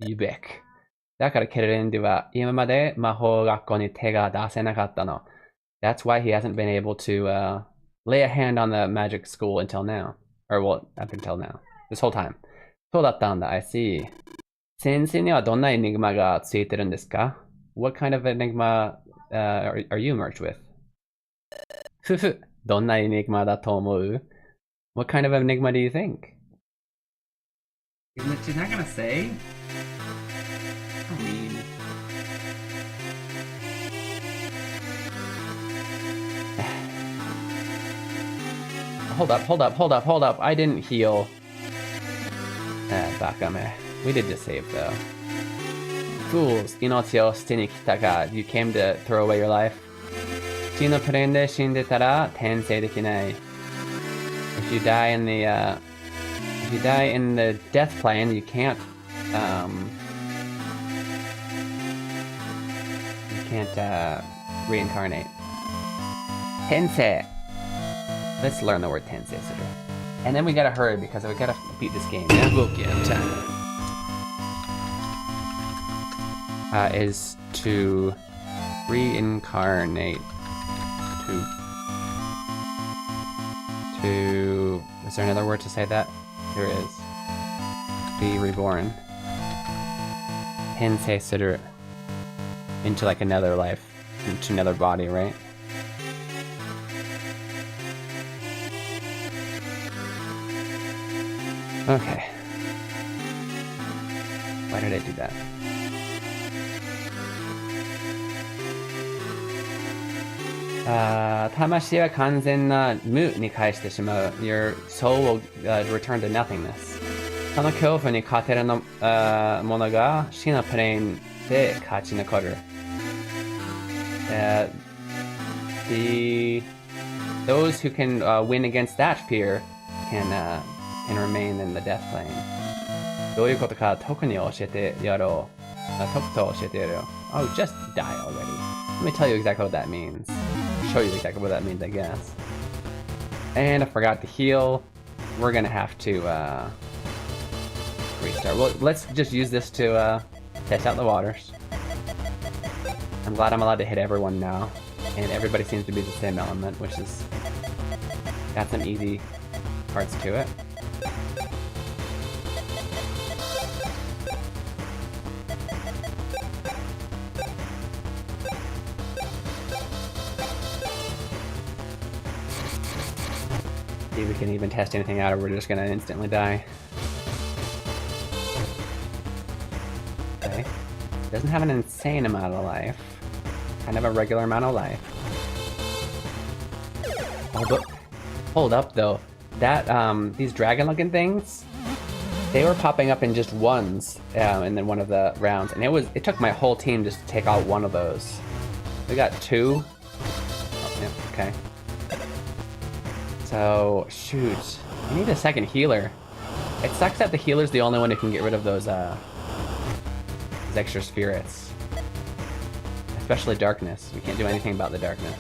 Yubek. だからケルリンドゥは今まで魔法学校に手が出せなかったの。That's why he hasn't been able to lay a hand on the magic school until now. Or well, up until now. This whole time. そうだったんだ, I see. 先生にはどんなエニグマがついてるんですか? What kind of enigma are you merged with? ふふ、どんなエニグマだと思う? What kind of enigma do you think? She's not gonna say? I mean... Hold up. I didn't heal. Bakame. We did just save though. Fools, inochi o shite ni kita ga. You came to throw away your life. Chi no plane de shindetara tensei dekinai. If you die in the death plane, you can't reincarnate. Tensei. Let's learn the word tensei, Sidra. And then we gotta hurry because we gotta beat this game, yeah? Book BGM time. Is to reincarnate. To... Is there another word to say that? There is. Be reborn. Tensei Sidra. Into like another life. Into another body, right? Okay. Why did I do that? Tamashi wa kanzen na mu ni kaishite shimau. Your soul will return to nothingness. その恐怖に勝てるものが死のプレインで勝ち残る。Those who can win against that fear can remain in the death plane. どういうことか特に教えてやろう。特と教えてやろう。Oh, just die already. Let me tell you exactly what that means. Show you exactly what that means, I guess. And I forgot to heal. We're gonna have to restart. Well, let's just use this to test out the waters. I'm glad I'm allowed to hit everyone now. And everybody seems to be the same element, which is... got some easy parts to it. See if we can even test anything out or we're just gonna instantly die. Okay. Doesn't have an insane amount of life. Kind of a regular amount of life. Hold up though. That, these dragon-looking things, they were popping up in just ones, and then one of the rounds, and it took my whole team just to take out one of those. We got two. Oh, yeah, okay. So, shoot. I need a second healer. It sucks that the healer's the only one who can get rid of those extra spirits. Especially darkness. We can't do anything about the darkness.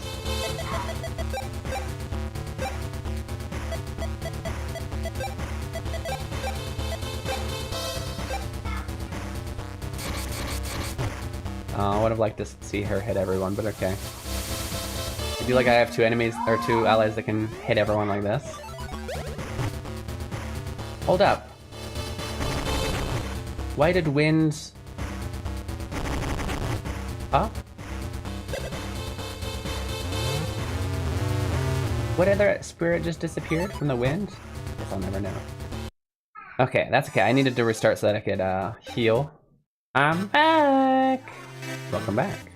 I would have liked to see her hit everyone, but okay. I feel like I have two enemies, or two allies that can hit everyone like this. Hold up. Why did winds... Huh? What other spirit just disappeared from the wind? Guess I'll never know. Okay, that's okay. I needed to restart so that I could heal. I'm back! Welcome back.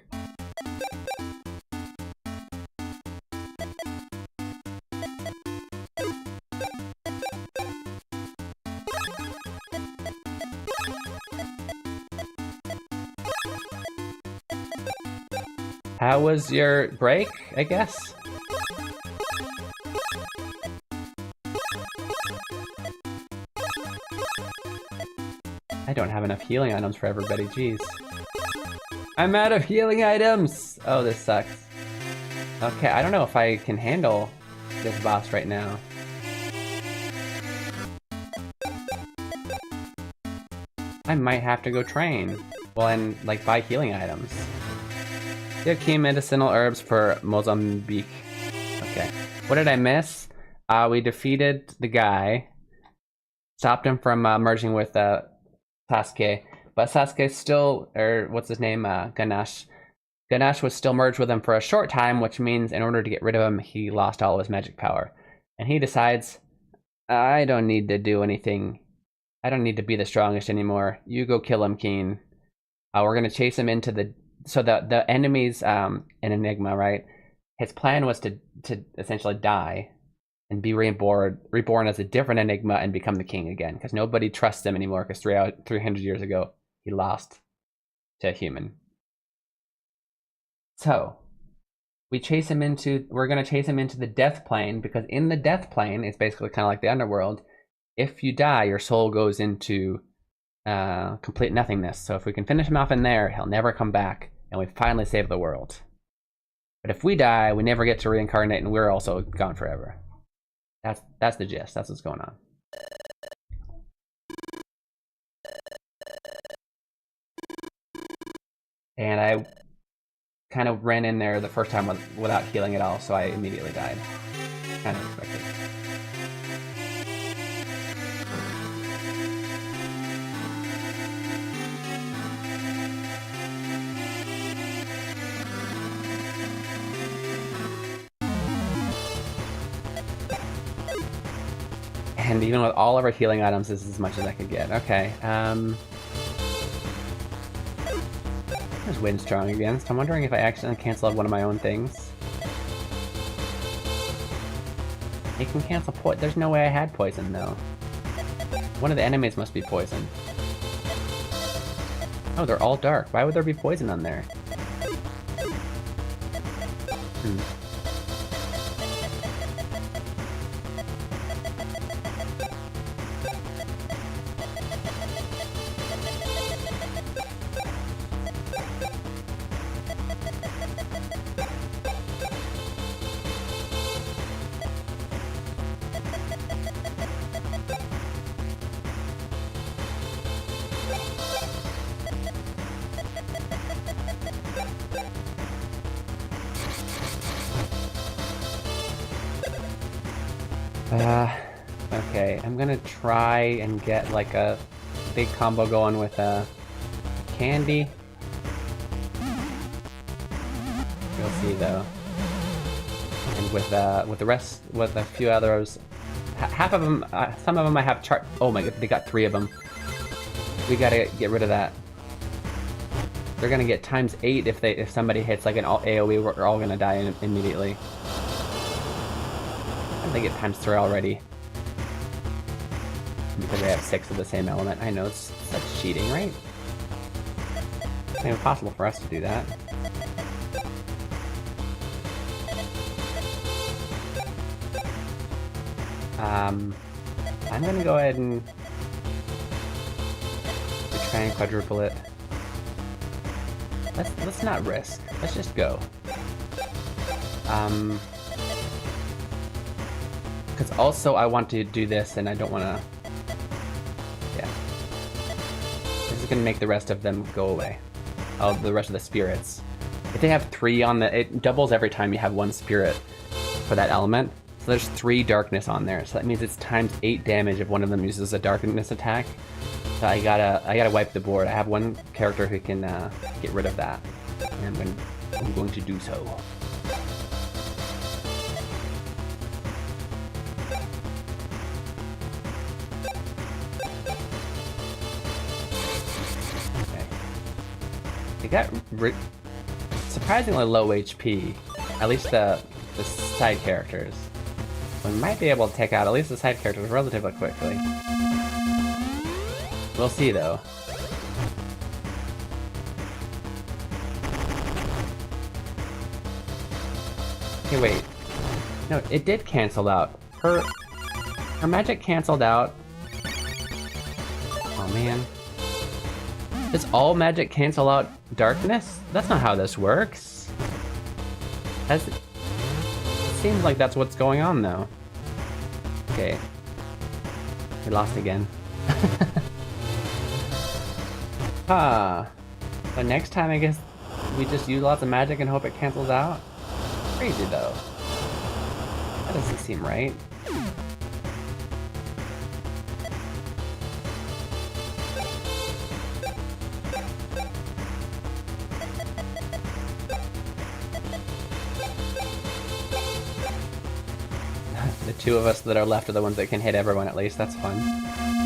How was your break, I guess? I don't have enough healing items for everybody, jeez. I'm out of healing items! Oh, this sucks. Okay, I don't know if I can handle this boss right now. I might have to go train. Well, and like buy healing items. You have key medicinal herbs for Mozambique. Okay. What did I miss? We defeated the guy. Stopped him from merging with Sasuke. But Sasuke still, or what's his name? Ganesh. Ganesh was still merged with him for a short time, which means in order to get rid of him, he lost all of his magic power. And he decides, I don't need to do anything. I don't need to be the strongest anymore. You go kill him, Keen. We're gonna chase him into the... So the enemy's an Enigma, right? His plan was to essentially die and be reborn as a different Enigma and become the king again, because nobody trusts him anymore, because 300 years ago, he lost to a human. So, we're gonna chase him into the death plane, because in the death plane, it's basically kind of like the underworld. If you die, your soul goes into complete nothingness. So if we can finish him off in there, he'll never come back, and we finally save the world. But if we die, we never get to reincarnate, and we're also gone forever. That's the gist. That's what's going on. And I kind of ran in there the first time without healing at all, so I immediately died. Kind of expected. And even with all of our healing items, this is as much as I could get. Okay, there's Wind Strong against. I'm wondering if I accidentally canceled one of my own things. You can cancel poison. There's no way I had poison, though. One of the enemies must be poisoned. Oh, they're all dark. Why would there be poison on there? Okay, I'm gonna try and get like a big combo going with candy. We'll see though. And with the rest, with a few others, half of them, some of them I have chart. Oh my god, they got 3 of them. We gotta get rid of that. They're gonna get ×8 if somebody hits like an AOE. We're all gonna die immediately. They get ×3 already. Because they have 6 of the same element. I know, that's cheating, right? It's not impossible for us to do that. I'm gonna go ahead and try and quadruple it. Let's not risk. Let's just go. Because also I want to do this and I don't want to... Yeah. This is going to make the rest of them go away. Oh, the rest of the spirits. If they have 3 on the... It doubles every time you have 1 spirit for that element. So there's 3 darkness on there. So that means it's ×8 damage if one of them uses a darkness attack. So I gotta wipe the board. I have 1 character who can get rid of that. And I'm going to do so. They got surprisingly low HP, at least the side characters. We might be able to take out at least the side characters relatively quickly. We'll see though. Okay, wait. No, it did cancel out. Her magic canceled out. Oh man. Does all magic cancel out darkness? That's not how this works. seems like that's what's going on, though. Okay. We lost again. But next time, I guess we just use lots of magic and hope it cancels out? Crazy, though. That doesn't seem right. The two of us that are left are the ones that can hit everyone at least. That's fun.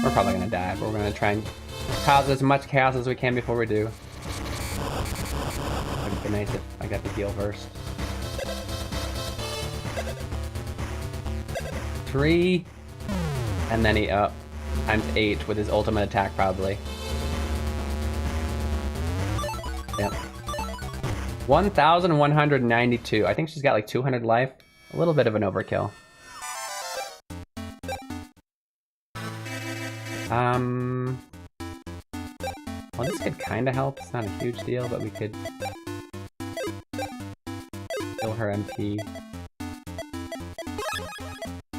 We're probably gonna die, but we're gonna try and cause as much chaos as we can before we do. It'd be nice if I got to heal first. 3, and then he up times 8 with his ultimate attack probably. Yep. 1,192. I think she's got like 200 life. A little bit of an overkill. Well, this could kind of help. It's not a huge deal, but we could kill her MP.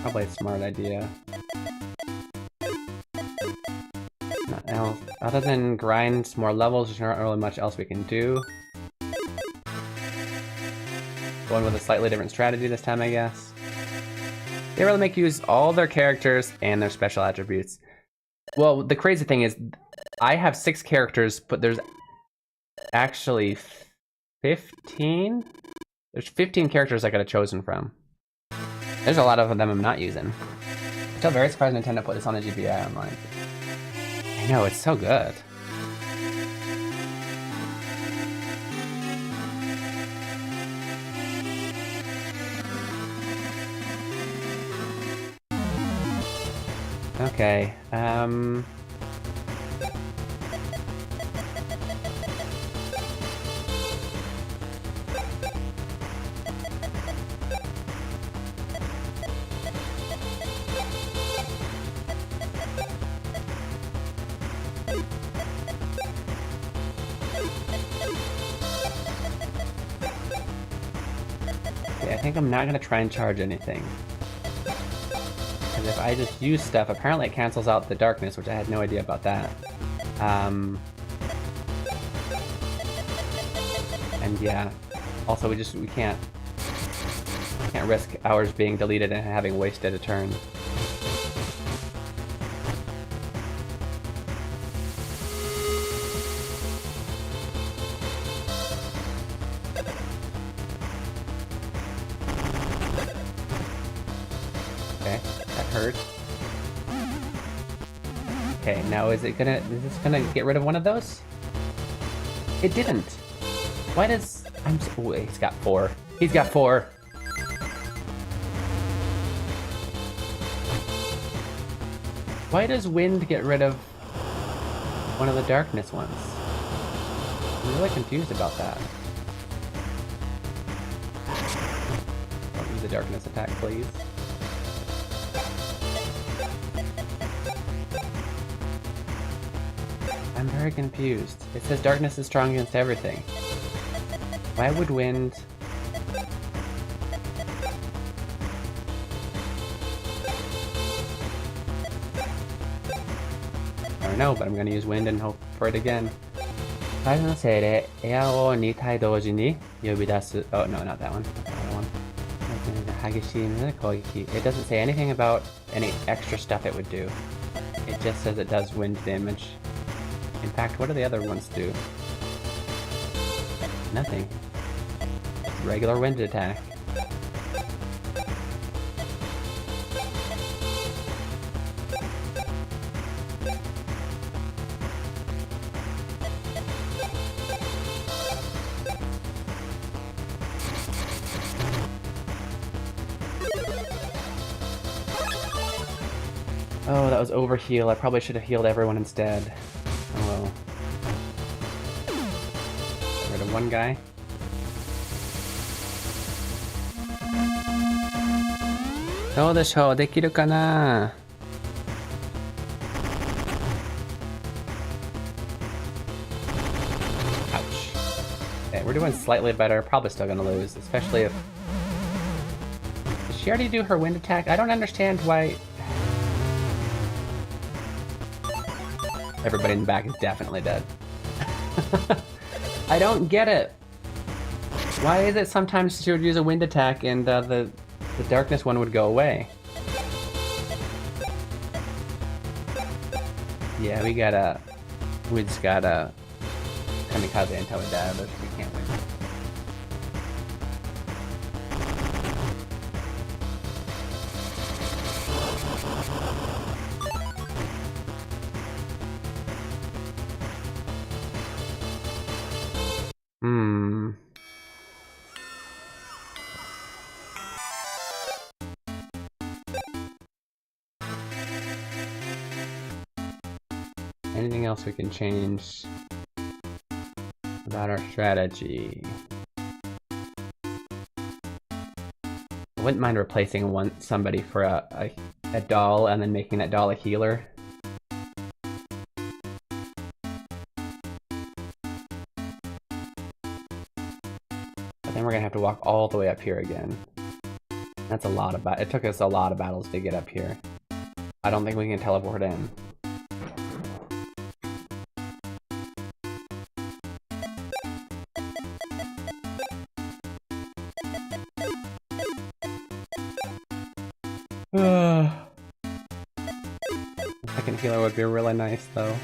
Probably a smart idea. Not else. Other than grind some more levels, there's not really much else we can do. Going with a slightly different strategy this time, I guess. They really make you use all their characters and their special attributes. Well, the crazy thing is, I have 6 characters, but there's actually 15? There's 15 characters I could have chosen from. There's a lot of them I'm not using. I'm still very surprised Nintendo put this on the GBI online. I know, it's so good. Okay, I think I'm not gonna try and charge anything. Because if I just use stuff, apparently it cancels out the darkness, which I had no idea about that. And yeah, also we can't risk ours being deleted and having wasted a turn. Okay, now is this gonna get rid of one of those? It didn't. Why does... oh, he's got 4. He's got 4. Why does wind get rid of one of the darkness ones? I'm really confused about that. Don't use the darkness attack, please. I'm very confused. It says darkness is strong against everything. Why would wind... I don't know, but I'm gonna use wind and hope for it again. Oh, no, not that one. It doesn't say anything about any extra stuff it would do. It just says it does wind damage. In fact, what do the other ones do? Nothing. Regular wind attack. Oh, that was overheal. I probably should have healed everyone instead. Oh well. Get rid of one guy. How desho? Dekiru kana? Ouch. Okay, we're doing slightly better. Probably still gonna lose, especially if she already do her wind attack? I don't understand why... Everybody in the back is definitely dead. I don't get it. Why is it sometimes she would use a wind attack and the darkness one would go away? Yeah, we just gotta kamikaze until we die, but we can't win. Anything else we can change about our strategy? I wouldn't mind replacing somebody for a doll and then making that doll a healer. But then we're gonna have to walk all the way up here again. That's a lot of it took us a lot of battles to get up here. I don't think we can teleport in. Second healer would be really nice, though.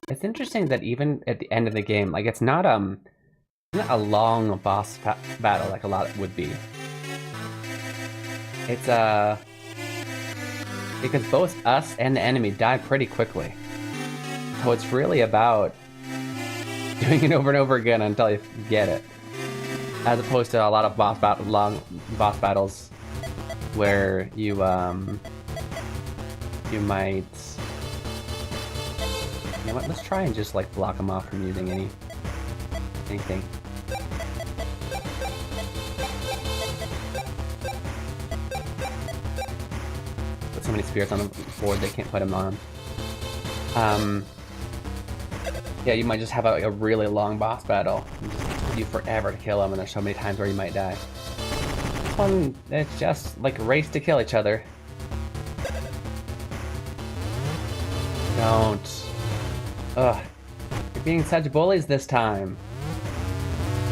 It's interesting that even at the end of the game, like, it's not a long boss battle like a lot would be. It's because both us and the enemy die pretty quickly. So it's really about doing it over and over again until you get it. As opposed to a lot of long boss battles where you might... You know what, let's try and just, like, block them off from using anything. Put so many spears on the board they can't put them on. Yeah, you might just have a really long boss battle. It just take you forever to kill them, and there's so many times where you might die. This one, it's just, like, a race to kill each other. Don't. Ugh. You're being such bullies this time.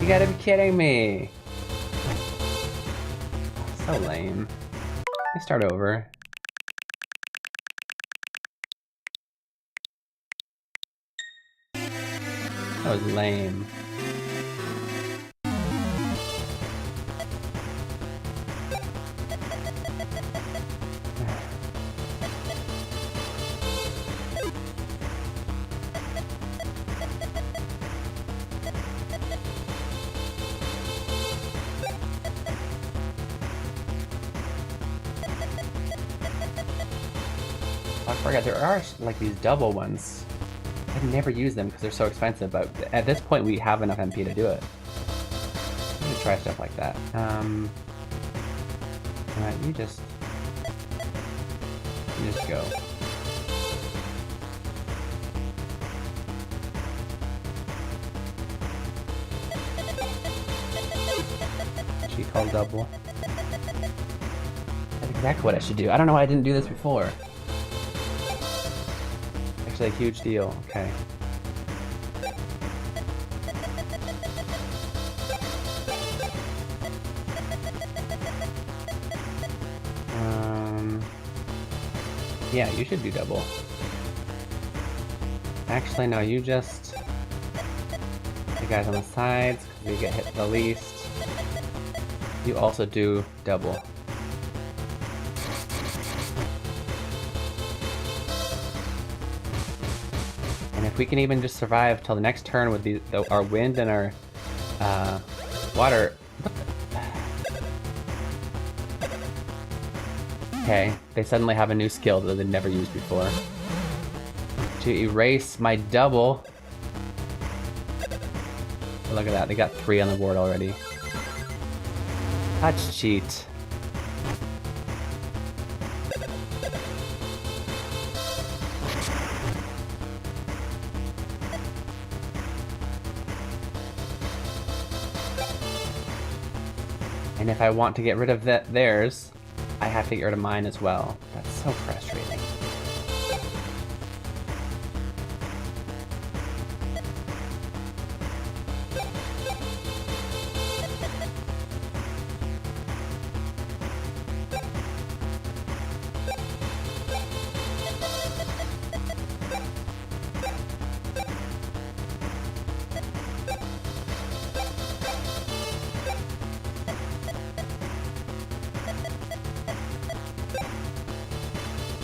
You gotta be kidding me. So lame. Let's start over. That was lame. I forgot there are like these double ones. I've never used them because they're so expensive, but at this point we have enough MP to do it. I'm gonna try stuff like that. Alright, you just go. She called double. That's exactly what I should do. I don't know why I didn't do this before. A huge deal. Okay. Yeah, you should do double. Actually, no, you just... The guys on the sides, because we get hit the least. You also do double. If we can even just survive till the next turn with our wind and our water. Okay, they suddenly have a new skill that they've never used before. To erase my double. Oh, look at that, they got 3 on the board already. Touch cheat. And if I want to get rid of theirs, I have to get rid of mine as well. That's so frustrating.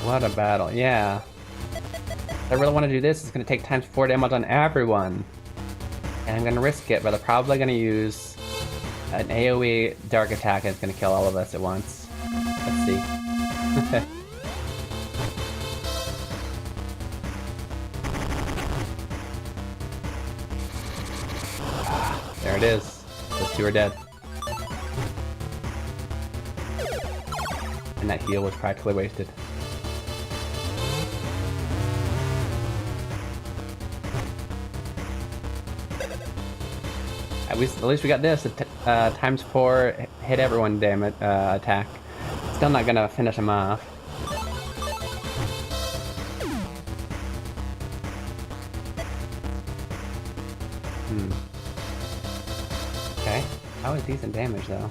What a battle, yeah. If I really want to do this, it's going to take times 4 damage on everyone. And I'm going to risk it, but I'm probably going to use an AoE dark attack that's going to kill all of us at once. Let's see. There it is. Those 2 are dead. And that heal was practically wasted. At least we got this, times 4 hit everyone damage attack. Still not gonna finish him off. Okay, that was decent damage though.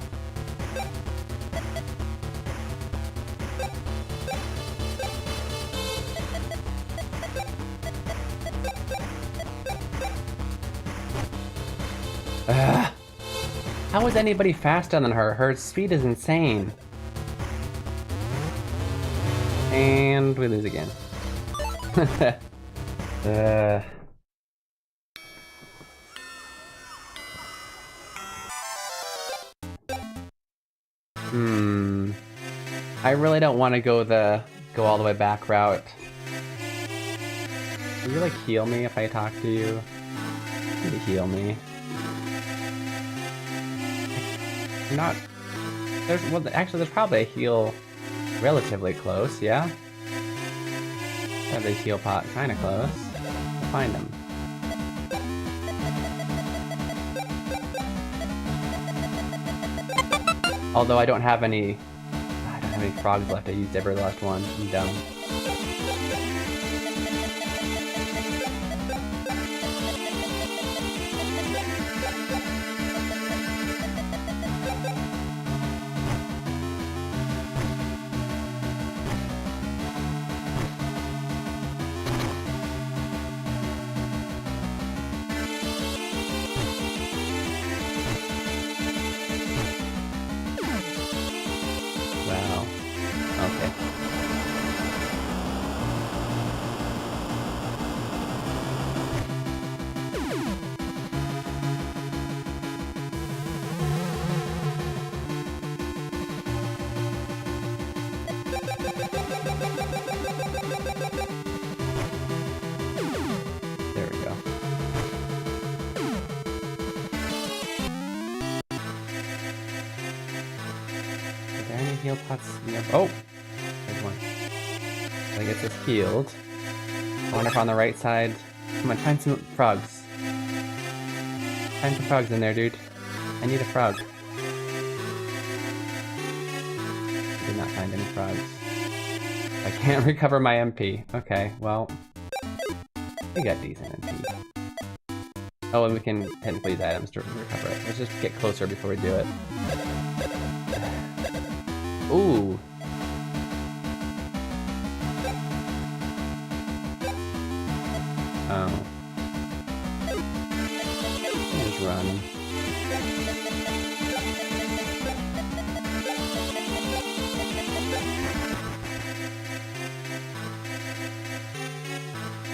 How is anybody faster than her? Her speed is insane. And we lose again. I really don't want to go all the way back route. Will you like heal me if I talk to you? You need to heal me. Not. Actually, there's probably a heal relatively close, yeah? Have a heal pot kind of close. We'll find him. Although I don't have any frogs left. I used every last one. I'm dumb. Heal pots. Yep. Oh! There's one. I guess it's healed. I wonder if on the right side. Come on, find some frogs. Find some frogs in there, dude. I need a frog. I did not find any frogs. I can't recover my MP. Okay, well. We got decent MP. Oh, and we can technically use items to recover it. Let's just get closer before we do it. Ooh. Oh. Just run.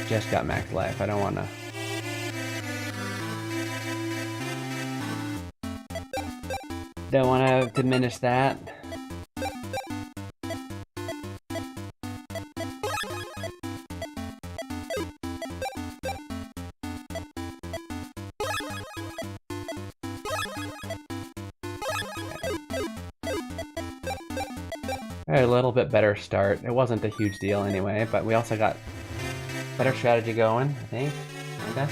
Just got max life. I don't wanna. Don't wanna diminish that. A little bit better start. It wasn't a huge deal anyway, but we also got better strategy going, I think. Kinda.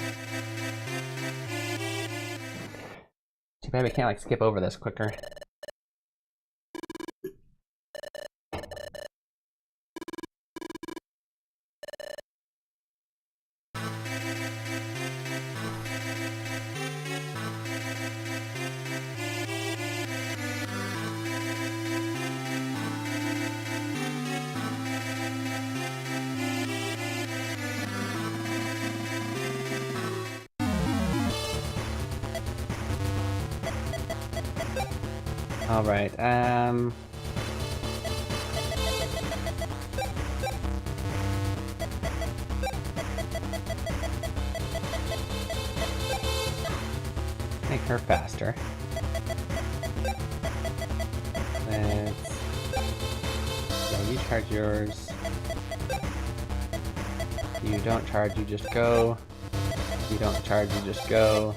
Too bad we can't like skip over this quicker. Alright, make her faster. Let's... Yeah, you charge yours. You don't charge, you just go. You don't charge, you just go.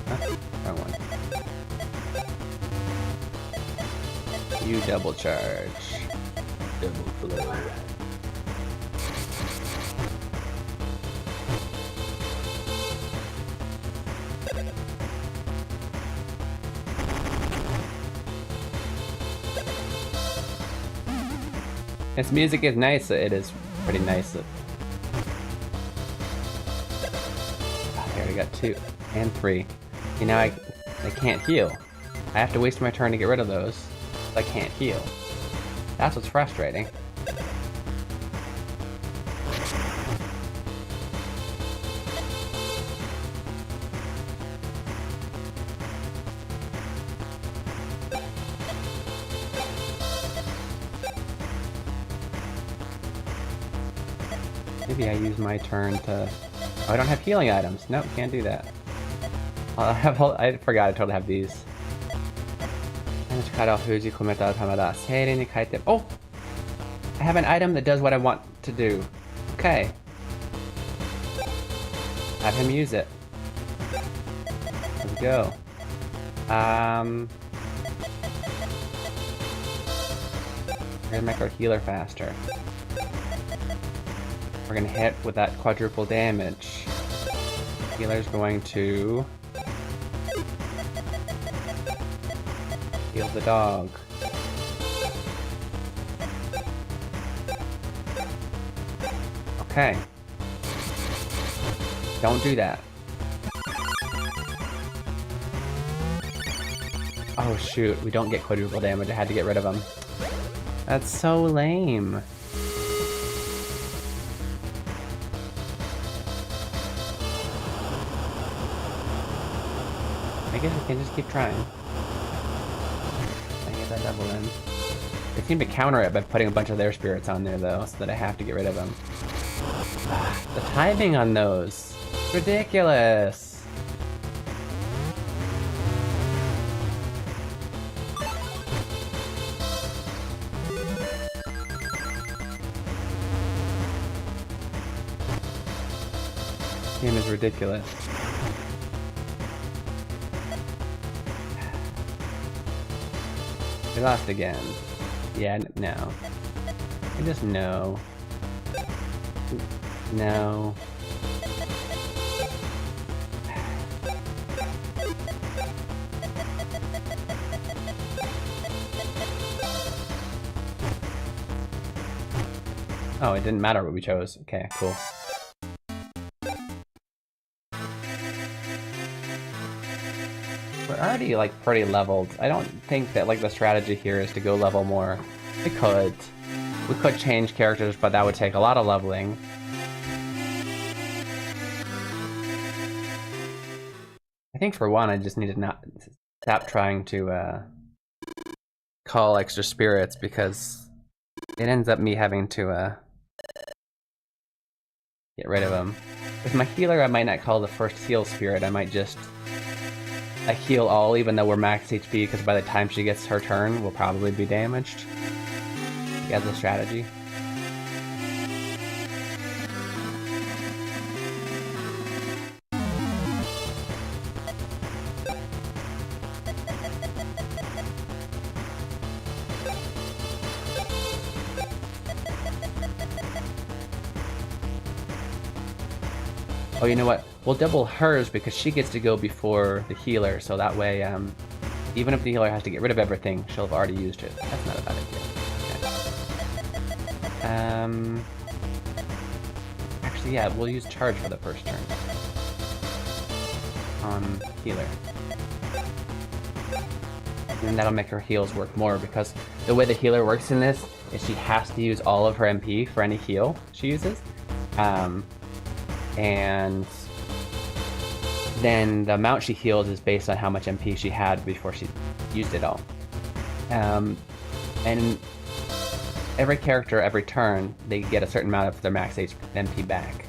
Huh? Wrong one. You double charge. Double flow. This music is nice. It is pretty nice. There, we got 2 and 3. You know, I can't heal. I have to waste my turn to get rid of those. I can't heal. That's what's frustrating. Maybe I use my turn to... Oh, I don't have healing items. Nope, can't do that. I forgot I totally have these. Oh! I have an item that does what I want to do. Okay. Have him use it. Let's go. We're gonna make our healer faster. We're gonna hit with that quadruple damage. Healer's going to heal the dog. Okay. Don't do that. Oh shoot, we don't get quadruple damage. I had to get rid of him. That's so lame. I guess we can just keep trying. I get that double in. They seem to counter it by putting a bunch of their spirits on there though, so that I have to get rid of them. The timing on those. Ridiculous. This game is ridiculous. We lost again. Yeah, no. I just no. No. Oh, it didn't matter what we chose. Okay, cool. We're already like pretty leveled. I don't think that like the strategy here is to go level more. We could change characters, but that would take a lot of leveling. I think for one, I just need to not stop trying to call extra spirits because it ends up me having to get rid of them. With my healer, I might not call the first heal spirit. I might just heal all, even though we're max HP, because by the time she gets her turn, we'll probably be damaged. As a strategy. Oh, you know what? We'll double hers because she gets to go before the healer, so that way, even if the healer has to get rid of everything, she'll have already used it. That's not a bad idea. Okay. Actually, yeah, we'll use charge for the first turn. On healer. And that'll make her heals work more, because the way the healer works in this is she has to use all of her MP for any heal she uses. And then the amount she heals is based on how much MP she had before she used it all. And every character, every turn, they get a certain amount of their max MP back.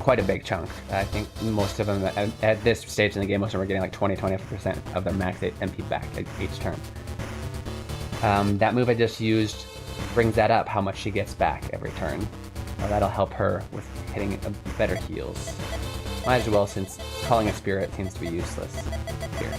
Quite a big chunk. I think most of them, at this stage in the game, most of them are getting like 20-25% of their max MP back each turn. That move I just used brings that up, how much she gets back every turn. That'll help her with hitting better heals. Might as well, since calling a spirit seems to be useless here.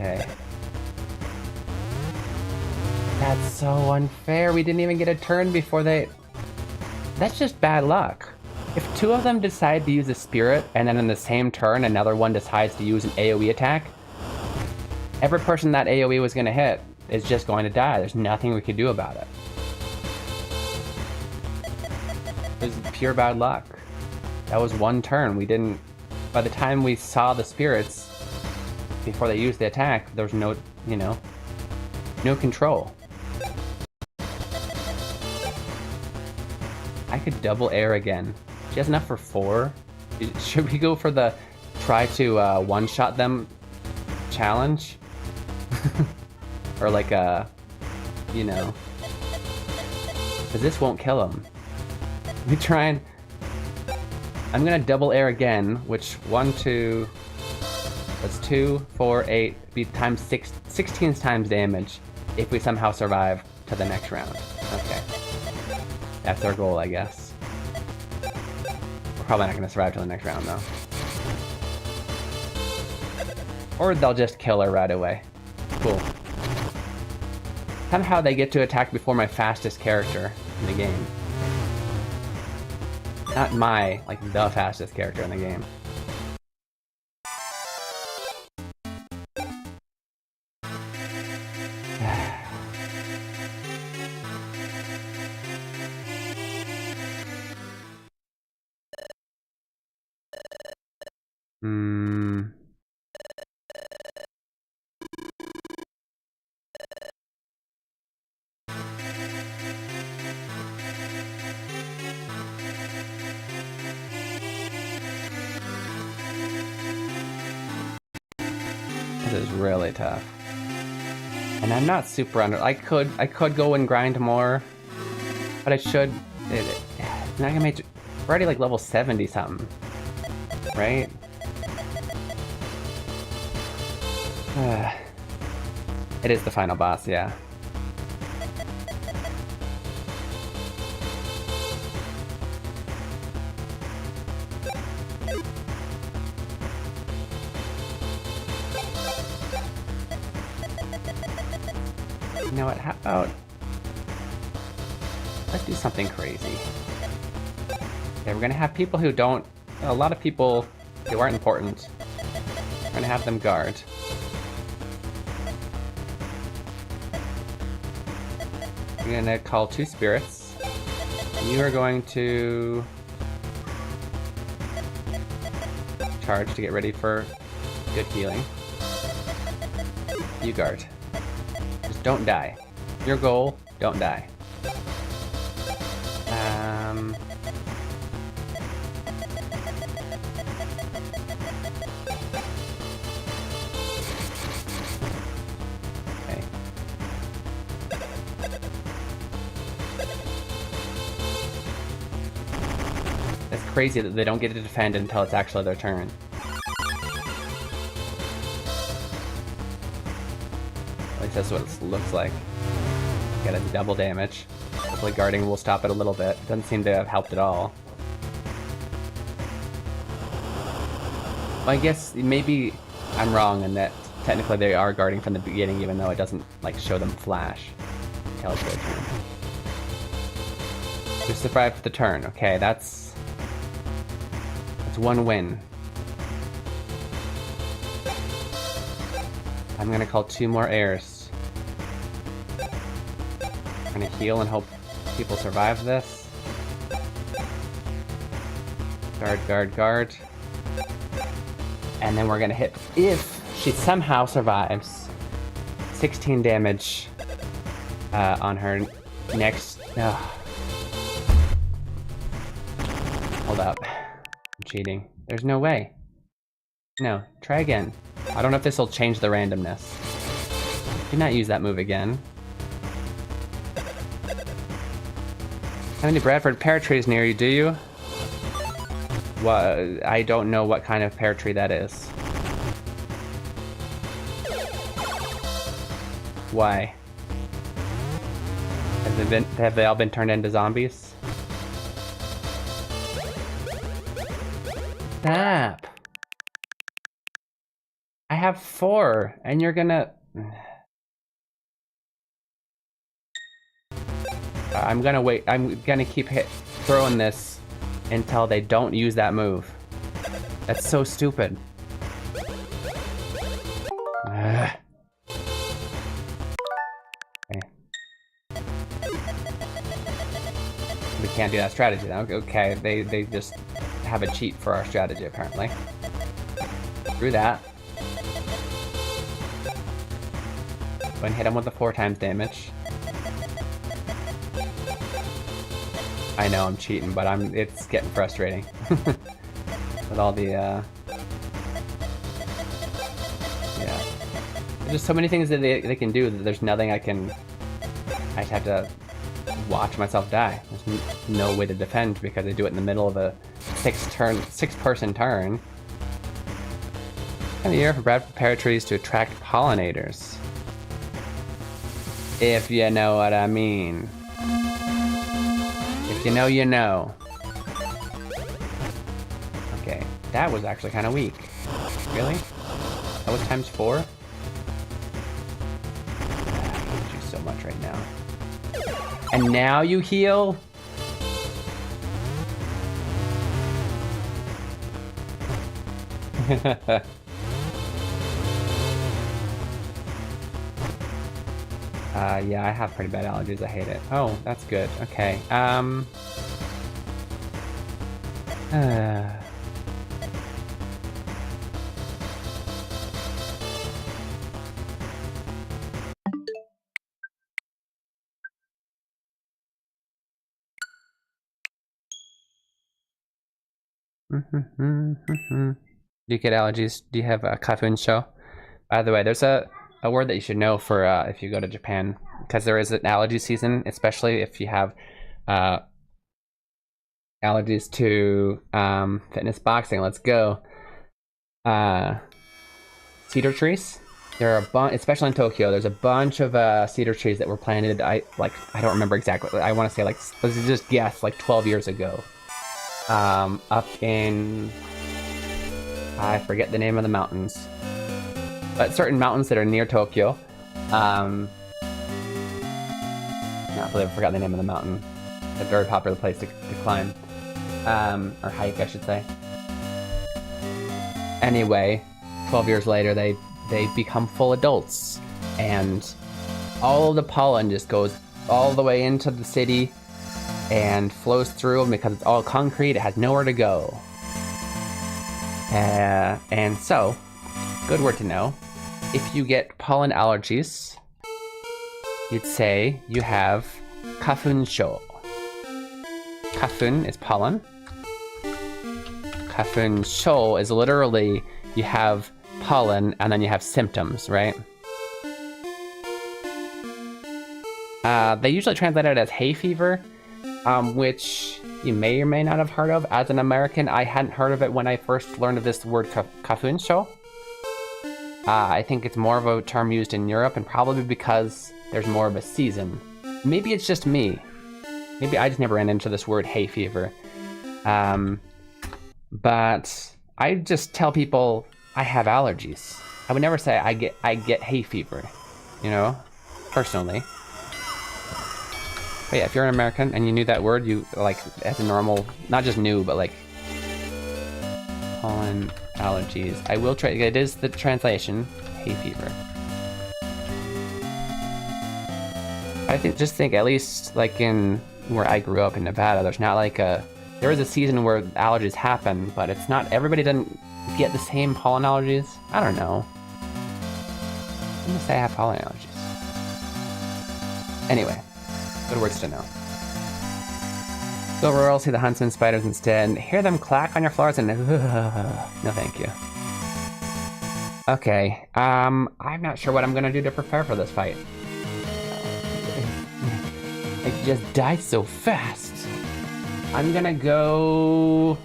Okay. That's so unfair. We didn't even get a turn before they... That's just bad luck. If two of them decide to use a spirit, and then in the same turn another one decides to use an AoE attack, every person that AoE was going to hit is just going to die. There's nothing we could do about it. It was pure bad luck. That was one turn. We didn't... By the time we saw the spirits, before they used the attack, there was no, no control. I could double air again. She has enough for 4. Should we go for the try to one-shot them challenge? Or like a, because this won't kill them. We try and... I'm gonna double air again, which 1, 2... That's 2, 4, 8, be times 16 times damage if we somehow survive to the next round. Okay. That's our goal, I guess. We're probably not going to survive to the next round, though. Or they'll just kill her right away. Cool. Somehow they get to attack before my fastest character in the game. Not my, like, the fastest character in the game. This is really tough. And I'm not super under... I could go and grind more, but I should... It's not gonna make... We're already like level 70 something. Right? It is the final boss, yeah. You know what, how about... Let's do something crazy. Okay, we're gonna have people who don't... A lot of people who aren't important. We're gonna have them guard. We're gonna call 2 spirits. You are going to... charge to get ready for good healing. You guard. Just don't die. Your goal, don't die. crazy that they don't get to defend until it's actually their turn. At least that's what it looks like. Get a double damage. Hopefully guarding will stop it a little bit. Doesn't seem to have helped at all. Well, I guess maybe I'm wrong in that technically they are guarding from the beginning, even though it doesn't like show them flash until it's their turn. Just survived the turn. Okay, that's one win. I'm gonna call 2 more airs. I'm gonna heal and hope people survive this. Guard, guard, guard. And then we're gonna hit, if she somehow survives, 16 damage on her next. Hold up. I'm cheating. There's no way. No, try again. I don't know if this will change the randomness. Do not use that move again. How many Bradford pear trees near you, do you? Well, I don't know what kind of pear tree that is. Why? Have they all been turned into zombies? Stop! I have 4, and you're gonna... I'm gonna wait. I'm gonna keep throwing this until they don't use that move. That's so stupid. Ugh. Okay. We can't do that strategy now. Okay, they just have a cheat for our strategy apparently. Screw that. Go and hit him with the 4 times damage. I know I'm cheating, but it's getting frustrating. With all the, yeah. There's just so many things that they can do that there's nothing I just have to watch myself die. There's no way to defend because they do it in the middle of a 6-person turn. And the year for Bradford pear trees to attract pollinators. If you know what I mean. If you know, you know. Okay, that was actually kind of weak. Really? That was times 4? I hate you so much right now. And now you heal? Yeah, I have pretty bad allergies. I hate it. Oh, that's good. Okay. Do you get allergies? Do you have a kafun show? By the way, there's a word that you should know for if you go to Japan, because there is an allergy season, especially if you have allergies to fitness boxing. Let's go. Cedar trees. There are a bunch, especially in Tokyo. There's a bunch of cedar trees that were planted. I don't remember exactly. I want to say let's just guess 12 years ago. Up in, I forget the name of the mountains, but certain mountains that are near Tokyo. I believe I forgot the name of the mountain. A very popular place to climb, or hike, I should say. Anyway, 12 years later, they become full adults, and all of the pollen just goes all the way into the city and flows through them because it's all concrete. It has nowhere to go. And so, good word to know. If you get pollen allergies, you'd say you have kafunsho. Kafun is pollen. Kafunsho is literally you have pollen and then you have symptoms, right? They usually translate it as hay fever. which you may or may not have heard of. As an American, I hadn't heard of it when I first learned of this word kafunsho. I think it's more of a term used in Europe, and probably because there's more of a season. Maybe it's just me. Maybe I just never ran into this word hay fever. But I just tell people I have allergies. I would never say I get hay fever, you know, personally. But yeah, if you're an American and you knew that word, you like as a normal, not just new, but like pollen allergies. I will try. It is the translation, hay fever. I think at least like in where I grew up in Nevada, there's not like there is a season where allergies happen, but it's not, everybody doesn't get the same pollen allergies. I don't know. I'm gonna say I have pollen allergies. Anyway, good words to know. Go rural, see the huntsman spiders instead. Hear them clack on your floors and no thank you. Okay, I'm not sure what I'm gonna do to prepare for this fight. It just died so fast. I'm gonna go.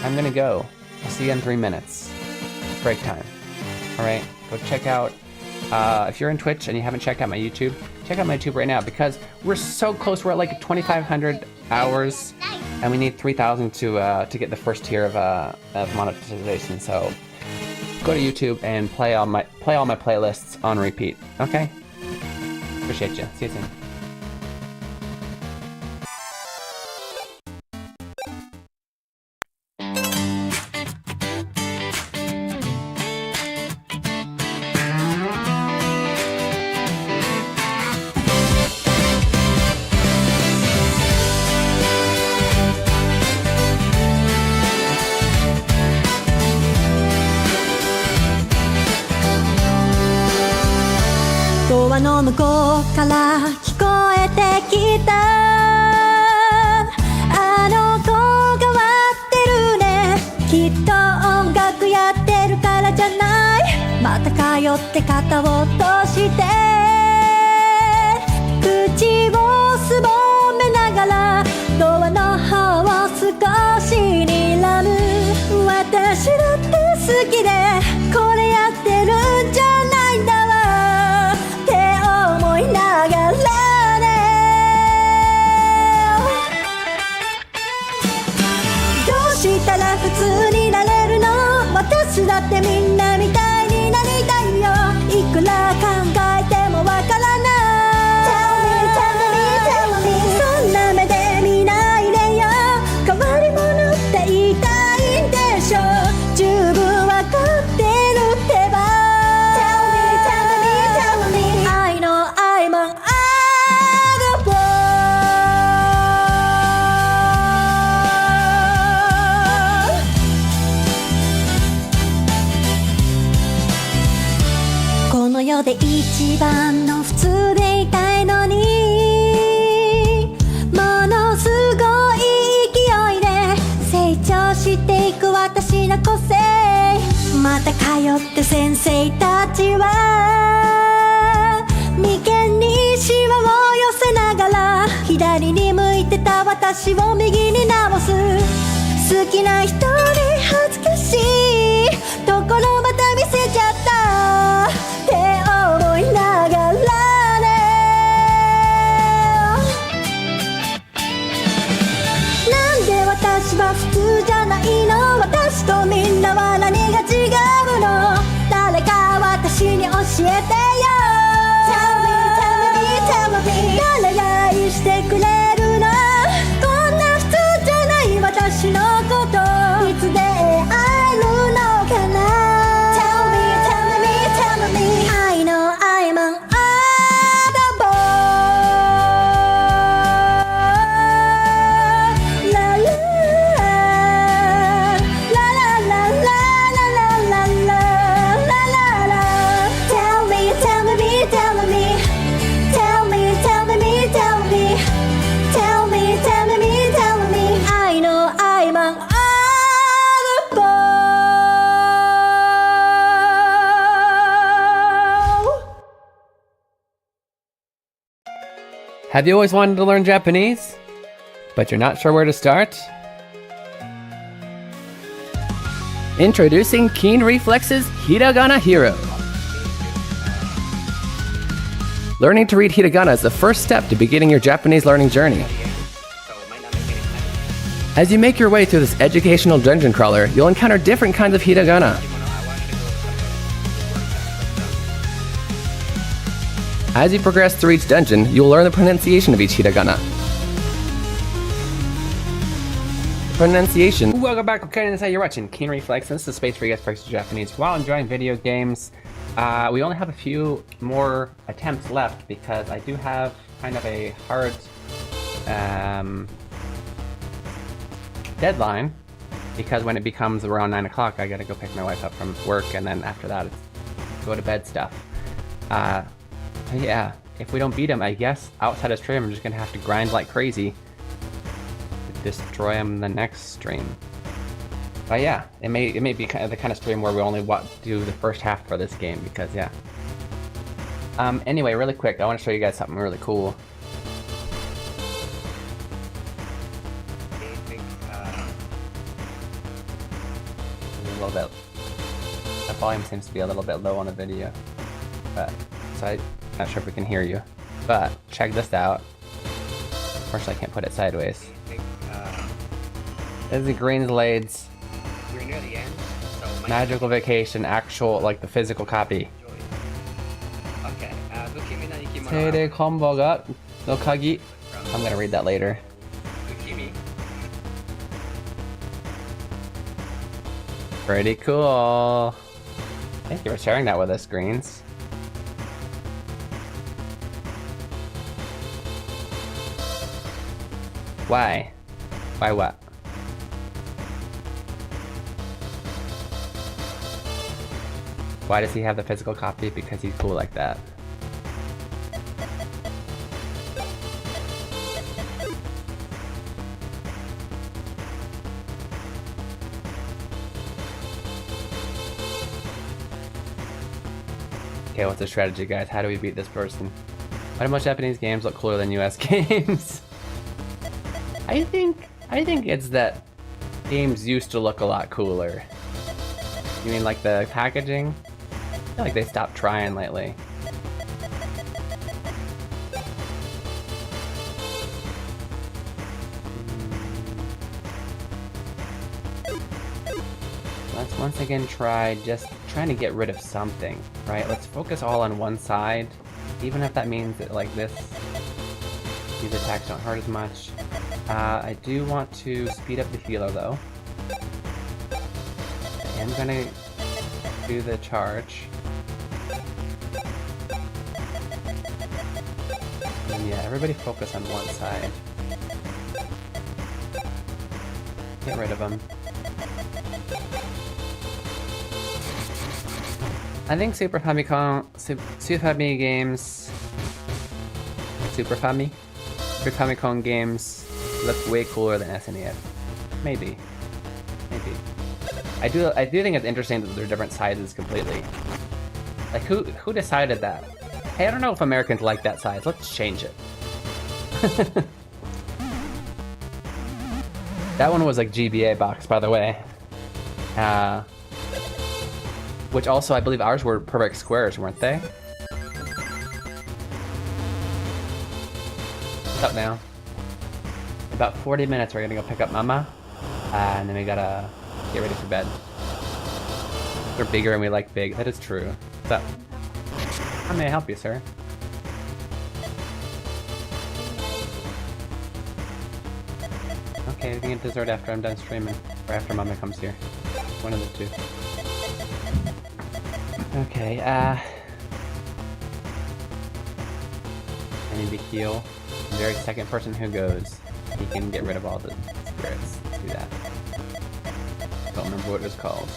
I'll see you in 3 minutes. Break time. Alright, go check out, if you're in Twitch and you haven't checked out my YouTube, check out my YouTube right now because we're so close. We're at like 2,500 hours and we need 3,000 to get the first tier of monetization. So go to YouTube and play all my playlists on repeat. Okay? Appreciate you. See you soon.ドアの向こうから聞こえてきたあの子変わってるねきっと音楽やってるからじゃないまた通って肩を落として口をすぼめながらドアの方を少し睨む私だって好きでこれやってるんじゃないんだわ思いながらねどうしたら普通になれるの私だってみんなみたいになりたいよいくら考えてもわからない Tell me, tell me, tell me そんな目で見ないでよ変わり者って言いたいんでしょ十分わかってるってばこの世で一番の普通でいたいのにものすごい勢いで成長していく私の個性また通って先生たちは眉間にシワを寄せながら左に向いてた私を右に直す好きな人に恥ずかしいところまた見せちゃったって思いながらねなんで私は普通じゃないの私とみんなは何が違うの誰か私に教えてよ Tell me, tell me, tell me 誰が愛してくれるのこんな普通じゃない私のこといつで会えるのかな Tell me, tell me, tell me I know I'm an oddball La la la la la la la la la la la Tell me, tell me, tell me Tell me, tell me, tell me Tell me, tell me, tell me I know I'm an oddball Have you always wanted to learn Japanese? but you're not sure where to start? Introducing Keen Reflex's Hiragana Hero. Learning to read hiragana is the first step to beginning your Japanese learning journey. As you make your way through this educational dungeon crawler, you'll encounter different kinds of hiragana. As you progress through each dungeon, you will learn the pronunciation of each hiragana. Pronunciation. Welcome back, okay, and you're watching Keen Reflex. This is a space where you guys practice Japanese while enjoying video games. We only have a few more attempts left because I do have kind of a hard deadline, because when it becomes around 9 o'clock I gotta go pick my wife up from work, and then after that it's go to bed stuff. So yeah, if we don't beat him, I guess outside of stream I'm just gonna have to grind like crazy to destroy him the next stream. But yeah, it may be kind of the kind of stream where we only do the first half for this game, because yeah. Anyway, really quick, I want to show you guys something really cool. A little bit. The volume seems to be a little bit low on the video, but so I'm not sure if we can hear you. But check this out. Unfortunately, I can't put it sideways. This is the Greenslade's Magical Vacation, actual, like the physical copy. Teire kombo ga no kagi. I'm gonna read that later. Pretty cool. Thank you for sharing that with us, Greens. Why? Why what? Why does he have the physical copy? Because he's cool like that. Okay, what's the strategy, guys? How do we beat this person? Why do most Japanese games look cooler than US games? I think it's that games used to look a lot cooler. You mean like the packaging? I feel like they stopped trying lately. Let's once again try just trying to get rid of something, right? Let's focus all on one side, even if that means that like this, these attacks don't hurt as much. I do want to speed up the healer though. I am gonna do the charge. And yeah, everybody focus on one side. Get rid of them. I think Super Famicom games, Super Famicom games look way cooler than SNES. Maybe. I do think it's interesting that they're different sizes completely. Like who decided that? Hey, I don't know if Americans like that size. Let's change it. That one was like GBA box, by the way. Which also, I believe ours were perfect squares, weren't they? What's up now? In about 40 minutes, we're gonna go pick up Mama. And then we gotta get ready for bed. We're bigger and we like big. That is true. What's up? How may I help you, sir? Okay, we can get dessert after I'm done streaming. Or after Mama comes here. One of the two. Okay, I need to heal. The very second person who goes, he can get rid of all the spirits. Let's do that. Don't remember what it was called.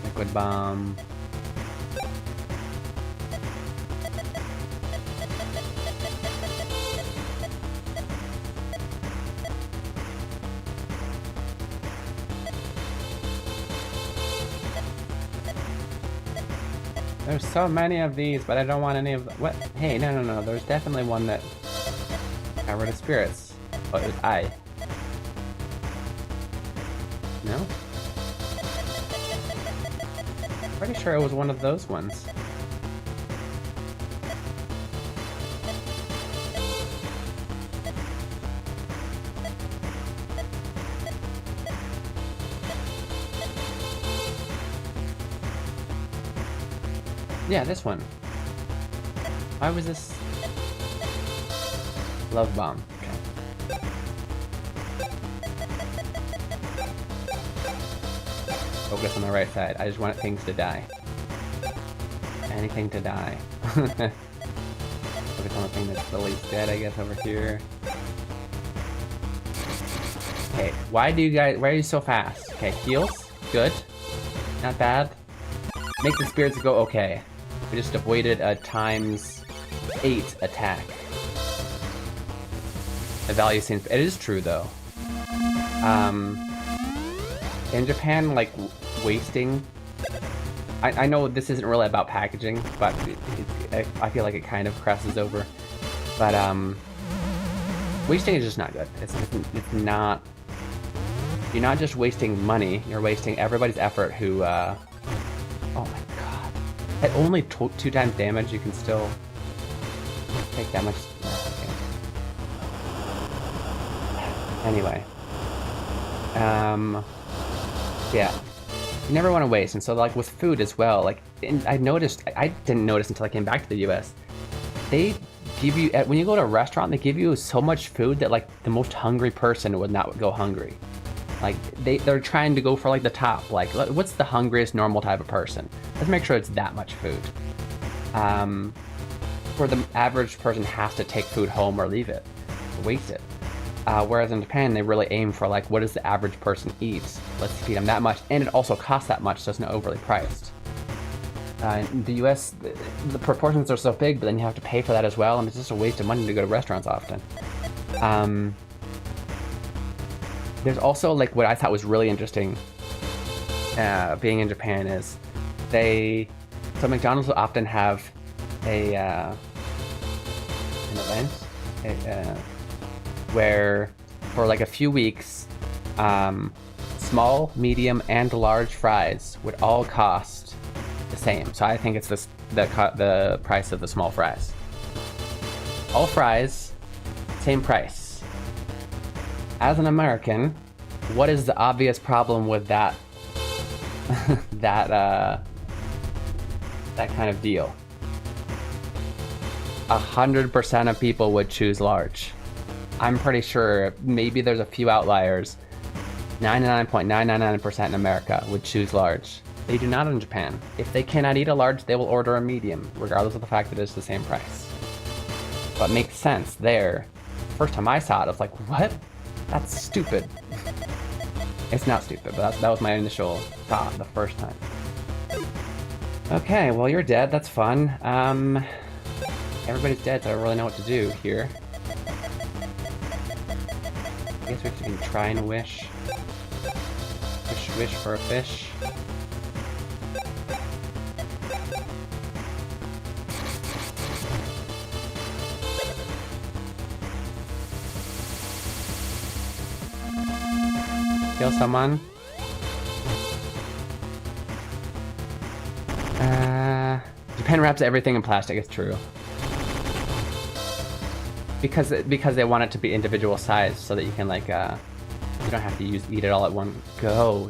Liquid bomb. There's so many of these, but I don't want any of them. What? Hey, no. There's definitely one that got rid of spirits. Oh, it was I. No? Pretty sure it was one of those ones. Yeah, this one. Why was this? Love bomb. Okay. Focus on the right side. I just want things to die. Anything to die. Focus on the thing that's the least dead, I guess, over here. Okay, why are you so fast? Okay, heals. Good. Not bad. Make the spirits go okay. We just avoided a ×8 attack. The value seems... It is true, though. In Japan, like, wasting... I know this isn't really about packaging, but I feel like it kind of crosses over. But, wasting is just not good. It's not... You're not just wasting money, you're wasting everybody's effort who, oh my god. At only 2 times damage, you can still take that much... Okay. Anyway. Yeah. You never want to waste, and so like with food as well, like, I didn't notice until I came back to the US. They give you, when you go to a restaurant, they give you so much food that like the most hungry person would not go hungry. Like, they're trying to go for like the top, like, what's the hungriest normal type of person? Let's make sure it's that much food. Where the average person has to take food home or leave it, or waste it. Whereas in Japan, they really aim for like, what does the average person eat? Let's feed them that much, and it also costs that much, so it's not overly priced. In the US, the proportions are so big, but then you have to pay for that as well, and it's just a waste of money to go to restaurants often. There's also like what I thought was really interesting being in Japan is so McDonald's will often have an event where for like a few weeks small, medium, and large fries would all cost the same. So I think it's the price of the small fries. All fries, same price. As an American, what is the obvious problem with that that kind of deal? 100% of people would choose large. I'm pretty sure maybe there's a few outliers. 99.999% in America would choose large. They do not in Japan. If they cannot eat a large, they will order a medium, regardless of the fact that it's the same price. But makes sense there. First time I saw it, I was like, what? That's stupid. It's not stupid, but that was my initial thought the first time. Okay, well, you're dead. That's fun. Everybody's dead, so I don't really know what to do here. I guess we can try and wish. Wish for a fish. Kill someone. Japan wraps everything in plastic, it's true. Because they want it to be individual size so that you can like you don't have to eat it all at one go.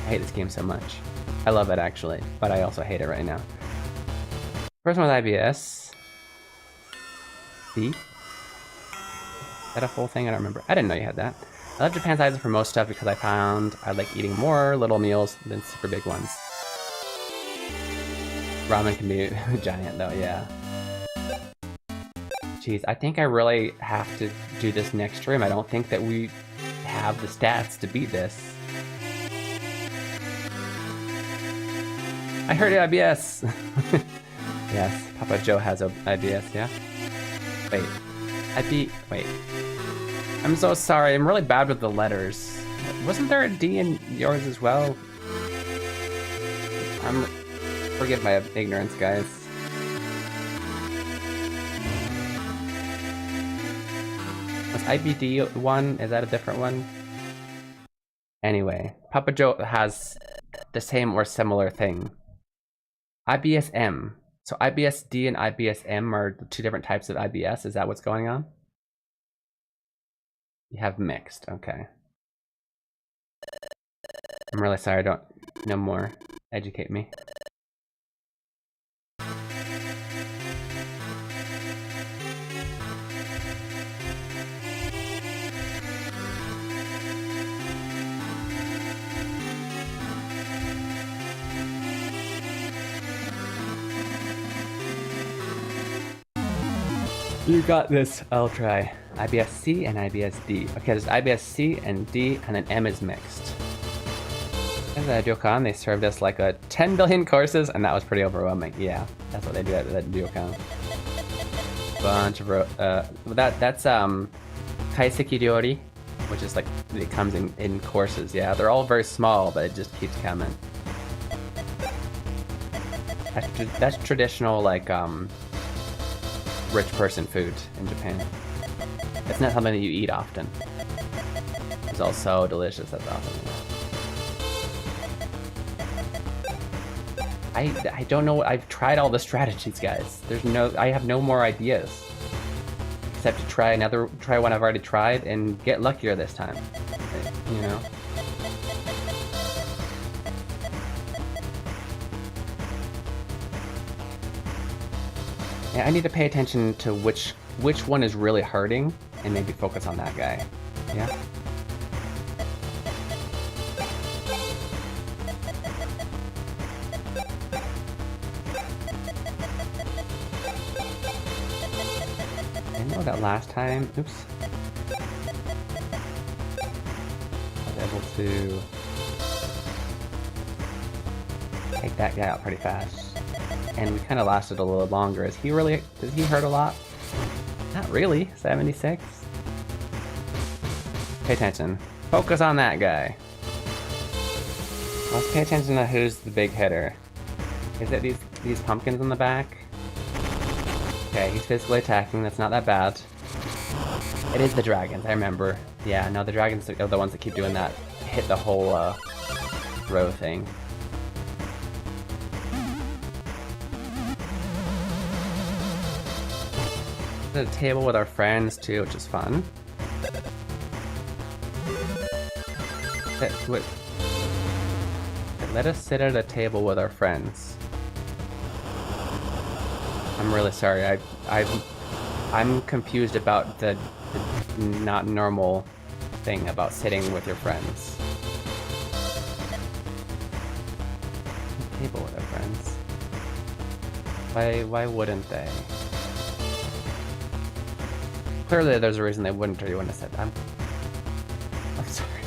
I hate this game so much. I love it actually, but I also hate it right now. First one with IBS. See? Is that a full thing? I don't remember. I didn't know you had that. I love Japan sizes for most stuff because I found I like eating more little meals than super big ones. Ramen can be giant though, yeah. Jeez, I think I really have to do this next stream. I don't think that we have the stats to beat this. I heard IBS! Yes, Papa Joe has IBS, yeah? Wait. I'm so sorry, I'm really bad with the letters. Wasn't there a D in yours as well? Forgive my ignorance, guys. IBD one, is that a different one? Anyway, Papa Joe has the same or similar thing. IBSM. So IBSD and IBSM are two different types of IBS. Is that what's going on? You have mixed, okay. I'm really sorry, I don't know more. Educate me. You got this. I'll try. IBS-C and IBS-D. Okay, there's IBS-C and D, and then M is mixed. In the Ryokan, they served us like a 10 billion courses, and that was pretty overwhelming. Yeah, that's what they do at the Ryokan. Bunch of that's kaiseki ryori, which is like it comes in courses. Yeah, they're all very small, but it just keeps coming. That's traditional like rich person food in Japan. It's not something that you eat often. It's all so delicious, that's awesome. I don't know, I've tried all the strategies, guys. I have no more ideas. Except to try one I've already tried and get luckier this time. You know? Yeah, I need to pay attention to which one is really hurting and maybe focus on that guy. Yeah? I know that last time, oops. I was able to take that guy out pretty fast. And we kind of lasted a little longer. Does he hurt a lot? Not really. 76. Pay attention. Focus on that guy. Let's pay attention to who's the big hitter. Is it these pumpkins in the back? Okay, he's physically attacking. That's not that bad. It is the dragons, I remember. Yeah, no, the dragons are the ones that keep doing that. Hit the whole row thing. At a table with our friends too, which is fun. Let us sit at a table with our friends. I'm really sorry. I'm confused about the not normal thing about sitting with your friends. A table with our friends. Why wouldn't they? Clearly there's a reason they wouldn't, or you wouldn't have said that. I'm sorry.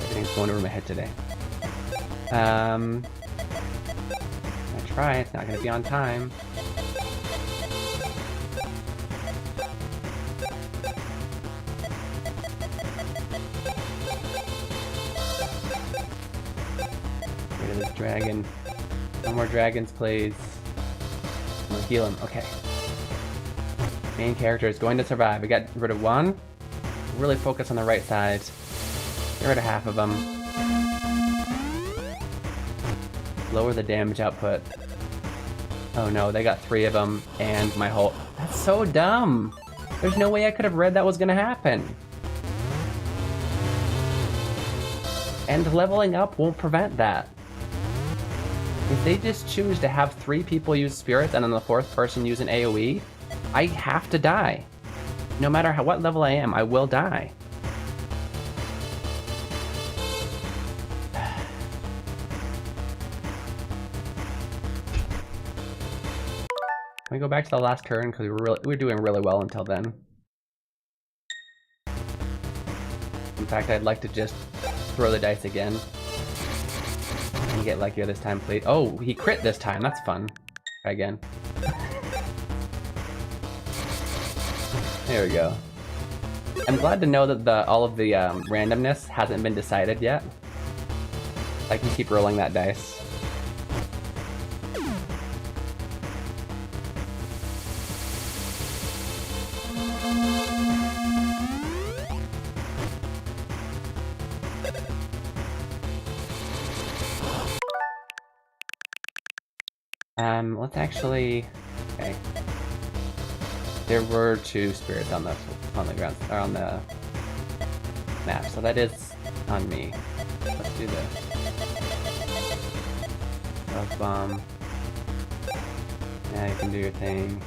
Everything's going over my head today. I try, it's not gonna be on time. Get rid of this dragon. No more dragons, please. I'm gonna heal him, okay. Main character is going to survive. We got rid of one. Really focus on the right side. Get rid of half of them. Lower the damage output. Oh no, they got 3 of them, and my whole... That's so dumb! There's no way I could have read that was gonna happen. And leveling up won't prevent that. If they just choose to have 3 people use spirits and then the 4th person use an AoE, I have to die. No matter what level I am, I will die. Can we go back to the last turn? Because we were doing really well until then. In fact, I'd like to just throw the dice again. And get luckier this time, please. Oh, he crit this time. That's fun. Try again. There we go. I'm glad to know that all of the randomness hasn't been decided yet. I can keep rolling that dice. Let's actually... Okay. There were 2 spirits on the ground, or on the map, so that is on me. Let's do this. Love bomb. Yeah, you can do your thing.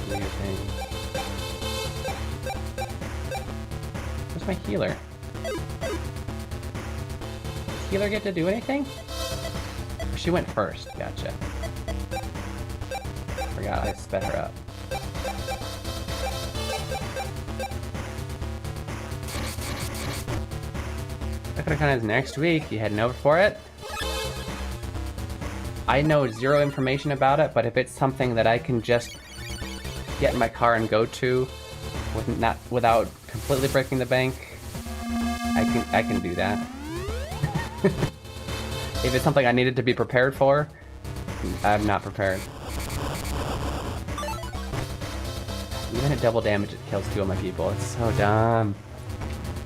Do your thing. Where's my healer? Does healer get to do anything? She went first, gotcha. Forgot I sped her up. Hiragana is next week. You heading over for it? I know 0 information about it, but if it's something that I can just get in my car and go to without completely breaking the bank, I can do that. If it's something I needed to be prepared for, I'm not prepared. Even at double damage, it kills 2 of my people. It's so dumb.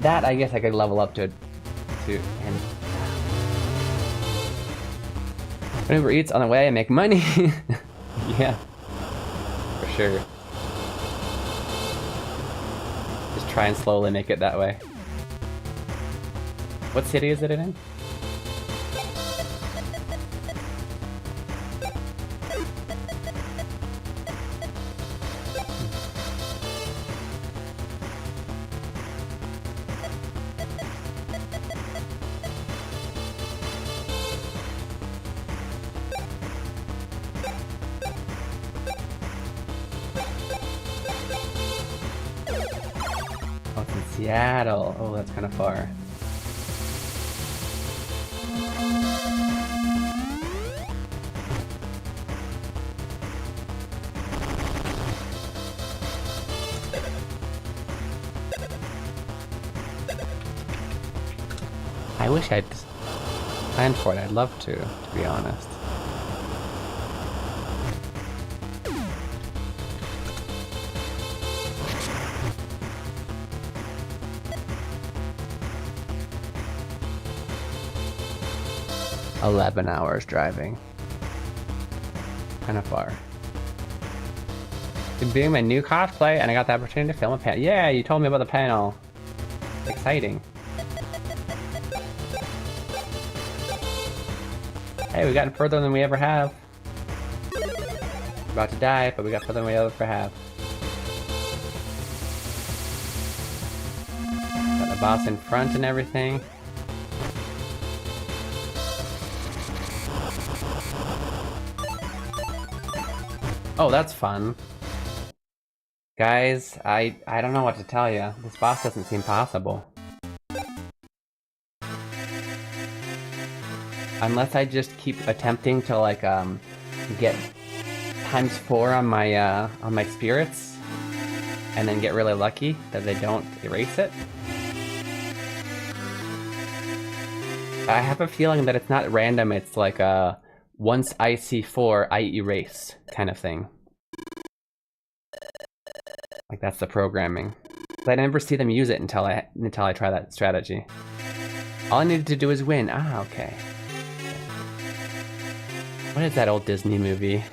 That I guess I could level up to and when Uber Eats on the way, I make money. Yeah, for sure. Just try and slowly make it that way. What city is it in? Oh, it's in Seattle. Oh, that's kind of far. I wish I'd planned for it. I'd love to be honest. "11 hours driving. Kind of far. Been doing my new cosplay and I got the opportunity to film a panel. Yeah, you told me about the panel. Exciting. Hey, we've gotten further than we ever have. About to die, but we got further than we ever have. Got the boss in front and everything. Oh, that's fun. Guys, I don't know what to tell you. This boss doesn't seem possible. Unless I just keep attempting to like get ×4 on my spirits and then get really lucky that they don't erase it. I have a feeling that it's not random, it's like a once I see 4, I erase kind of thing. Like that's the programming. But I never see them use it until I try that strategy. All I needed to do is win. Ah, okay. What is that old Disney movie?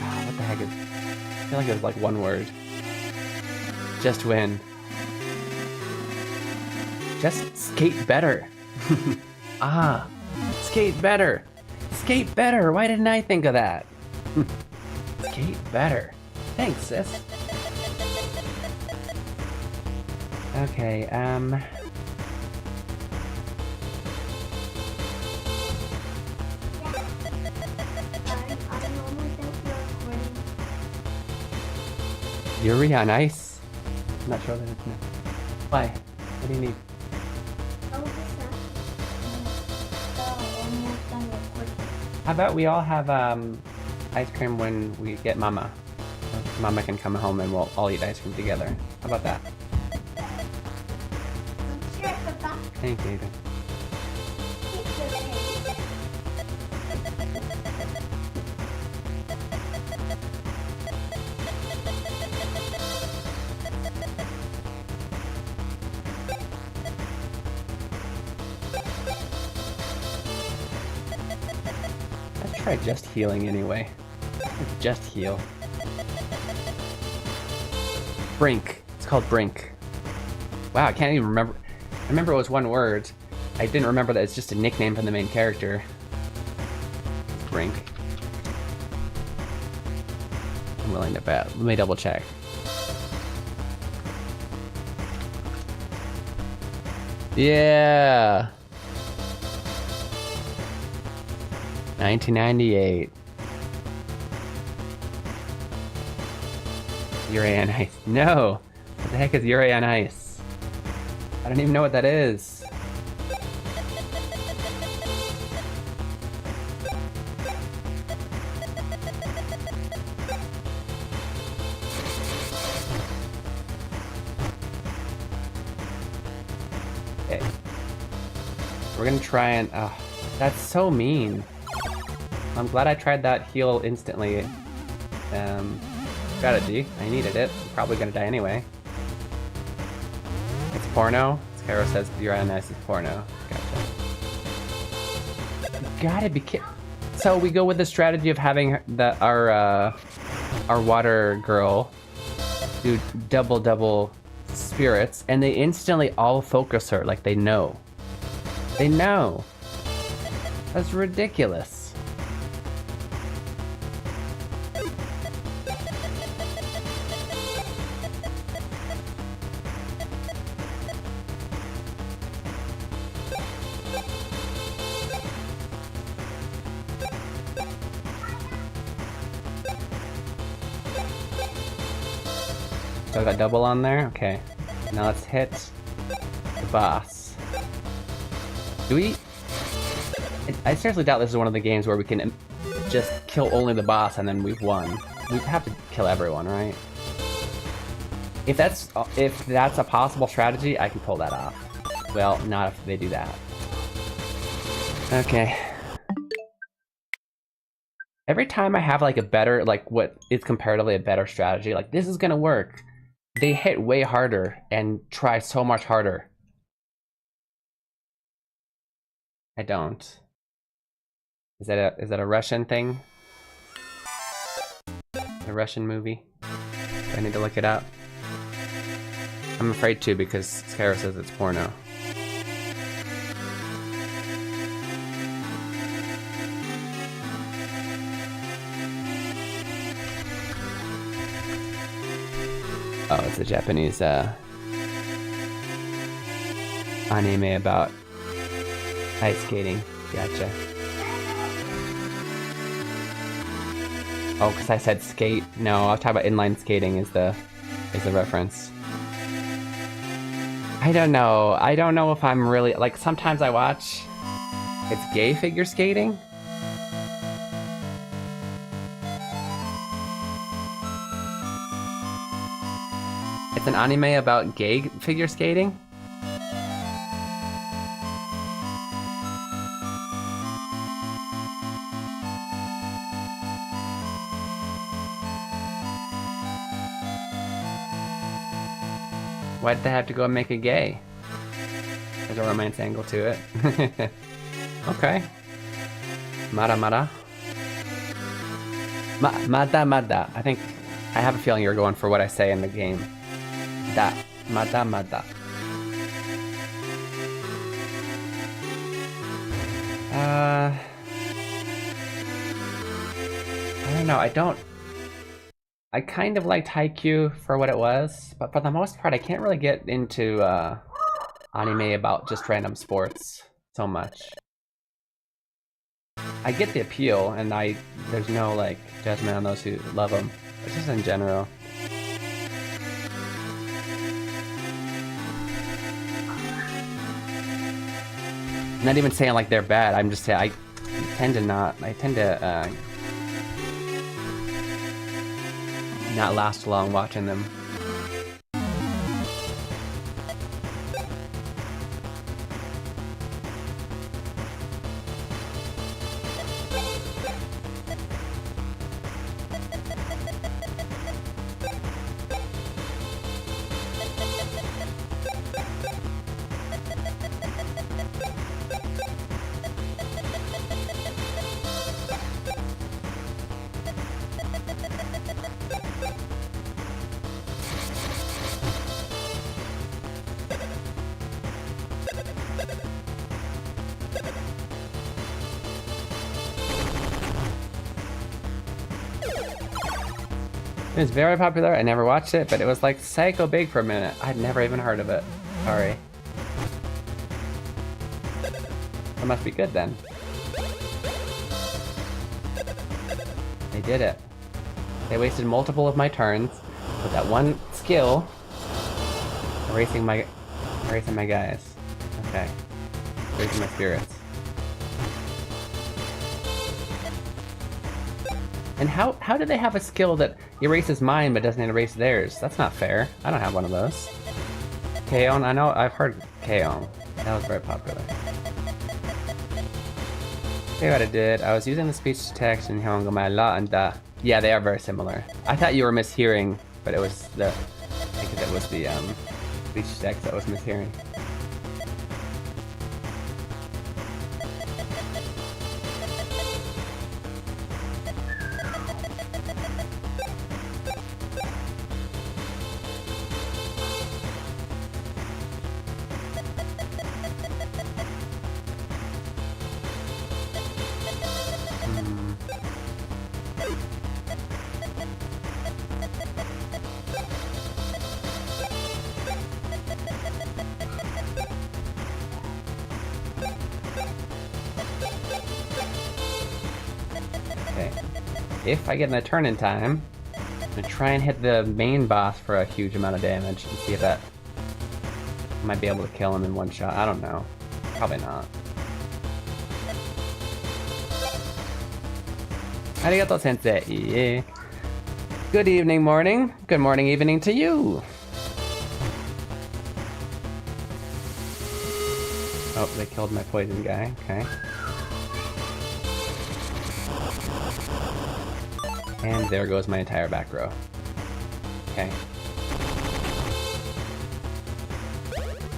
Ah, what the heck is... I feel like it was like one word. Just win. Just skate better. Ah, skate better. Skate better. Why didn't I think of that? Skate better. Thanks, sis. Okay, Yuri on ice? I'm not sure that it's... Why? What do you need? How about we all have ice cream when we get Mama? Mama can come home and we'll all eat ice cream together. How about that? Sure, Papa. Thank you, Ethan. try just healing anyway. Just heal. Brink. It's called Brink. Wow, I can't even remember. I remember it was one word. I didn't remember that it's just a nickname from the main character. Brink. I'm willing to bet. Let me double check. Yeah. 1998. Yuri on Ice. No! What the heck is Yuri on Ice? I don't even know what that is. Okay. We're gonna try and... Oh, that's so mean. I'm glad I tried that heal instantly. Strategy. I needed it. I'm probably gonna die anyway. It's porno. Caro says you're on nice is porno. Gotcha. You gotta be kidding. So we go with the strategy of having our water girl do double spirits, and they instantly all focus her like they know. They know. That's ridiculous. So I got double on there? Okay. Now let's hit the boss. Do we... I seriously doubt this is one of the games where we can just kill only the boss and then we've won. We have to kill everyone, right? If that's a possible strategy, I can pull that off. Well, not if they do that. Okay. Every time I have like a better, like what is comparatively a better strategy, like this is gonna work, they hit way harder and try so much harder. I don't. Is that a Russian thing? A Russian movie? Do I need to look it up? I'm afraid to because Scarra says it's porno. Oh, it's a Japanese anime about ice skating. Gotcha. Oh, because I said skate. No, I'll talk about inline skating is the reference. I don't know. I don't know if I'm really like. Sometimes I watch. It's gay figure skating. It's an anime about gay figure skating. Why did they have to go and make it gay? There's a romance angle to it. Okay. Mada mada. Mada mada. I think I have a feeling you're going for what I say in the game. Da. Mada mada. I don't know. I kind of liked Haikyuu for what it was, but for the most part, I can't really get into anime about just random sports so much. I get the appeal, and there's no like judgment on those who love them, but just in general. I'm not even saying like they're bad. I'm just saying I tend to not last long watching them. It was very popular. I never watched it, but it was like psycho big for a minute. I'd never even heard of it. Sorry. It must be good then. They did it. They wasted multiple of my turns with that one skill. Erasing my guys. Okay. Erasing my spirits. And how do they have a skill that erases mine but doesn't erase theirs? That's not fair. I don't have one of those. Kaon, I know, I've heard Kaon. That was very popular. Okay, what I did, I was using the speech to text and Hyoung my la and da. Yeah, they are very similar. I thought you were mishearing, but it was the, I think it was the speech to text that was mishearing. If I get my turn in time, I'm gonna try and hit the main boss for a huge amount of damage and see if that might be able to kill him in one shot. I don't know. Probably not. Arigato sensei. Yeah. Good evening, morning. Good morning, evening to you. Oh, they killed my poison guy. Okay. And there goes my entire back row. Okay.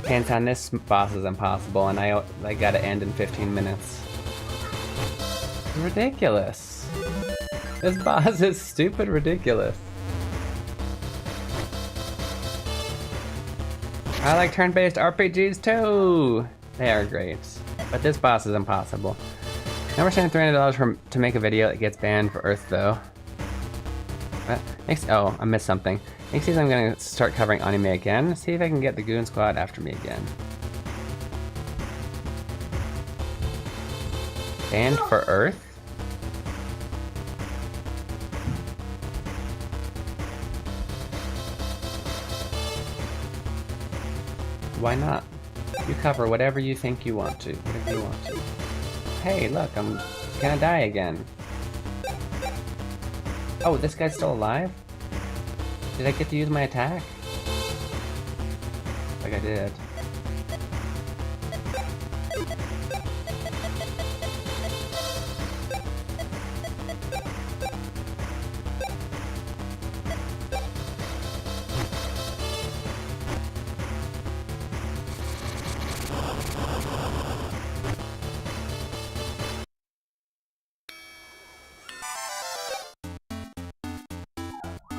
Can't on this boss is impossible, and I gotta end in 15 minutes. Ridiculous. This boss is stupid ridiculous. I like turn-based RPGs too! They are great. But this boss is impossible. Now we're spending $300 to make a video that gets banned for Earth though. Oh, I missed something. Next season I'm gonna start covering anime again. See if I can get the Goon Squad after me again. Banned for Earth? Why not? You cover whatever you think you want to. Whatever you want to. Hey, look, I'm gonna die again. Oh, this guy's still alive? Did I get to use my attack? Like I did.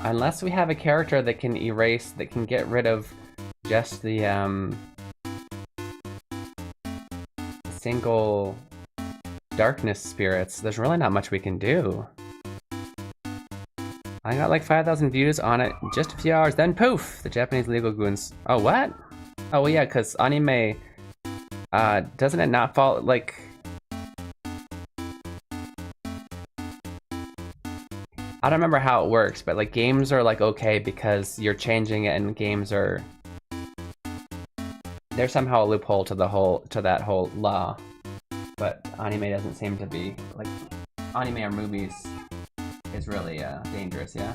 Unless we have a character that can erase, that can get rid of just the single darkness spirits, there's really not much we can do. I got like 5,000 views on it in just a few hours, then poof! The Japanese legal goons. Oh, what? Oh, well, yeah, because anime, doesn't it not fall, like... I don't remember how it works, but like games are like okay because you're changing it and games are... There's somehow a loophole to that whole law. But anime doesn't seem to be, like, anime or movies is really dangerous, yeah?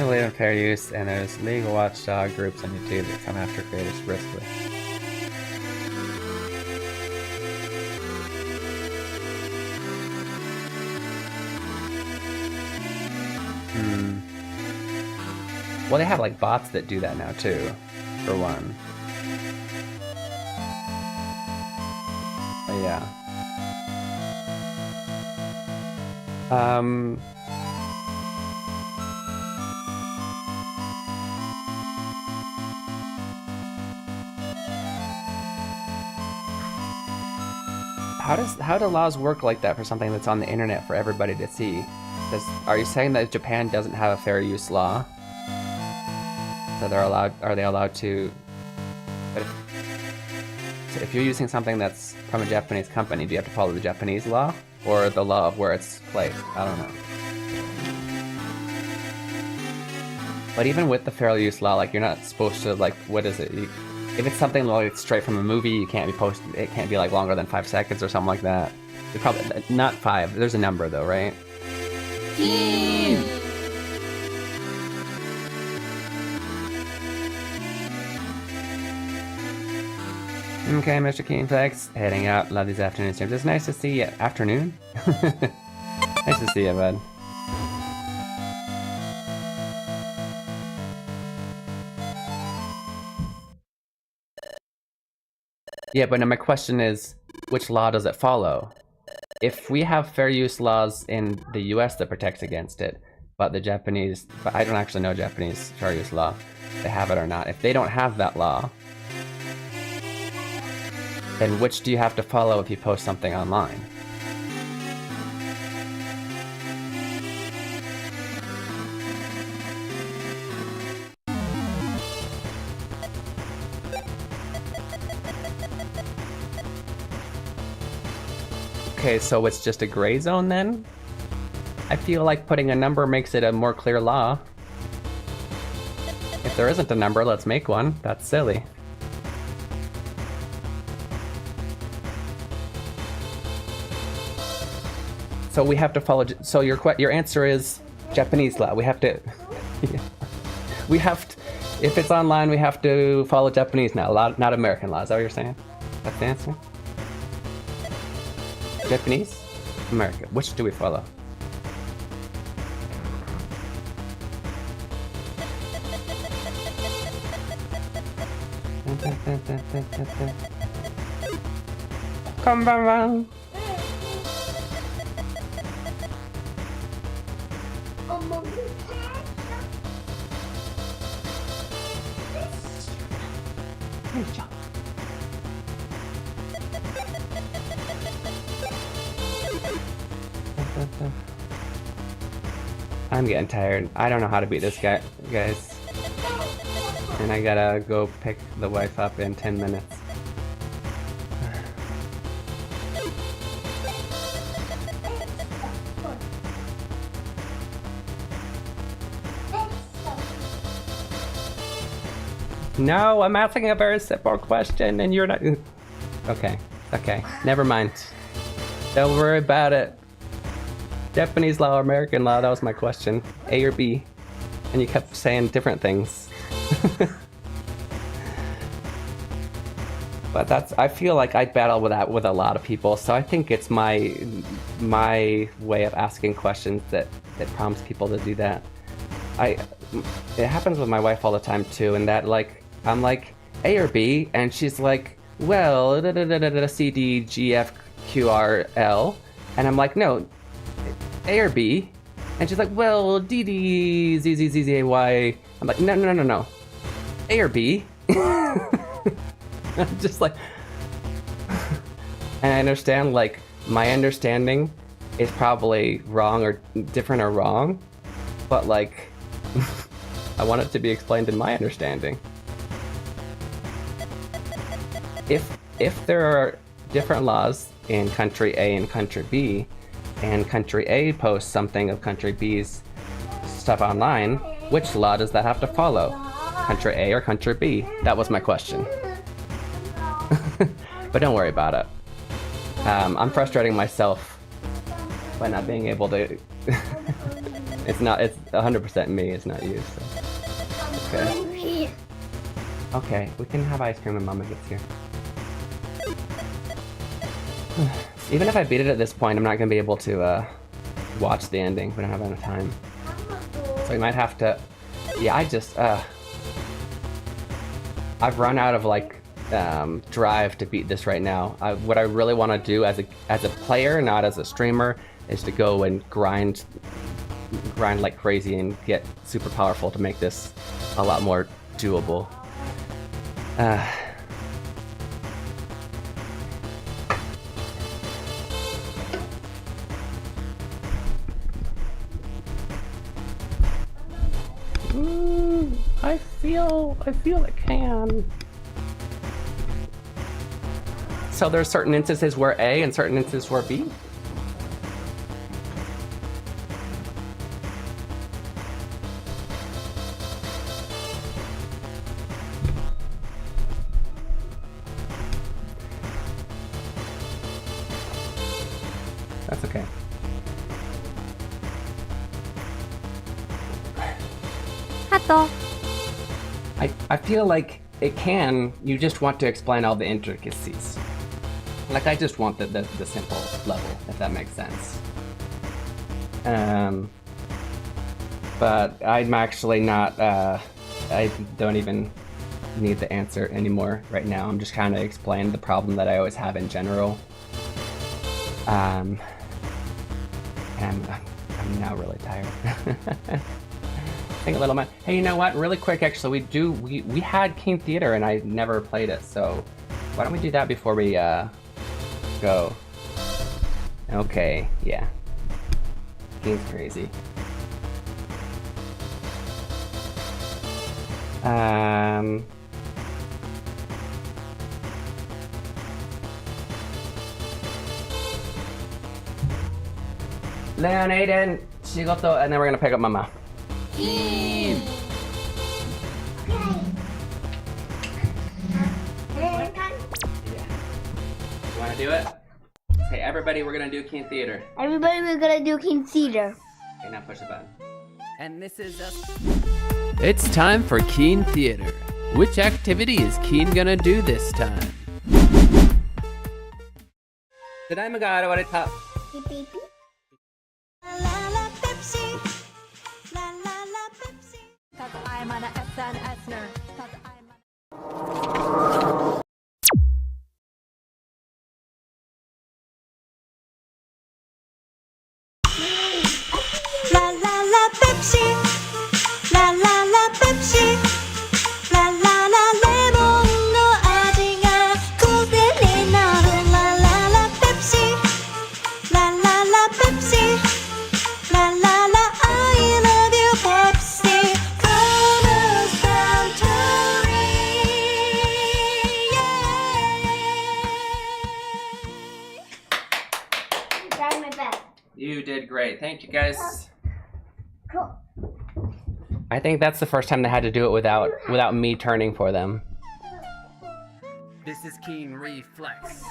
Illegal fair use, and there's legal watchdog groups on YouTube that come after creators briskly. Well, they have like bots that do that now too, for one. Yeah. How do laws work like that for something that's on the internet for everybody to see? Are you saying that Japan doesn't have a fair use law? So are they allowed to? But if you're using something that's from a Japanese company, do you have to follow the Japanese law or the law of where it's played? I don't know. But even with the fair use law, like, you're not supposed to, like, what is it? If it's something like straight from a movie, you can't be posted. It can't be like longer than 5 seconds or something like that. It's probably not 5. There's a number though, right? Keen! Okay, Mr. Keen Reflex, heading out. Love these afternoon streams. It's nice to see you. Afternoon? Nice to see you, bud. Yeah, but now my question is, which law does it follow? If we have fair use laws in the US that protects against it, but the Japanese, but I don't actually know Japanese fair use law, if they have it or not. If they don't have that law, then which do you have to follow if you post something online? Okay, so it's just a gray zone then? I feel like putting a number makes it a more clear law. If there isn't a number, let's make one. That's silly. So we have to follow. So your answer is Japanese law. We have to. If it's online, we have to follow Japanese now, not American law. Is that what you're saying? That's the answer. Japanese, America. Which do we follow? Konbanwa. I'm getting tired. I don't know how to beat this guy, guys. And I gotta go pick the wife up in 10 minutes. No, I'm asking a very simple question and you're not... Okay, never mind. Don't worry about it. Japanese law or American law, that was my question. A or B. And you kept saying different things. But I feel like I battle with that with a lot of people, so I think it's my way of asking questions that prompts people to do that. It happens with my wife all the time too, and that, like, I'm like, A or B, and she's like, well, C, D, G, F, Q, R, L, and I'm like, no, A or B, and she's like, well, D, D, Z, Z, Z, Z, A, Y. I'm like, no, A or B. I'm just like, and I understand, like, my understanding is probably wrong or different or wrong, but, like, I want it to be explained in my understanding. If there are different laws in country A and country B, and country A posts something of country B's stuff online, which law does that have to follow? Country A or country B? That was my question. But don't worry about it. I'm frustrating myself by not being able to... It's 100% me, it's not you, so... Okay. Okay, we can have ice cream when Mama gets here. Even if I beat it at this point, I'm not gonna be able to watch the ending. We don't have enough time. So we might have to... Yeah, I've run out of, like, drive to beat this right now. What I really want to do as a player, not as a streamer, is to go and grind like crazy and get super powerful to make this a lot more doable. I feel it can. So there's certain instances where A and certain instances where B? That's okay. Hato. I feel like it can, you just want to explain all the intricacies. Like, I just want the simple level, if that makes sense. But I'm actually not, I don't even need the answer anymore right now. I'm just kind of explaining the problem that I always have in general. And I'm now really tired. Think a little bit. Hey, you know what? Really quick, actually, we had Keen Theater and I never played it, so why don't we do that before we go? Okay, yeah. Keen's crazy. Leon, Aiden, Shigoto, and then we're gonna pick up Mama. Keen. You wanna do it? Hey, everybody, we're gonna do Keen Theater. Everybody, we're gonna do Keen Theater. Okay, now push the button. And this is us. It's time for Keen Theater. Which activity is Keen gonna do this time? Did I magara what it top? Beep, beep, beep. La la la Pepsi, la la la Pepsi, la la la lemonの味が癖になる。La la la Pepsi, la la la Pepsi, la la la I love you Pepsi from the Suntory. Yeah. Tried my best. You did great. Thank you, guys. Cool. I think that's the first time they had to do it without me turning for them. This is Keen Reflex.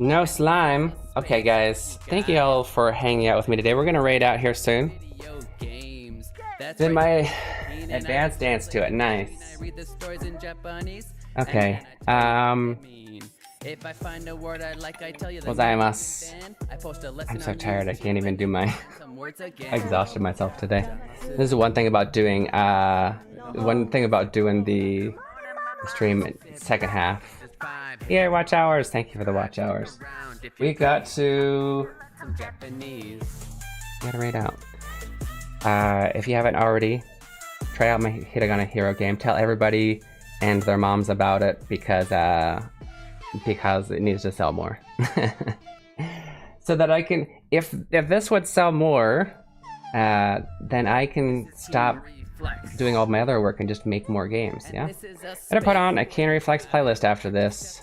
No slime. Okay, guys. Thank you all for hanging out with me today. We're gonna raid out here soon. Video games. That's Did right. my advanced dance to it. Nice. I read the stories in Japanese. Okay. If I find a word I like, I tell you the Gozaimasu. meaning, then I post a lesson I'm so on tired. I YouTube. can't even do my. Some words again. I exhausted myself today. This is one thing about doing the stream second half. Yeah, watch hours. Thank you for the watch hours. We got to gotta raid out. If you haven't already, try out my Hiragana Hero game. Tell everybody and their moms about it because it needs to sell more. So that I can, if this would sell more, then I can stop doing all my other work and just make more games, yeah? I'm gonna put on a Keen Reflex playlist after this.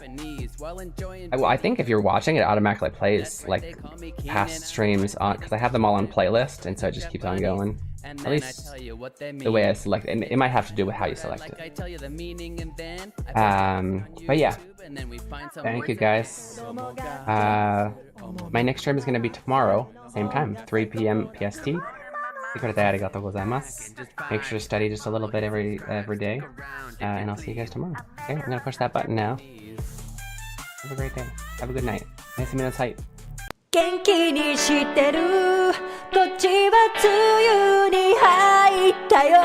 Well, I think if you're watching, it automatically plays like past streams on, because I have them all on playlist, and so it just keeps on going. At least the way I select it, and it might have to do with how you select it. But yeah, thank you guys. My next stream is gonna be tomorrow, same time, 3 p.m. PST. Make sure to study just a little bit every day, and I'll see you guys tomorrow. Okay, I'm gonna push that button now. Have a great day. Have a good night. Nice to meet us. 元気にしてるこっちは梅雨に入ったよ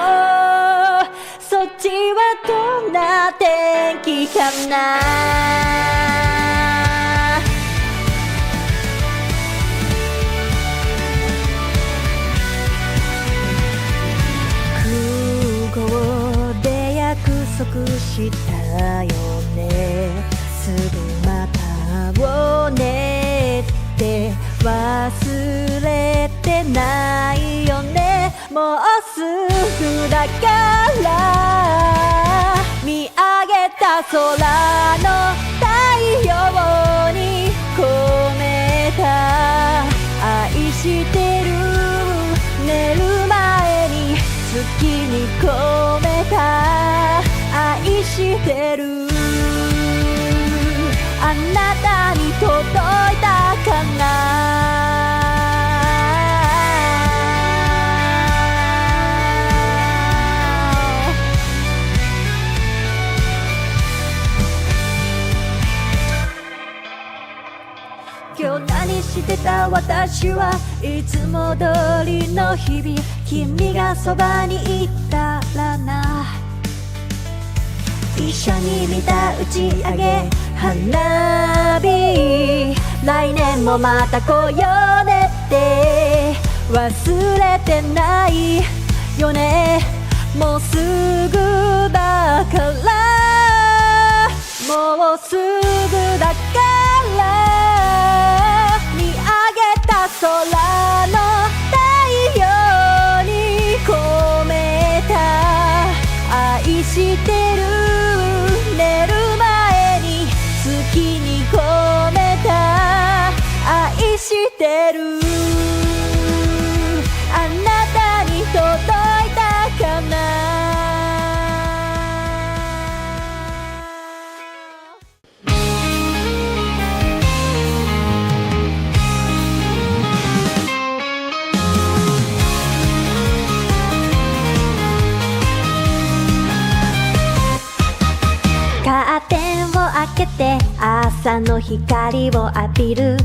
そっちはどうなって天気かな。空港で約束したよね。すぐまた会おうねって忘れてないよね。もうすぐだから見上げた空の太陽に込めた愛してる。寝る前に月に込めた愛してる。あなたに届いたかな。今日何してた私はいつも通りの日々。君がそばにいたらな。一緒に見た打ち上げ花火。来年もまた来ようねって忘れてないよね。もうすぐだからもうすぐだから見上げた空の太陽に込めた愛してる。寝る前に月に込めた愛してる。あなたに届いたかな。カーテンを開けて朝の光を浴びる。